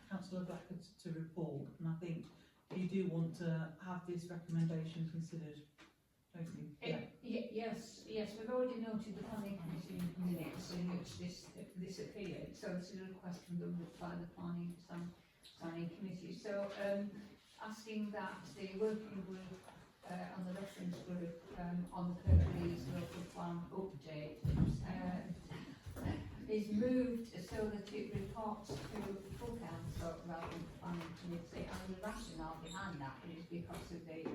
Councillor Blackwood to report, and I think you do want to have this recommendation considered. Yes, we've already noted the planning committee minutes in which this appeared, so this is a request from them by the planning committee. So asking that the working group on the reference group on Kirkley's local plan update is moved so that it reports to full council rather than the planning committee, and the rationale behind that is because of the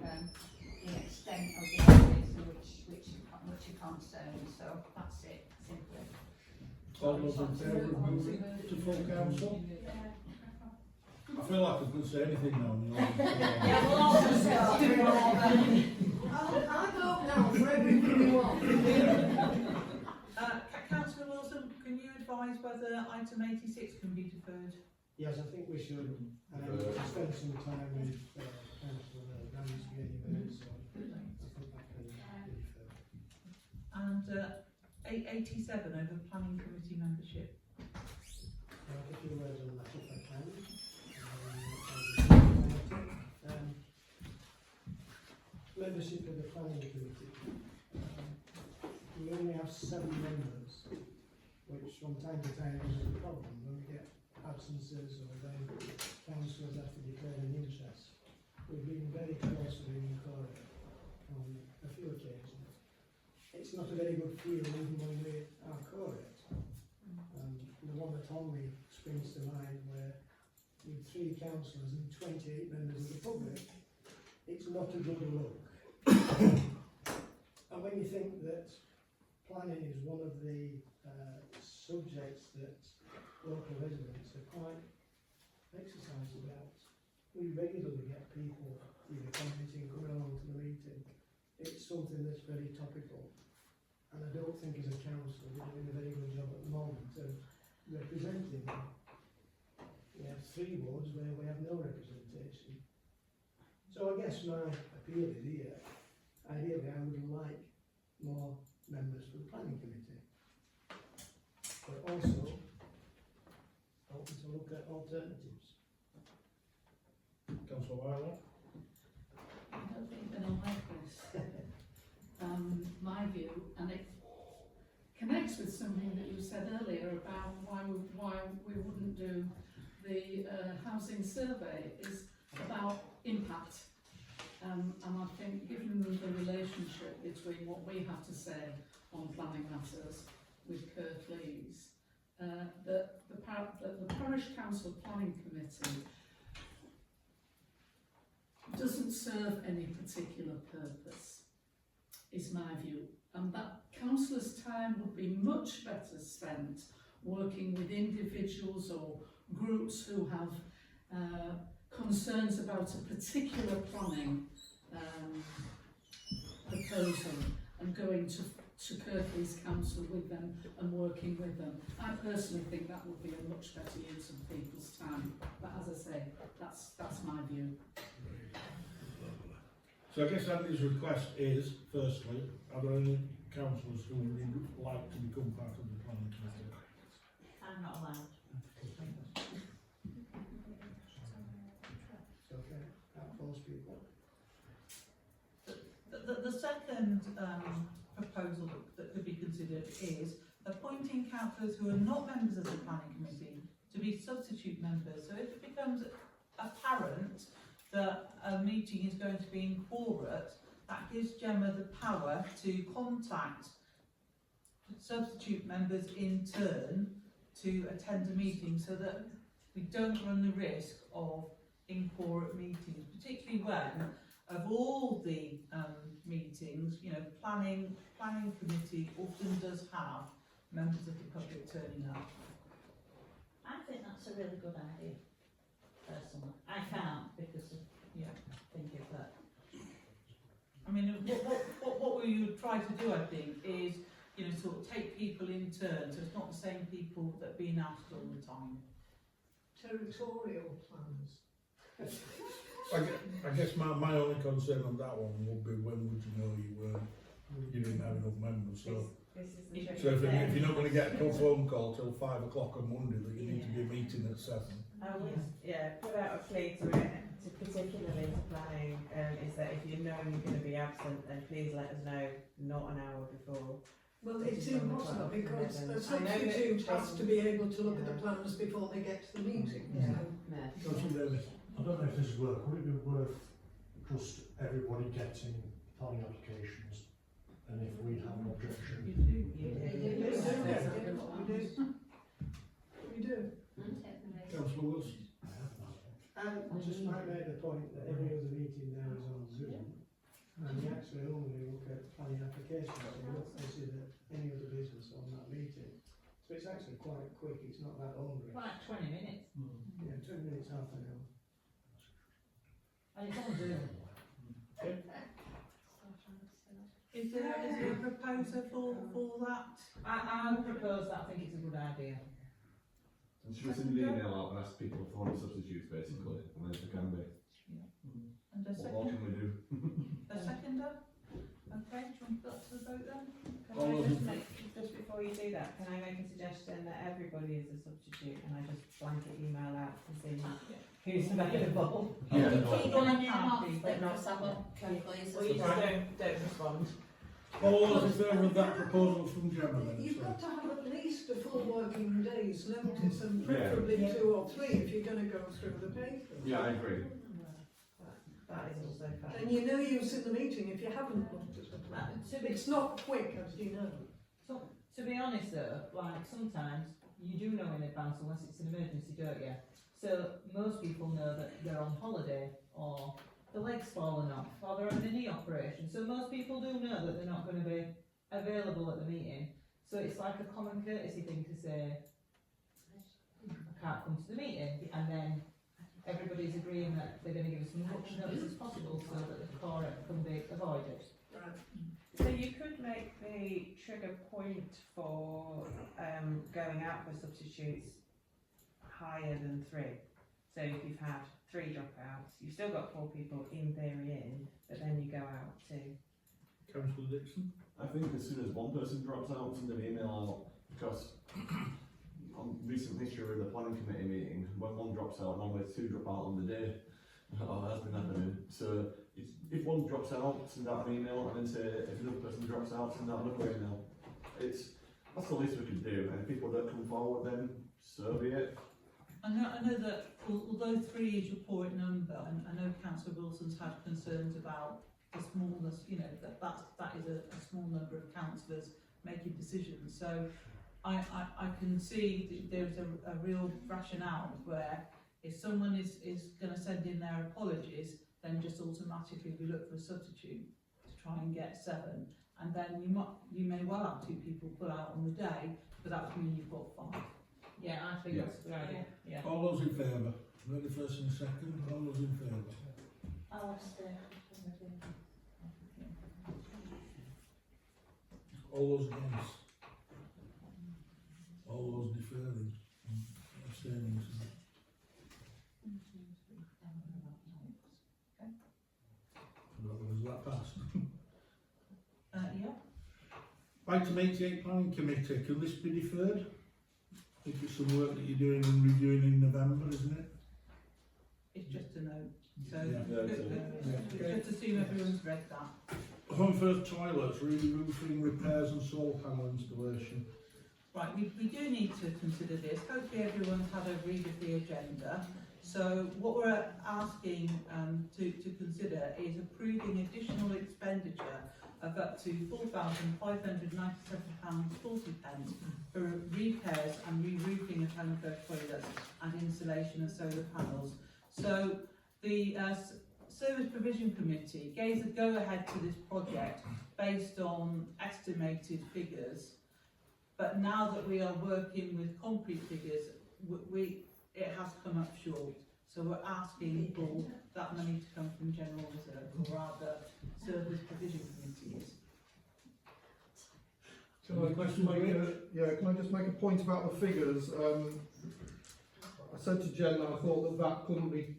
extent of the areas which are concerned. So that's it, simply. All those in favour of moving to full council? I feel like I couldn't say anything now. Yeah, well, I'll just start. I don't know, for everything you want. Councillor Wilson, can you advise whether item 86 can be deferred? Yes, I think we should spend some time with Councillor Ramsey anyway, so I think that can be deferred. And 87 over planning committee membership. I'll give you the words on that if I can. Membership of the planning committee. We only have 7 members, which from time to time is a problem when we get absences or then councillors have to declare an interest. We've been very close to being recorded on a few occasions. It's not a very good feeling even when we are quorate. The one at Holme springs to mind where with 3 councillors and 28 members of the public, it's not a good look. And when you think that planning is one of the subjects that local residents are quite exercised about, we regularly get people either commenting, coming along to the meeting. It's something that's very topical, and I don't think as a council we're doing a very good job at the moment of representing them. We have 3 wards where we have no representation. So I guess my appeal is here. Ideally, I would like more members for the planning committee, but also open to look at alternatives. Councillor Wilder? I don't think they'll like this. My view, and it connects with something that you said earlier about why we wouldn't do the housing survey, is about impact. And I think given the relationship between what we have to say on planning matters with Kirklees, that the Parish Council Planning Committee doesn't serve any particular purpose, is my view. and that councillors' time would be much better spent working with individuals or groups who have concerns about a particular planning proposal and going to Kirklees Council with them and working with them. I personally think that would be a much better use of people's time. But as I say, that's my view. So I guess Andy's request is, firstly, are there any councillors who would like to become part of the planning committee? I'm not allowed. Okay, that falls people. The second proposal that could be considered is appointing councillors who are not members of the planning committee to be substitute members. So if it becomes apparent that a meeting is going to be incorporate, that gives Gemma the power to contact substitute members in turn to attend a meeting, so that we don't run the risk of incorporate meetings, particularly when of all the meetings, you know, planning committee often does have members of the public turning up. I think that's a really good idea, personally. I can't because of, thinking that. I mean, what we would try to do, I think, is, you know, sort of take people in turn, so it's not the same people that are being asked all the time. Territorial plans. I guess my only concern on that one would be when would you know you didn't have enough members. So, so if you're not going to get a phone call till 5 o'clock on Monday that you need to be a meeting at 7. I would, put out a plea to it, particularly to planning, is that if you know you're going to be absent, then please let us know, not an hour before. Well, it's impossible because a substitute has to be able to look at the plans before they get to the meeting. I don't know if this would work. Would it be worth just everybody getting planning applications, and if we have an objection? We do. Councillor Wilson. Just might make the point that every other meeting now is on Zoom, and we actually only look at planning applications, so we don't consider any other business on that meeting. So it's actually quite quick, it's not that onerous. Like 20 minutes. Yeah, 20 minutes, half an hour. And it's on Zoom. Is there a proposer for that? I would propose that. I think it's a good idea. And should we send an email out and ask people for any substitutes, basically, and if they can be? And a What more second? can we do? A seconder? Okay, do you want to put to the vote then? Can I just before you do that, can I make a suggestion that everybody is a substitute, and I just blanket email out to see who's available? Yeah. Keep your name Can't off, be, but not because I won't calculate. Or you just don't respond. All those in favour of that proposal from Gemma then? You've got to have at least a full working day's notice, and preferably 2 or 3 if you're going to go through the papers. Yeah, I agree. That is also fair. And you know use in the meeting if you haven't looked at the plan. It's not quick, as you know. So, to be honest though, like sometimes you do know in advance unless it's an emergency, don't you? So most people know that they're on holiday or the leg's fallen off or they're having a knee operation. So most people do know that they're not going to be available at the meeting. So it's like a common courtesy thing to say, I can't come to the meeting, and then everybody's agreeing that they're going to give us as much notice as possible so that the quorum can be avoided. So you could make the trigger point for going out for substitutes higher than 3. So if you've had 3 dropouts, you've still got 4 people in theory in, but then you go out to. Councillor Dixon. I think as soon as one person drops out, send an email out, because on recent history of the planning committee meeting, when one drops out, normally 2 drop out on the day. Oh, that's been happening. So if one drops out, send out an email, and then say if another person drops out, send out another email. That's the least we can do, and if people don't come forward, then so be it. I know that although 3 is your point number, and I know Councillor Wilson's had concerns about the smallness, you know, that is a small number of councillors making decisions. So I can see that there's a real rationale where if someone is going to send in their apologies, then just automatically we look for a substitute to try and get 7. and then you may well have 2 people put out on the day, but that would mean you've got 5. Yeah, I think that's a good idea. Yeah. All those in favour? Ready, first and second? All those in favour? I'll abstain. All those against? All those deferring? Abstaining? Does that pass? Yeah. Item 88, Planning Committee, can this be deferred? I think it's some work that you're doing and reviewing in November, isn't it? It's just a note. So Yeah. just assume everyone's read that. Home First toilets, re-roofing, repairs and solar panel installation. Right, we do need to consider this. Hopefully everyone's had a read of the agenda. So what we're asking to consider is approving additional expenditure of up to £4,597.40 for repairs and re-roofing of home first toilets and installation of solar panels. So the Service Provision Committee gave a go-ahead to this project based on estimated figures, but now that we are working with concrete figures, it has come up short. So we're asking for that money to come from General Reserve, or rather Service Provision Committees. Can I just make a point about the figures? I said to Jen that I thought that couldn't be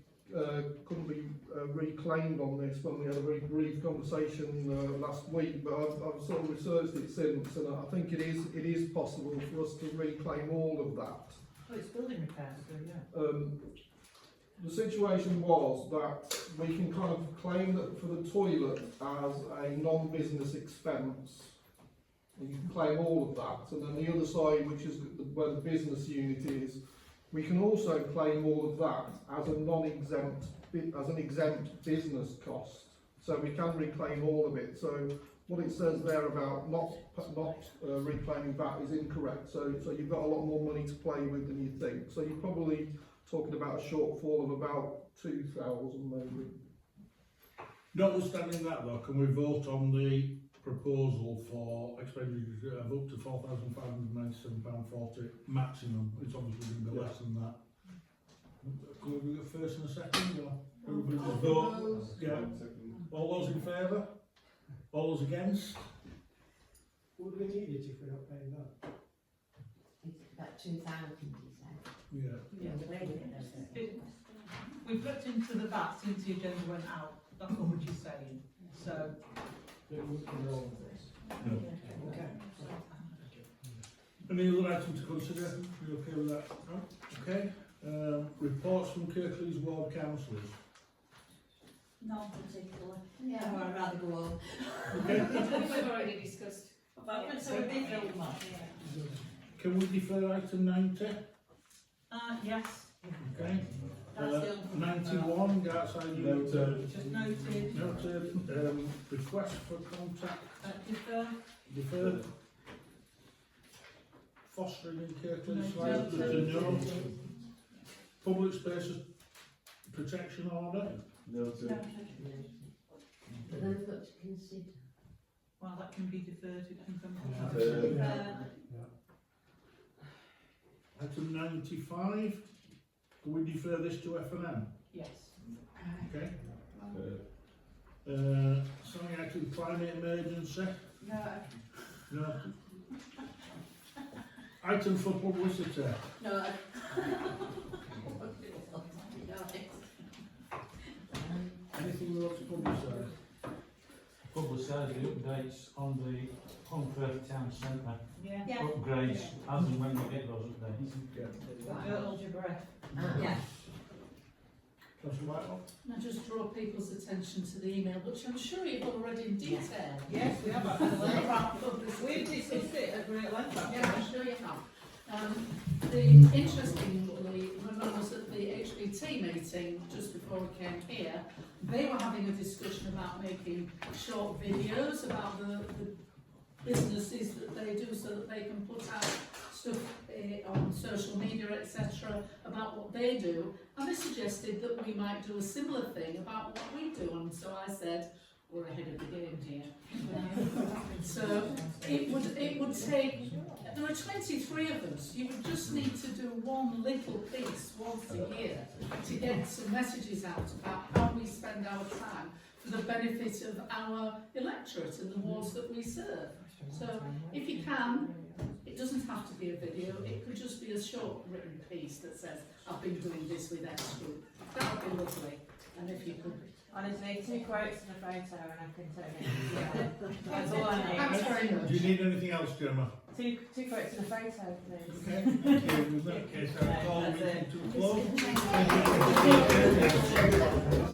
reclaimed on this when we had a very brief conversation last week, but I've sort of researched it since, and I think it is possible for us to reclaim all of that. Oh, it's building repairs, so yeah. The situation was that we can kind of claim that for the toilet as a non-business expense. And you can claim all of that, and then the other side, which is where the business unit is, we can also claim all of that as an exempt business cost. So we can reclaim all of it. So what it says there about not reclaiming that is incorrect. So you've got a lot more money to play with than you think. So you're probably talking about a shortfall of about 2,000 maybe. Notwithstanding that though, can we vote on the proposal for expenditure of up to £4,597.40 maximum? It's obviously going to be less than that. Can we do a first and a second? Or everybody just vote? Yeah. All those in favour? All those against? Would we need it if we're not paying that? It's about 2,000, you say? Yeah. We've looked into the VAT since the agenda went out. That's all we're just saying. So. No. Okay. Any other items to consider? You okay with that? No? Okay. Reports from Kirklees Ward Councillors. Not particularly. Yeah, well, I'd rather go home. Okay. We've already discussed. So we've been through much. Can we defer item 90? Yes. Okay. That's the 91, go outside you. Just noted. Noted. Request for contact. Defer. Fostering in Kirklees. Noted. No. Public spaces protection order. Noted. But then we've got to consider. Well, that can be deferred. It can come Item 95. Can we defer this to F&M? Yes. Okay. Something item climate emergency. No. No. Item for publicity. No. Anything we want to publicise? Publicise the updates on the Holme Town Centre Yeah. upgrades as and when we get those updates. Don't hold your breath. Yeah. Councillor Whitehall? Now just draw people's attention to the email, which I'm sure you've all read in detail. Yes, we have actually. We've discussed it at great length. Yeah, I'm sure you have. Interestingly, when I was at the HBT meeting just before we came here, they were having a discussion about making short videos about the businesses that they do so that they can put out stuff on social media, etc., about what they do. And they suggested that we might do a similar thing about what we do. And so I said, we're ahead of the game here. So it would take, there are 23 of us, you would just need to do one little piece once a year to get some messages out about how we spend our time for the benefit of our electorate and the wards that we serve. So if you can, it doesn't have to be a video, it could just be a short written piece that says, I've been doing this with X group. That would be lovely. And if you could... Honestly, 2 quotes and a photo and I can turn it. That's all I need. Thanks very much. Do you need anything else, Gemma? 2 quotes and a photo, please. Okay, thank you. In that case, I'll call the meeting to a close.